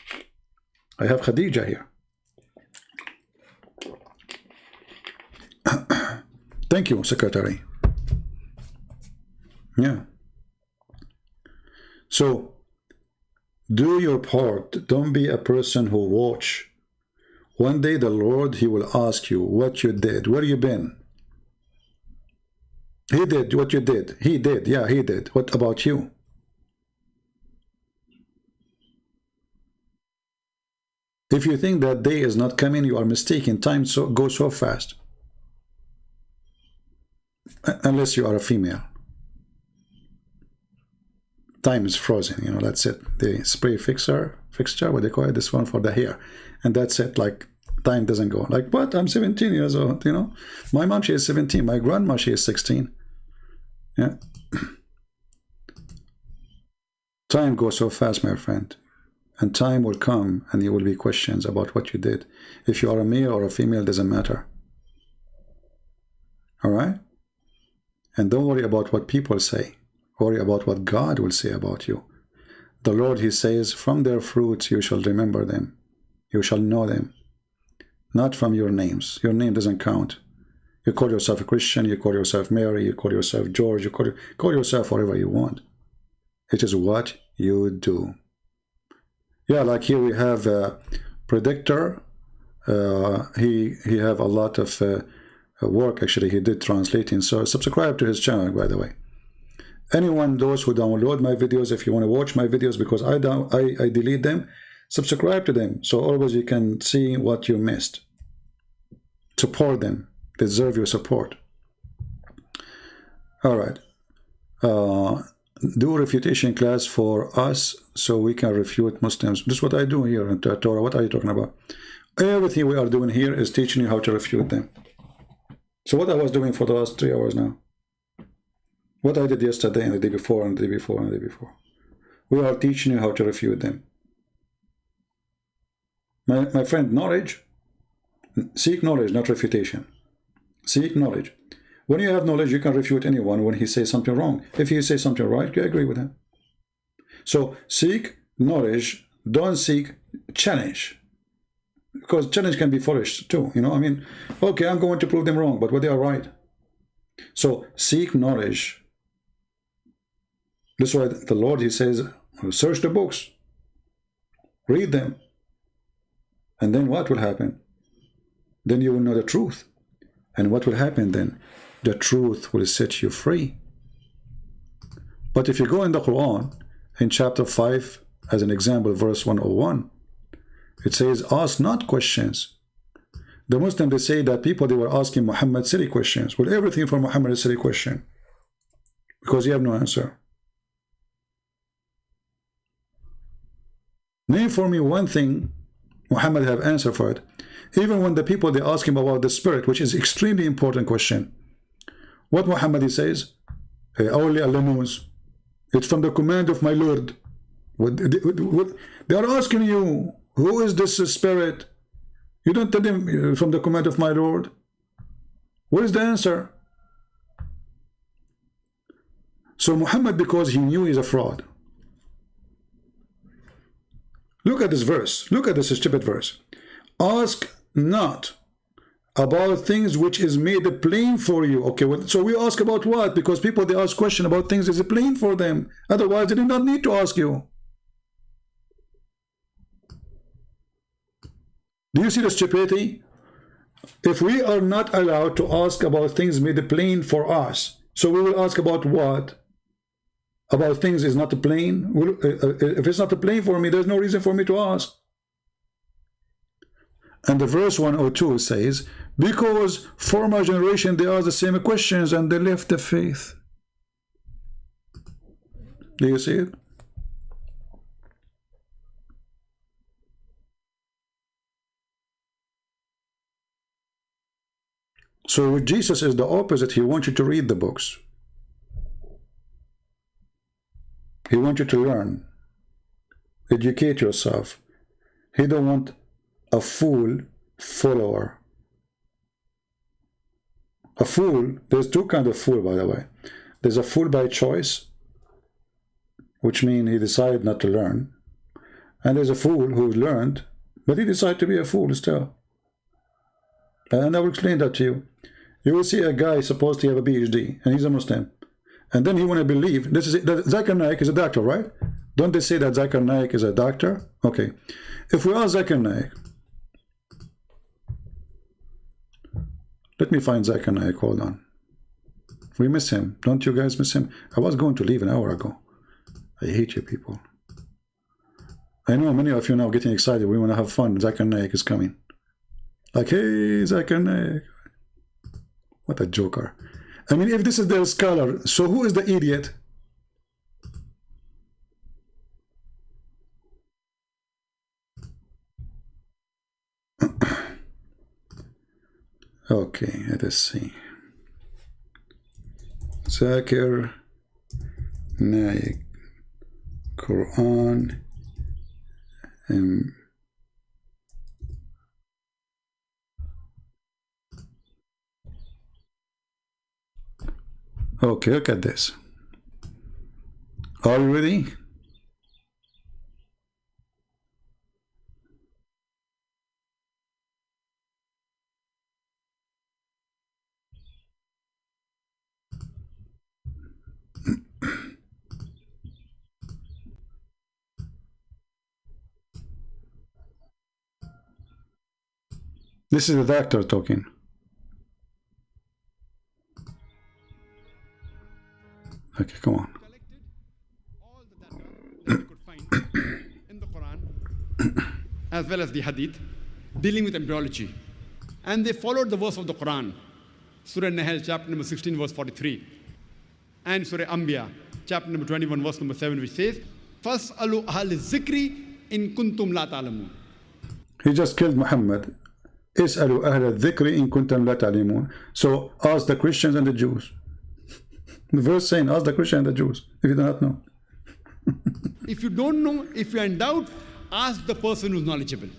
S1: I have Khadija here. Thank you, secretary. Yeah. So, do your part. Don't be a person who watch. One day the Lord, he will ask you what you did. Where you been? He did what you did. He did. Yeah, he did. What about you? If you think that day is not coming, you are mistaken. Time goes so fast. unless you are a female. Time is frozen, you know, that's it. The spray fixture, what they call it, this one for the hair. And that's it, like, time doesn't go. Like, what? I'm 17 years old, you know? My mom, she is 17. My grandma, she is 16. Yeah. Time goes so fast, my friend. And time will come and there will be questions about what you did. If you are a male or a female, doesn't matter. All right? And don't worry about what people say. Worry about what God will say about you. The Lord, he says, from their fruits you shall remember them. You shall know them. Not from your names. Your name doesn't count. You call yourself a Christian, you call yourself Mary, you call yourself George, you call yourself whatever you want. It is what you do. Yeah, like here we have a predictor. He have a lot of work, actually, he did translating. So subscribe to his channel, by the way. Anyone, those who download my videos, if you want to watch my videos, because I delete them, subscribe to them, so always you can see what you missed. Support them. They deserve your support. All right. Do a refutation class for us so we can refute Muslims. This is what I do here in Torah. What are you talking about? Everything we are doing here is teaching you how to refute them. So what I was doing for the last 3 hours now, what I did yesterday and the day before and the day before and the day before, we are teaching you how to refute them. My friend, knowledge, seek knowledge, not refutation. Seek knowledge. When you have knowledge, you can refute anyone when he says something wrong. If he says something right, you agree with him. So seek knowledge, don't seek challenge. Because challenge can be foolish too, you know. I mean, okay, I'm going to prove them wrong, but they are right. So seek knowledge. That's why the Lord, he says, search the books, read them, and then what will happen? Then you will know the truth. And what will happen then? The truth will set you free. But if you go in the Quran, in chapter 5, as an example, verse 101, it says, ask not questions. The Muslims, they say that people, they were asking Muhammad silly questions. Well, everything from Muhammad is a silly question, because you have no answer. Name for me one thing Muhammad have answered for it. Even when the people, they ask him about the spirit, which is extremely important question. What Muhammad, he says, only Allah knows. It's from the command of my Lord. They are asking you, who is this spirit? You don't tell them from the command of my Lord. What is the answer? So Muhammad, because he knew he's a fraud. Look at this verse. Look at this stupid verse. Ask not about things which is made plain for you. Okay, well, so we ask about what? Because people, they ask question about things is plain for them. Otherwise, they do not need to ask you. Do you see the stupidity? If we are not allowed to ask about things made plain for us, so we will ask about what? About things is not plain? If it's not plain for me, there's no reason for me to ask. And the verse 102 says, because former generation, they asked the same questions and they left the faith. Do you see it? So with Jesus is the opposite. He wants you to read the books. He wants you to learn. Educate yourself. He don't want a fool follower. A fool, there's two kinds of fool, by the way. There's a fool by choice, which means he decided not to learn. And there's a fool who learned, but he decided to be a fool still. And I will explain that to you. You will see a guy supposed to have a PhD, and he's a Muslim. And then he want to believe, this is it, that Zakir Naik is a doctor, right? Don't they say that Zakir Naik is a doctor? Okay. If we ask Zakir Naik, let me find Zakir Naik, hold on. We miss him. Don't you guys miss him? I was going to leave an hour ago. I hate you people. I know many of you now getting excited. We want to have fun. Zakir Naik is coming. Like, hey, Zakir Naik. What a joker. I mean, if this is their scholar, so who is the idiot? Okay, let us see. Zakir Naik, Quran, okay, look at this. Are you ready? This is the doctor talking. Okay, come on.
S6: Collected all the data that we could find in the Quran as well as the Hadith dealing with embryology. And they followed the verse of the Quran, Surah Nahl, chapter number 16, verse 43, and Surah Anbiya, chapter number 21, verse number 7, which says, "Fas'alu ahl zikri in kuntum la ta'lamun."
S1: He just killed Muhammad. Is'alu ahl dhikri in kuntum la ta'lamun. So ask the Christians and the Jews. The verse saying, ask the Christians and the Jews if you do not know.
S6: If you don't know, if you are in doubt, ask the person who's knowledgeable.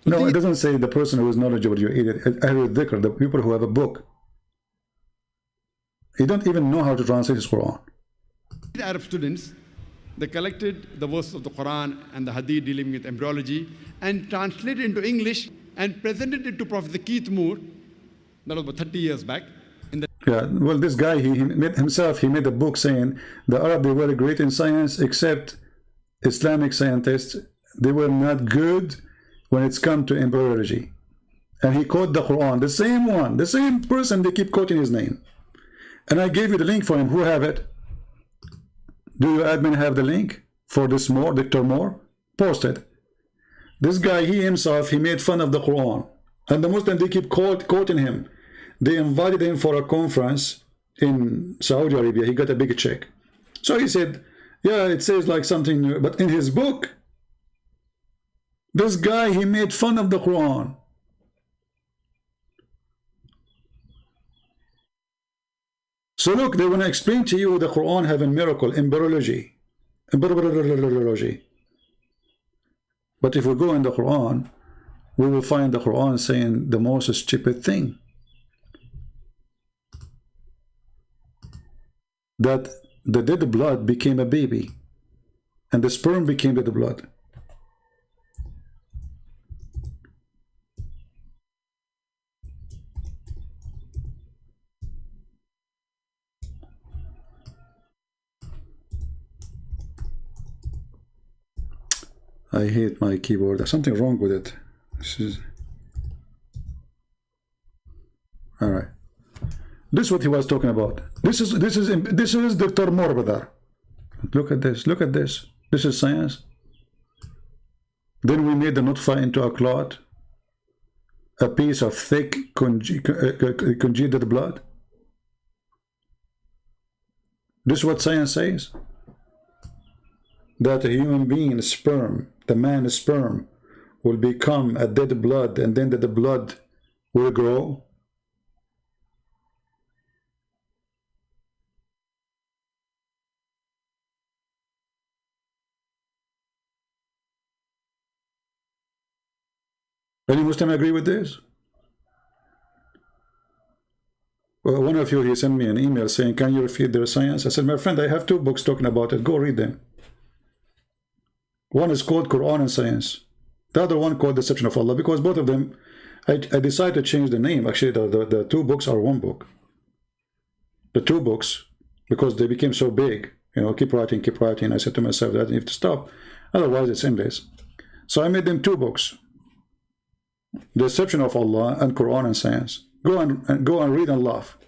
S1: No, it doesn't say the person who is knowledgeable, you idiot. Ahl dhikr, the people who have a book. He don't even know how to translate his Quran.
S6: The Arab students, they collected the verses of the Quran and the Hadith dealing with embryology and translated it into English and presented it to Professor Keith Moore, that was about 30 years back.
S1: Yeah, well, this guy, he made himself, he made a book saying the Arab, they were great in science, except Islamic scientists, they were not good when it's come to embryology. And he quoted the Quran, the same one, the same person, they keep quoting his name. And I gave you the link for him. Who have it? Do you admin have the link for this Moore, Dr. Moore? Post it. This guy, he himself, he made fun of the Quran. And the Muslims, they keep quoting him. They invited him for a conference in Saudi Arabia. He got a big check. So he said, yeah, it says like something new. But in his book, this guy, he made fun of the Quran. So look, they want to explain to you the Quran having miracle, embryology. But if we go in the Quran, we will find the Quran saying the most stupid thing. That the dead blood became a baby. And the sperm became dead blood. I hate my keyboard. There's something wrong with it. This is... Alright. This is what he was talking about. This is Dr. Morbadar. Look at this. Look at this. This is science. Then we made the nutfa into a clot. A piece of thick congealed blood. This is what science says. That a human being sperm, the man's sperm, will become a dead blood, and then the blood will grow. Any Muslim agree with this? Well, one of you, he sent me an email saying, can you refute their science? I said, my friend, I have 2 books talking about it. Go read them. One is called Quran and Science. The other one called Deception of Allah, because both of them, I decided to change the name. Actually, the 2 books are one book. The 2 books, because they became so big, you know, keep writing, keep writing. I said to myself that I have to stop, otherwise it's endless. So I made them 2 books. Deception of Allah and Quran and Science. Go and read and laugh.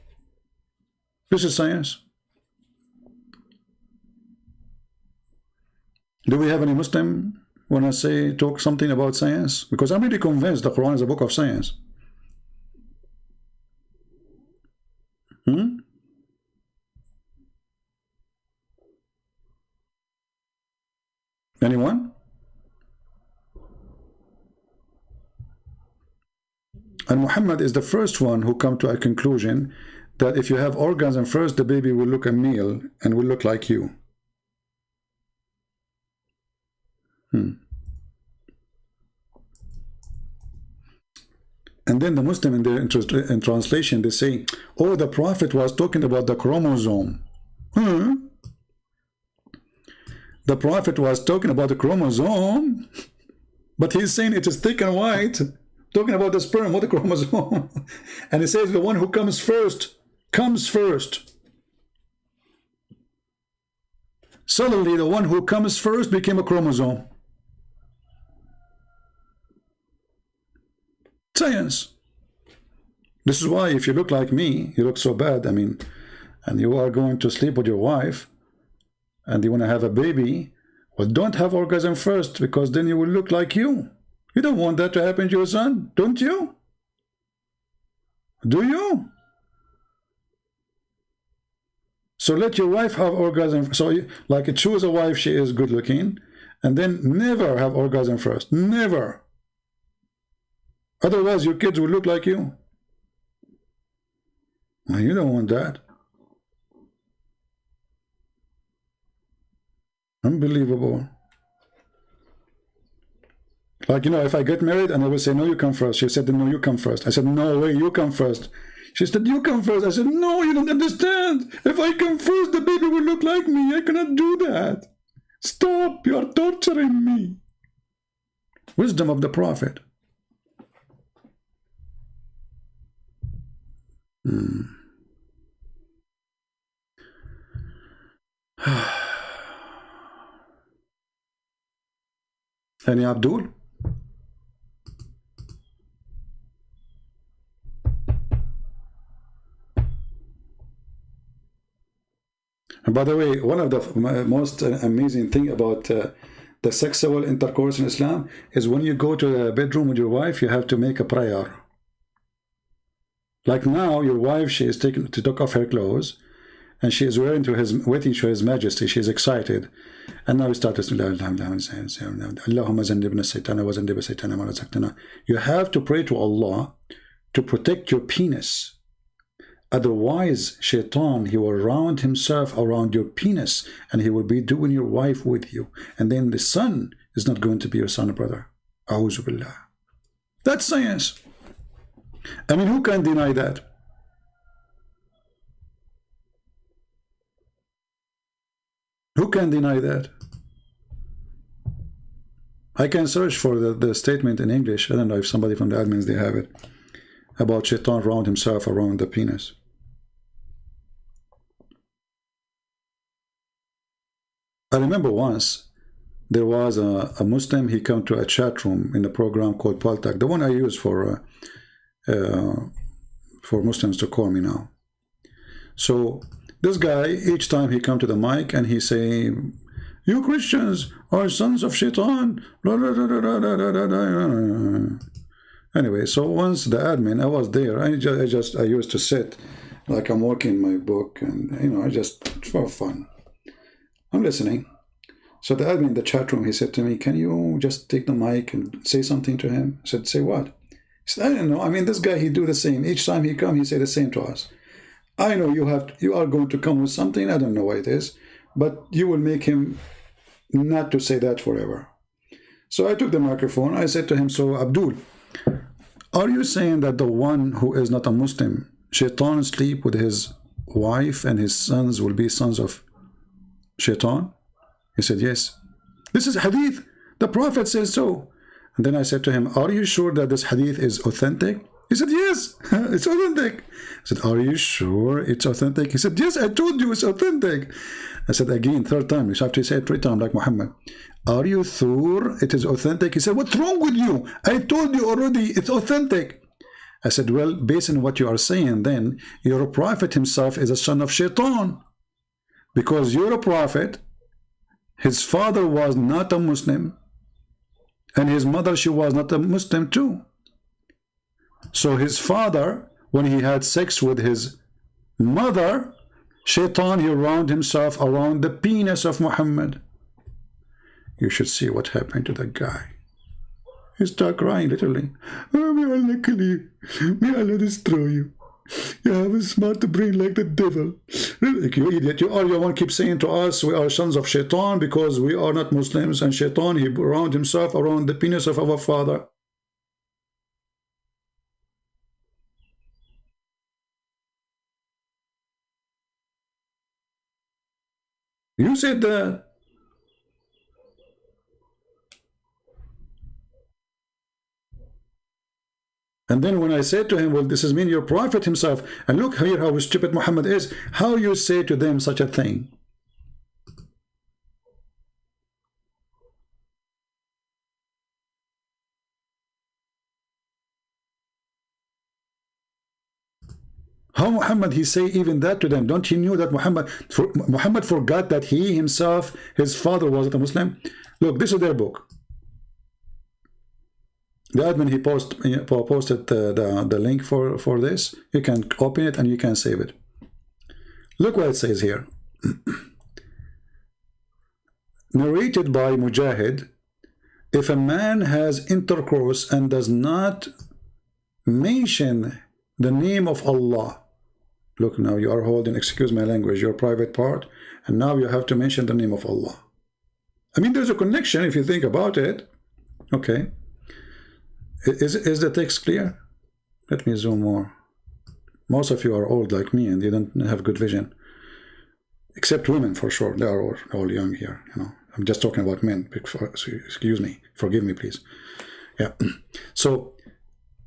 S1: This is science. Do we have any Muslim when I say talk something about science? Because I'm really convinced the Quran is a book of science. Anyone? And Muhammad is the first one who come to a conclusion that if you have orgasm first, the baby will look a male and will look like you. And then the Muslim in translation, they say, oh, the Prophet was talking about the chromosome. The Prophet was talking about the chromosome, but he's saying it is thick and white, talking about the sperm, what the chromosome. And he says the one who comes first, comes first. Suddenly the one who comes first became a chromosome. Science. This is why if you look like me, you look so bad, I mean, and you are going to sleep with your wife and you want to have a baby, well, don't have orgasm first, because then you will look like you. You don't want that to happen to your son, don't you? Do you? So let your wife have orgasm. So like choose a wife, she is good looking, and then never have orgasm first. Never. Otherwise, your kids will look like you. Well, you don't want that. Unbelievable. Like, you know, if I get married and I will say, no, you come first. She said, no, you come first. I said, no way, you come first. She said, you come first. I said, no, you don't understand. If I come first, the baby will look like me. I cannot do that. Stop, you are torturing me. Wisdom of the Prophet. Any Abdul? And by the way, one of the most amazing thing about the sexual intercourse in Islam is when you go to the bedroom with your wife, you have to make a prayer. Like now, your wife, she is taken to take off her clothes, and she is waiting to His Majesty. She is excited, and now we start to you have to pray to Allah to protect your penis. Otherwise, Shaitan, he will round himself around your penis, and he will be doing your wife with you, and then the son is not going to be your son, brother. A'udhu billah. That's science. I mean, who can deny that? Who can deny that? I can search for the statement in English. I don't know if somebody from the admins, they have it. About Shaitan round himself around the penis. I remember once, there was a Muslim, he came to a chat room in a program called Paltak, the one I use for Muslims to call me now. So this guy, each time he come to the mic and he say, you Christians are sons of Shaitan. Anyway, so once the admin, I was there. I used to sit like I'm working my book, and you know, I just for fun. I'm listening. So the admin in the chat room, he said to me, can you just take the mic and say something to him? I said, say what? He said, I don't know. I mean, this guy, he do the same. Each time he come, he say the same to us. I know you are going to come with something. I don't know what it is, but you will make him not to say that forever. So I took the microphone. I said to him, so Abdul, are you saying that the one who is not a Muslim, Shaitan sleep with his wife and his sons will be sons of Shaitan? He said, yes. This is hadith. The Prophet says so. And then I said to him, are you sure that this hadith is authentic? He said, yes, it's authentic. I said, are you sure it's authentic? He said, yes, I told you it's authentic. I said, again, third time. You have to say it 3 times like Muhammad. Are you sure it is authentic? He said, what's wrong with you? I told you already it's authentic. I said, well, based on what you are saying, then your prophet himself is a son of Shaitan. Because your prophet, his father was not a Muslim, and his mother, she was not a Muslim too. So his father, when he had sex with his mother, Shaitan, he wound himself around the penis of Muhammad. You should see what happened to that guy. He started crying, literally. Oh, may Allah kill you. May Allah destroy you. You have a smart brain like the devil. Like, you idiot. You want to keep saying to us we are sons of Shaitan because we are not Muslims, and Shaitan, he bound himself around the penis of our father. You said that. And then when I said to him, well, this is mean your prophet himself, and look here how stupid Muhammad is, how you say to them such a thing? How Muhammad he say even that to them? Don't you know that Muhammad forgot that he himself, his father wasn't a Muslim? Look, this is their book. The admin, he posted the link for this. You can open it and you can save it. Look what it says here. Narrated by Mujahid, if a man has intercourse and does not mention the name of Allah, look, now you are holding, excuse my language, your private part, and now you have to mention the name of Allah. I mean, there's a connection if you think about it. Okay. Is the text clear? Let me zoom more. Most of you are old like me and you don't have good vision. Except women, for sure. They are all young here. You know, I'm just talking about men. Excuse me. Forgive me, please. Yeah. So,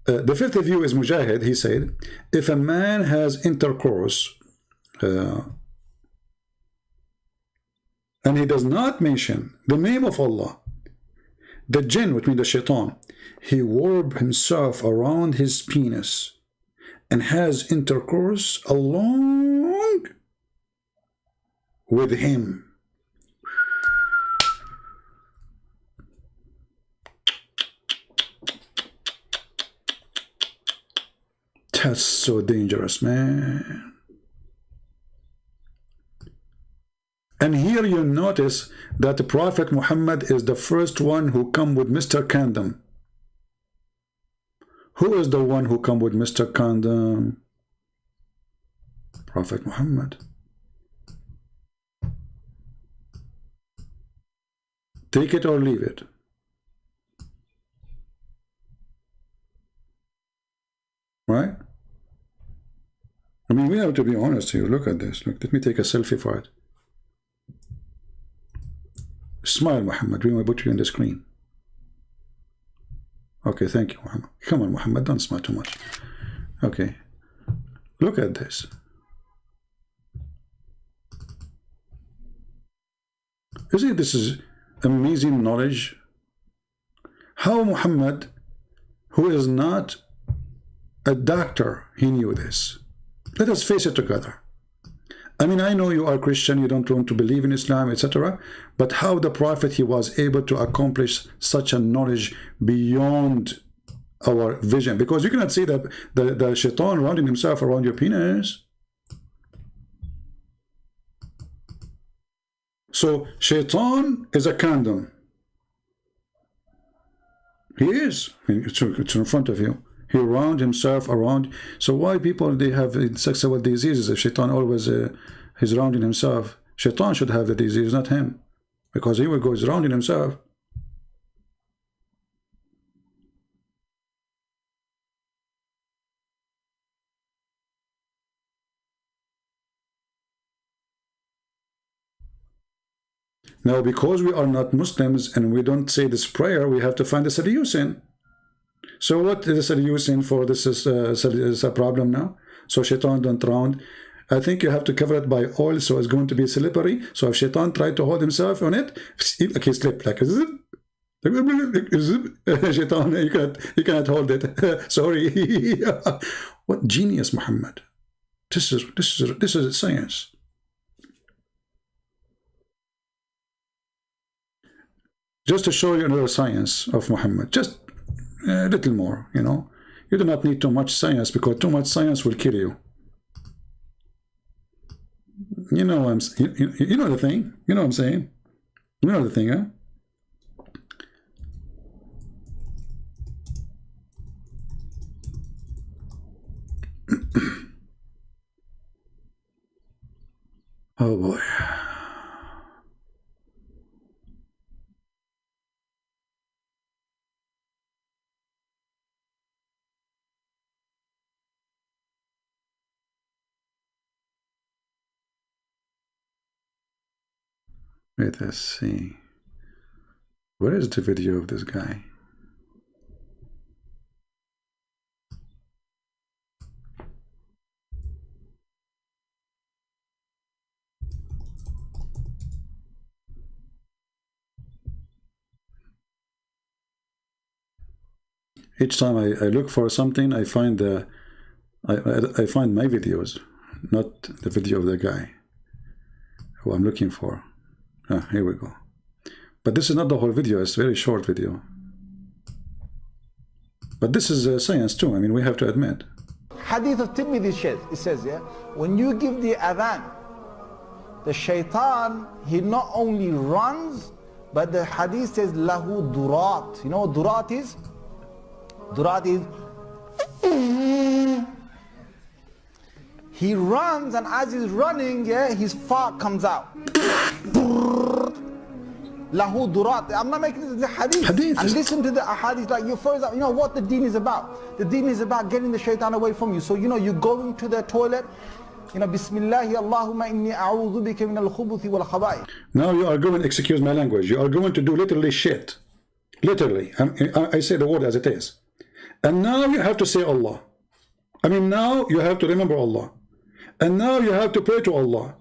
S1: the fifth view is Mujahid. He said, if a man has intercourse and he does not mention the name of Allah, the jinn, which means the shaitan, he warp himself around his penis and has intercourse along with him. That's so dangerous, man. And here you notice that the Prophet Muhammad is the first one who come with Mr. Condom. Who is the one who come with Mr. Condom? Prophet Muhammad. Take it or leave it. Right? I mean, we have to be honest here. Look at this. Look, let me take a selfie for it. Smile, Muhammad. We will put you on the screen. Okay, thank you, Muhammad. Come on, Muhammad. Don't smile too much. Okay. Look at this. Isn't this is amazing knowledge? How Muhammad, who is not a doctor, he knew this. Let us face it together. I mean, I know you are Christian, you don't want to believe in Islam, etc. But how the Prophet, he was able to accomplish such a knowledge beyond our vision? Because you cannot see the shaitan rounding himself around your penis. So, shaitan is a condom. He is. I mean, it's in front of you. He round himself around. So why people, they have sexual diseases if shaitan always is rounding himself? Shaitan should have the disease, not him, because he will go rounding himself. Now, because we are not Muslims and we don't say this prayer, we have to find the solution. So what is the solution for this? Is a problem now. So shaitan don't round. I think you have to cover it by oil, so it's going to be slippery. So if shaitan tried to hold himself on it, okay, slip like zip. Shaitan, you cannot hold it. Sorry. What genius, Muhammad! This is science. Just to show you another science of Muhammad, just a little more, you know. You do not need too much science, because too much science will kill you. You know you know the thing. You know what I'm saying? You know the thing, huh? Oh boy. Wait, let's see. Where is the video of this guy? Each time I look for something, I find I find my videos, not the video of the guy who I'm looking for. Ah, here we go. But this is not the whole video, it's a very short video. But this is science too, I mean, we have to admit.
S7: Hadith of Tirmidhi says, yeah, when you give the adhan, the shaitan, he not only runs, but the hadith says, lahu durat. You know what durat is? Durat is, he runs, and as he's running, yeah, his fart comes out. Lahu durat. I'm not making this the hadith. And listen to the hadith, like, for example, you know what the deen is about? The deen is about getting the shaitan away from you. So, you know, you go into the toilet, you know, Bismillahi Allahumma inni a'udhu bika min al-khubuthi wal khaba'ith.
S1: Now you are going, excuse my language, you are going to do literally shit. Literally. I say the word as it is. And now you have to say Allah. I mean, now you have to remember Allah. And now you have to pray to Allah.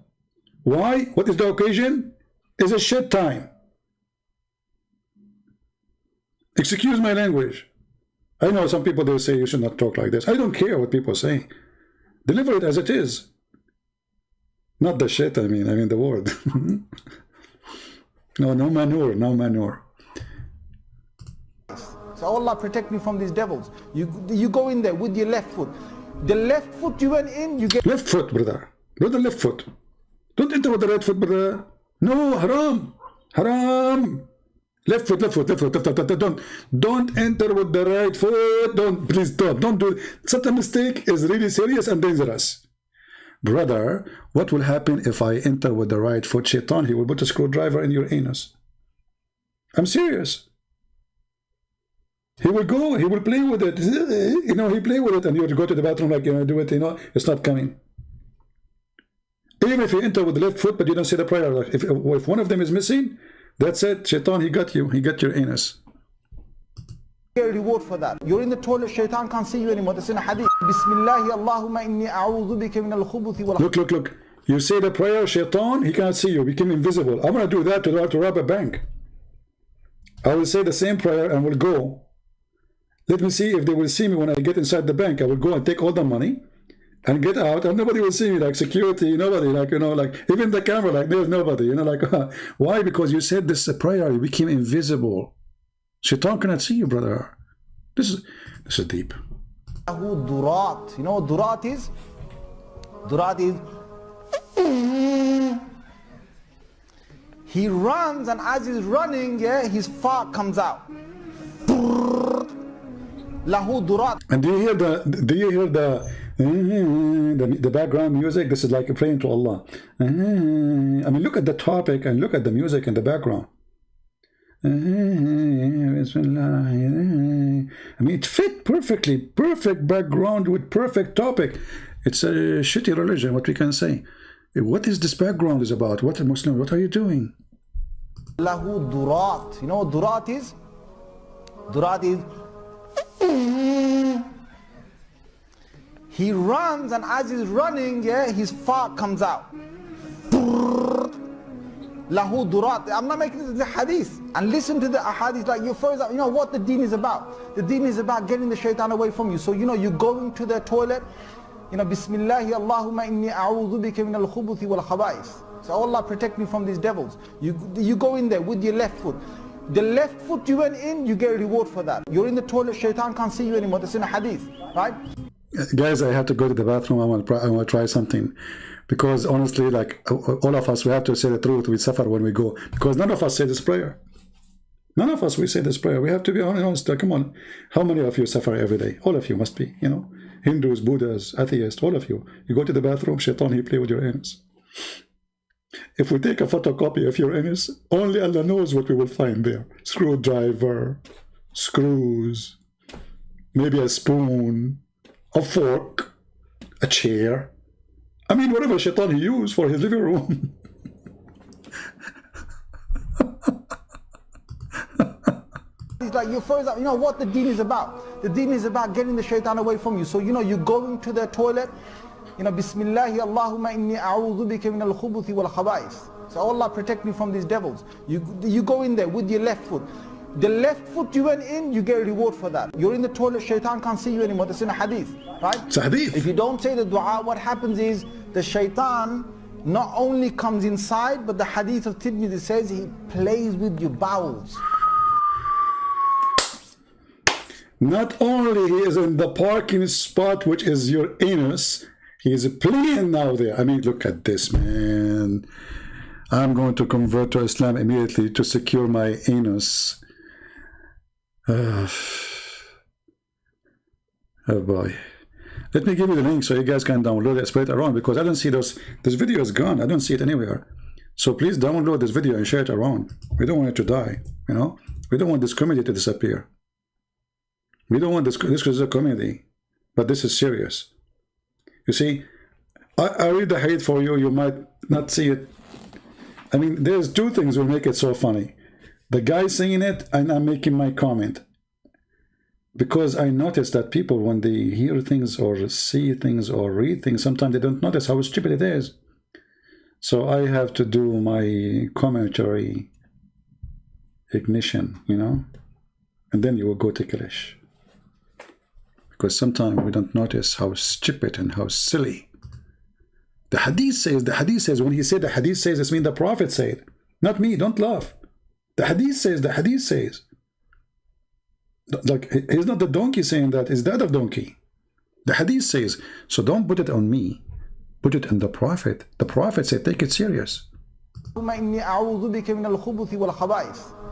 S1: Why? What is the occasion? It's a shit time. Excuse my language. I know some people, they say you should not talk like this. I don't care what people say. Deliver it as it is. Not the shit, I mean the word. No manure, no manure.
S7: So Allah protect me from these devils. You go in there with your left foot. The left foot you went in, you get...
S1: Left foot, brother. Brother, left foot. Don't enter with the right foot, brother. No, haram. Haram. Left foot, left foot, left foot, left foot. Don't enter with the right foot. Please don't do it. Such a mistake is really serious and dangerous. Brother, what will happen if I enter with the right foot? Shaitan, he will put a screwdriver in your anus. I'm serious. He will go, he will play with it. You know, he play with it, and you go to the bathroom like, you know, do it, you know, it's not coming. Even if you enter with the left foot, but you don't say the prayer, like if one of them is missing, that's it. Shaitan, he got you. He got your anus.
S7: Get a reward for that. You're in the toilet, shaitan can't see you anymore. That's in a hadith. Bismillahi Allahumma inni a'udhu bika min al-khubuthi wal...
S1: Look. You say the prayer, shaitan, he can't see you. Become invisible. I'm going to do that to rob a bank. I will say the same prayer and will go. Let me see if they will see me when I get inside the bank. I will go and take all the money and get out, and nobody will see me, like security, nobody, like, you know, like even the camera, like there's nobody, you know, like why? Because you said this prayer, you became invisible. Shaitan cannot see you, brother. This is deep.
S7: Durat. You know what durat is? Durat is, he runs, and as he's running, yeah, his fart comes out. Lahu durat.
S1: And do you hear the background music? This is like praying to Allah. I mean, look at the topic and look at the music in the background. I mean, it fit perfectly. Perfect background with perfect topic. It's a shitty religion, what we can say. What is this background is about? What a Muslim, what are you doing?
S7: Lahu durat. You know what durat is? Durat is, he runs, and as he's running, yeah, his fart comes out. Lahu durat. I'm not making this the hadith. And listen to the hadith, like, for example, you know what the deen is about? The deen is about getting the shaitan away from you. So, you know, you go into the toilet, you know, Bismillahi Allahumma inni a'udhu bika min al-khubuthi wal khaba'ith. So Allah protect me from these devils. You go in there with your left foot. The left foot you went in, you get a reward for that. You're in the toilet, shaitan can't see you anymore. That's in a hadith, right?
S1: Guys, I have to go to the bathroom. I want to try something. Because honestly, like all of us, we have to say the truth. We suffer when we go. Because none of us say this prayer. None of us, we say this prayer. We have to be honest. Come on. How many of you suffer every day? All of you must be, you know. Hindus, Buddhas, atheists, all of you. You go to the bathroom, shaitan, he play with your anus. If we take a photocopy of Uranus, only Allah knows what we will find there. Screwdriver, screws, maybe a spoon, a fork, a chair. I mean, whatever shaitan he used for his living room.
S7: It's like you first, you know what the deen is about. The deen is about getting the shaitan away from you. So you know, you go into the toilet, you know, Bismillahi Allahumma inni a'udhu bika min al-khubuthi wal khaba'is. So Allah protect me from these devils. You go in there with your left foot. The left foot you went in, you get a reward for that. You're in the toilet, shaitan can't see you anymore. That's in a hadith, right?
S1: It's a hadith.
S7: If you don't say the dua, what happens is the shaitan not only comes inside, but the hadith of Tirmidhi says he plays with your bowels.
S1: Not only he is in the parking spot, which is your anus, he is playing now there. I mean, look at this, man. I'm going to convert to Islam immediately to secure my anus. Oh boy. Let me give you the link so you guys can download it, spread it around, because I don't see this video is gone. I don't see it anywhere. So please download this video and share it around. We don't want it to die, you know. We don't want this comedy to disappear. We don't want this is a comedy, but this is serious. You see, I read the hadith for you, you might not see it. I mean, there's two things will make it so funny. The guy saying it, and I'm making my comment. Because I notice that people, when they hear things or see things or read things, sometimes they don't notice how stupid it is. So I have to do my commentary ignition, you know, and then you will go ticklish. Because sometimes we don't notice how stupid and how silly. The hadith says, when he said the hadith says, this means the Prophet said, not me, don't laugh. The hadith says. Like, he's not the donkey saying that, it's the other donkey. The hadith says, so don't put it on me, put it on the Prophet. The Prophet said, take it serious.
S7: So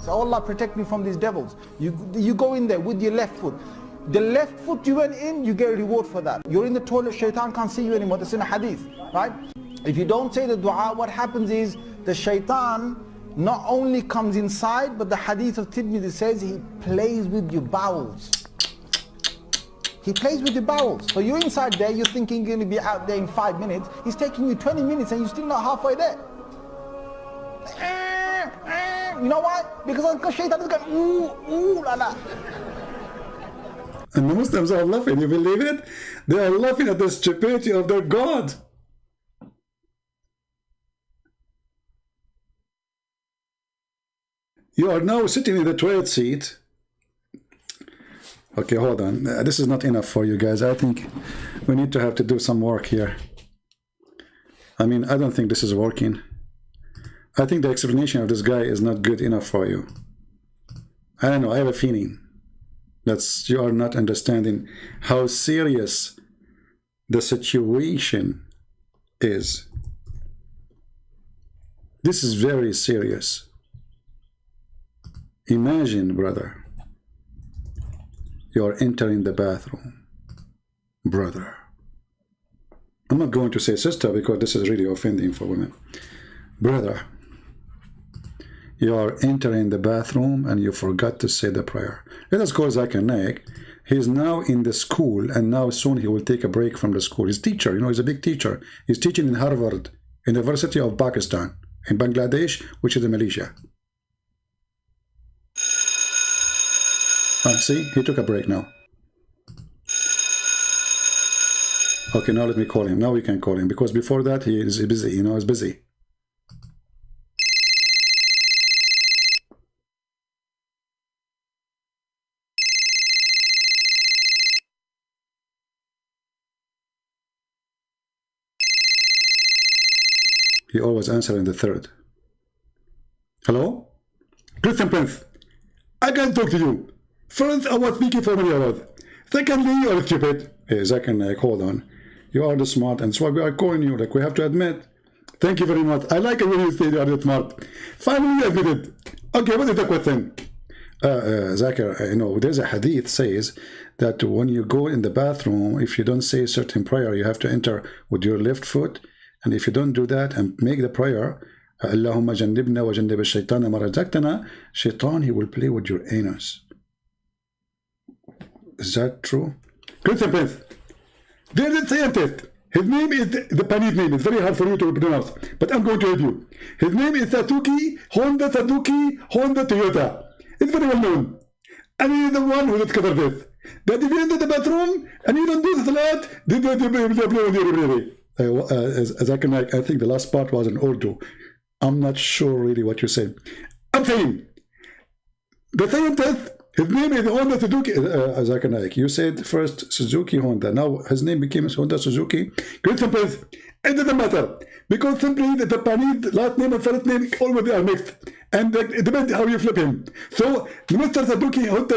S7: Allah protect me from these devils. You go in there with your left foot. The left foot you went in, you get a reward for that. You're in the toilet, shaitan can't see you anymore. That's in a hadith, right? If you don't say the dua, what happens is the shaitan not only comes inside, but the hadith of Tirmidhi says he plays with your bowels. He plays with your bowels. So you're inside there, you're thinking you're going to be out there in 5 minutes. He's taking you 20 minutes and you're still not halfway there. You know why? Because shaitan is going, ooh, la la.
S1: And the Muslims are laughing, you believe it? They are laughing at the stupidity of their God. You are now sitting in the toilet seat. Okay, hold on. This is not enough for you guys. I think we need to have to do some work here. I mean, I don't think this is working. I think the explanation of this guy is not good enough for you. I don't know, I have a feeling that you are not understanding how serious the situation is. This is very serious. Imagine, brother, you're entering the bathroom. Brother. I'm not going to say sister because this is really offending for women. Brother, you are entering the bathroom and you forgot to say the prayer. Let us call Zakir Naik. He's now in the school, and now soon he will take a break from the school. He's a teacher, you know, he's a big teacher. He's teaching in Harvard, University of Pakistan, in Bangladesh, which is in Malaysia. See, he took a break now. Okay, now let me call him. Now we can call him, because before that he is busy, you know, he's busy. He always answers in the third. Hello? Christian Prince, I can talk to you. First, I was speaking for many hours. Secondly, you are stupid. Hey, Zakir Naik, hold on. You are the smart, and so we are calling you, like we have to admit. Thank you very much. I like it when you say you are the smart. Finally, you admit it. Okay, what is the question? Zakir, you know, there's a hadith says that when you go in the bathroom, if you don't say a certain prayer, you have to enter with your left foot. And if you don't do that and make the prayer, اللهم جنبنا وجنب الشيطان ما رزقتنا. Shaitan, he will play with your anus. Is that true? Christian Prince, there is a scientist. His name is the Panese name. It's very hard for you to pronounce, but I'm going to help you. His name is Honda Toyota. It's very well known. And he is the one who discovered this. That if you enter the bathroom and you don't do the salat, they play with you really. I think the last part was in Urdu. I'm not sure really what you're saying. I'm saying, the scientist, his name is Honda Suzuki. You said first Suzuki Honda. Now his name became Honda Suzuki. Christian Prince, it doesn't matter. Because simply the Japanese last name and first name always are mixed. And it depends how you flip him. So Mr. Suzuki Honda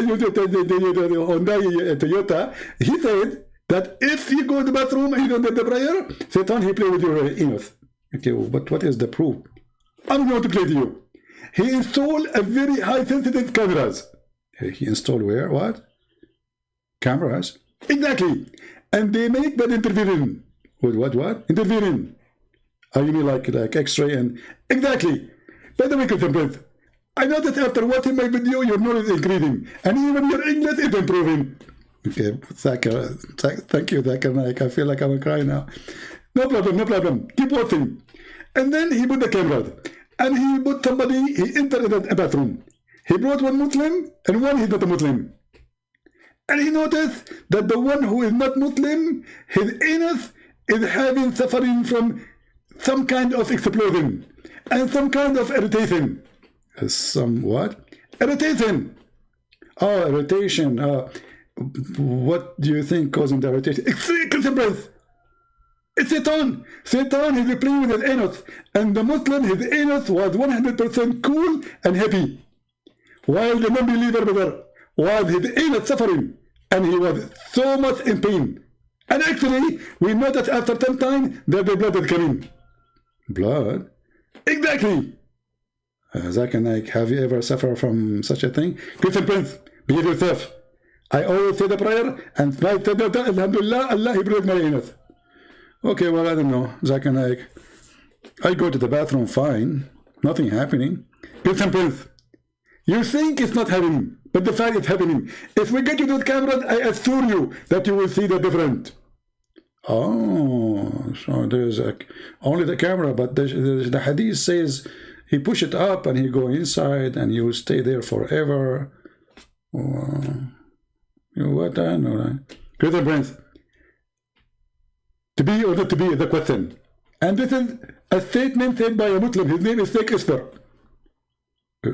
S1: Toyota, he said that if you go to the bathroom and you don't get the prayer, Satan, he play with your anus. Okay, but what is the proof? I'm going to play to you. He installed a very high sensitive cameras. He installed where? What? Cameras? Exactly. And they make that interfering. With what? Interfering. Oh, you mean like X-ray and... Exactly. By the way, Christian Prince, I noticed after watching my video, your knowledge is increasing. And even your English is improving. Okay, thank you, Zakir. I feel like I'm crying now. No problem. Keep watching. And then he put the camera. And he put somebody, he entered a bathroom. He brought one Muslim and one he's not a Muslim. And he noticed that the one who is not Muslim, his anus is suffering from some kind of explosion and some kind of irritation. Some what? Irritation. Oh, irritation. What do you think causing the irritation? Christian Prince. It's Satan. Satan is playing with his anus. And the Muslim, his anus was 100% cool and happy. While the non-believer brother was his anus suffering. And he was so much in pain. And actually, we noticed after some time that the blood is coming. Blood? Exactly. Zakir Naik, have you ever suffered from such a thing? Christian Prince, behave yourself. I always say the prayer and Alhamdulillah, Allah, he breathed my anus. Okay, well, I don't know, Zakir Naik. I go to the bathroom fine, nothing happening. Christian Prince, you think it's not happening, but the fact it's happening. If we get you those cameras, I assure you that you will see the difference. Oh, so there's only the camera, but the hadith says he push it up and he go inside and you stay there forever. What I know, right? Christian Prince, to be or not to be is the question. And this is a statement said by a Muslim. His name is Sheikh Isper.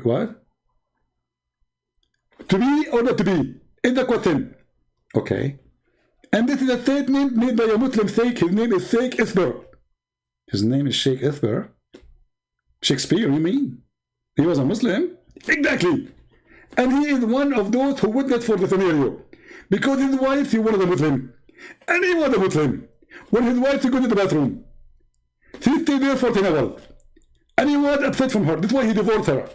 S1: What? To be or not to be is the question. Okay. And this is a statement made by a Muslim Sheikh. His name is Sheikh Isper. His name is Sheikh Isper. Shakespeare, you mean? He was a Muslim? Exactly. And he is one of those who witnessed for the scenario. Because his wife, he was a Muslim. And he was a Muslim. When his wife to go to the bathroom, she stayed there for 10 hours. And he was upset from her. That's why he divorced her.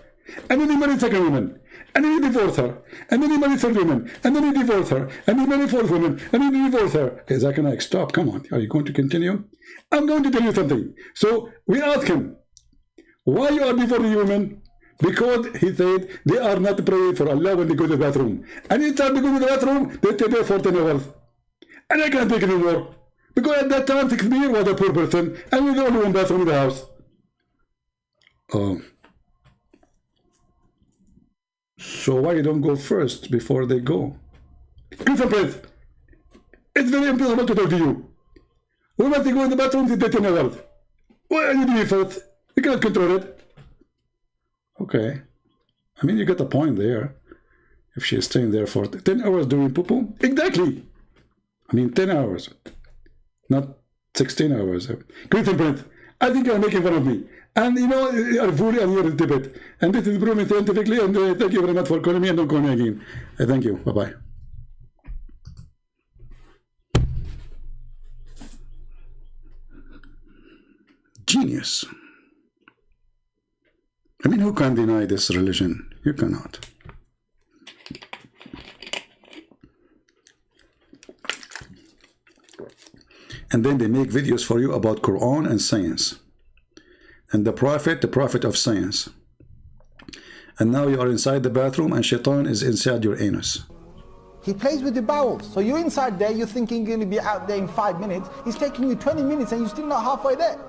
S1: And then he married second woman. And then he divorced her. And then he married third woman. And then he divorced her. And he married fourth woman. And then he divorced her. Okay, Zakir Naik, stop. Come on. Are you going to continue? I'm going to tell you something. So we asked him, why you are divorcing women? Because he said they are not praying for Allah when they go to the bathroom. And each time they go to the bathroom, they stay there for 10 hours. And I can't take it anymore. Because at that time, Shakespeare was a poor person. And we the only one bathroom in the house. Oh. So why you don't go first before they go? Christian Prince, it's very impossible to talk to you. We want to go in the bathroom to 10 hours. Why are you doing first? You cannot control it. Okay. I mean, you got the point there. If she's staying there for 10 hours doing poo-poo. Exactly. I mean, 10 hours. Not 16 hours. Christian Prince, I think you're making fun of me. And you know, you're fully and you're a Tibet. And this is proven scientifically. And thank you very much for calling me and don't call me again. Thank you. Bye-bye. Genius. I mean, who can deny this religion? You cannot. And then they make videos for you about Quran and science. and the prophet of science. And now you are inside the bathroom and shaitan is inside your anus.
S7: He plays with the bowels. So you're inside there, you're thinking you're going to be out there in 5 minutes. He's taking you 20 minutes and you're still not halfway there.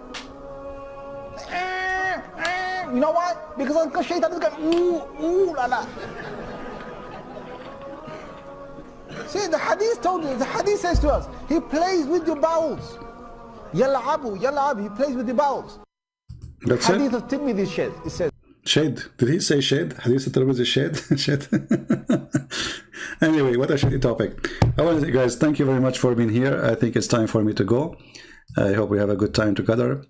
S7: You know why? Because shaitan is going, ooh, la la. See, the hadith told you, the hadith says to us, he plays with your bowels. Yal'abu, he plays with the bowels.
S1: That's
S7: hadith
S1: it?
S7: of Tirmidhi it says.
S1: Shade. Did he say shade? Hadith al-Tirmidhi shade? Shade. Anyway, what a shitty topic. I want to say, guys, thank you very much for being here. I think it's time for me to go. I hope we have a good time together.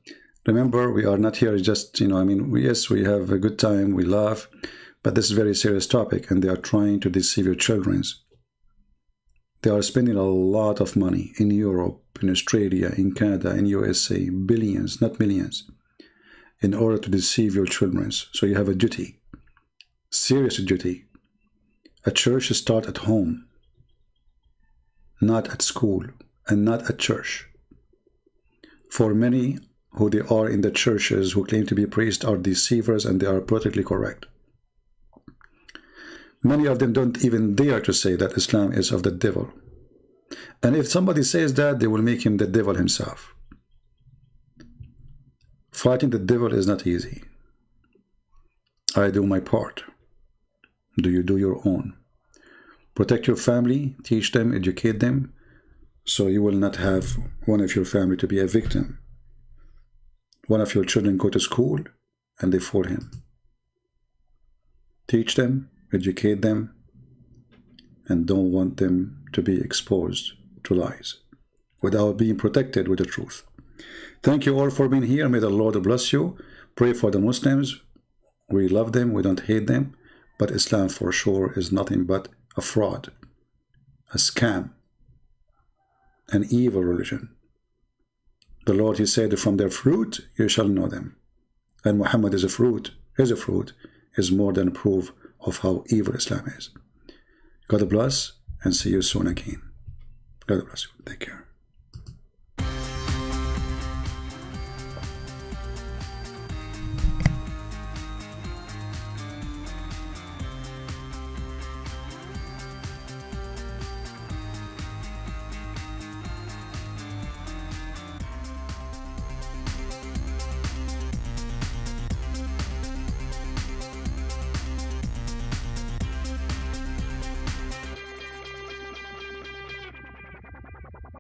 S1: Remember, we are not here just, yes, we have a good time, we laugh, but this is a very serious topic, and they are trying to deceive your children. They are spending a lot of money in Europe, in Australia, in Canada, in USA, billions, not millions, in order to deceive your children. So you have a duty, serious duty. A church starts at home, not at school, and not at church. For many who they are in the churches who claim to be priests are deceivers, and they are politically correct. Many of them don't even dare to say that Islam is of the devil. And if somebody says that, they will make him the devil himself. Fighting the devil is not easy. I do my part. Do you do your own? Protect your family, teach them, educate them, so you will not have one of your family to be a victim. One of your children go to school and they fall him. Teach them, educate them, and don't want them to be exposed to lies without being protected with the truth. Thank you all for being here. May the Lord bless you. Pray for the Muslims. We love them, we don't hate them, but Islam for sure is nothing but a fraud, a scam, an evil religion. The Lord, he said, from their fruit you shall know them. And Muhammad is a fruit, is more than proof of how evil Islam is. God bless, and see you soon again. God bless you. Take care.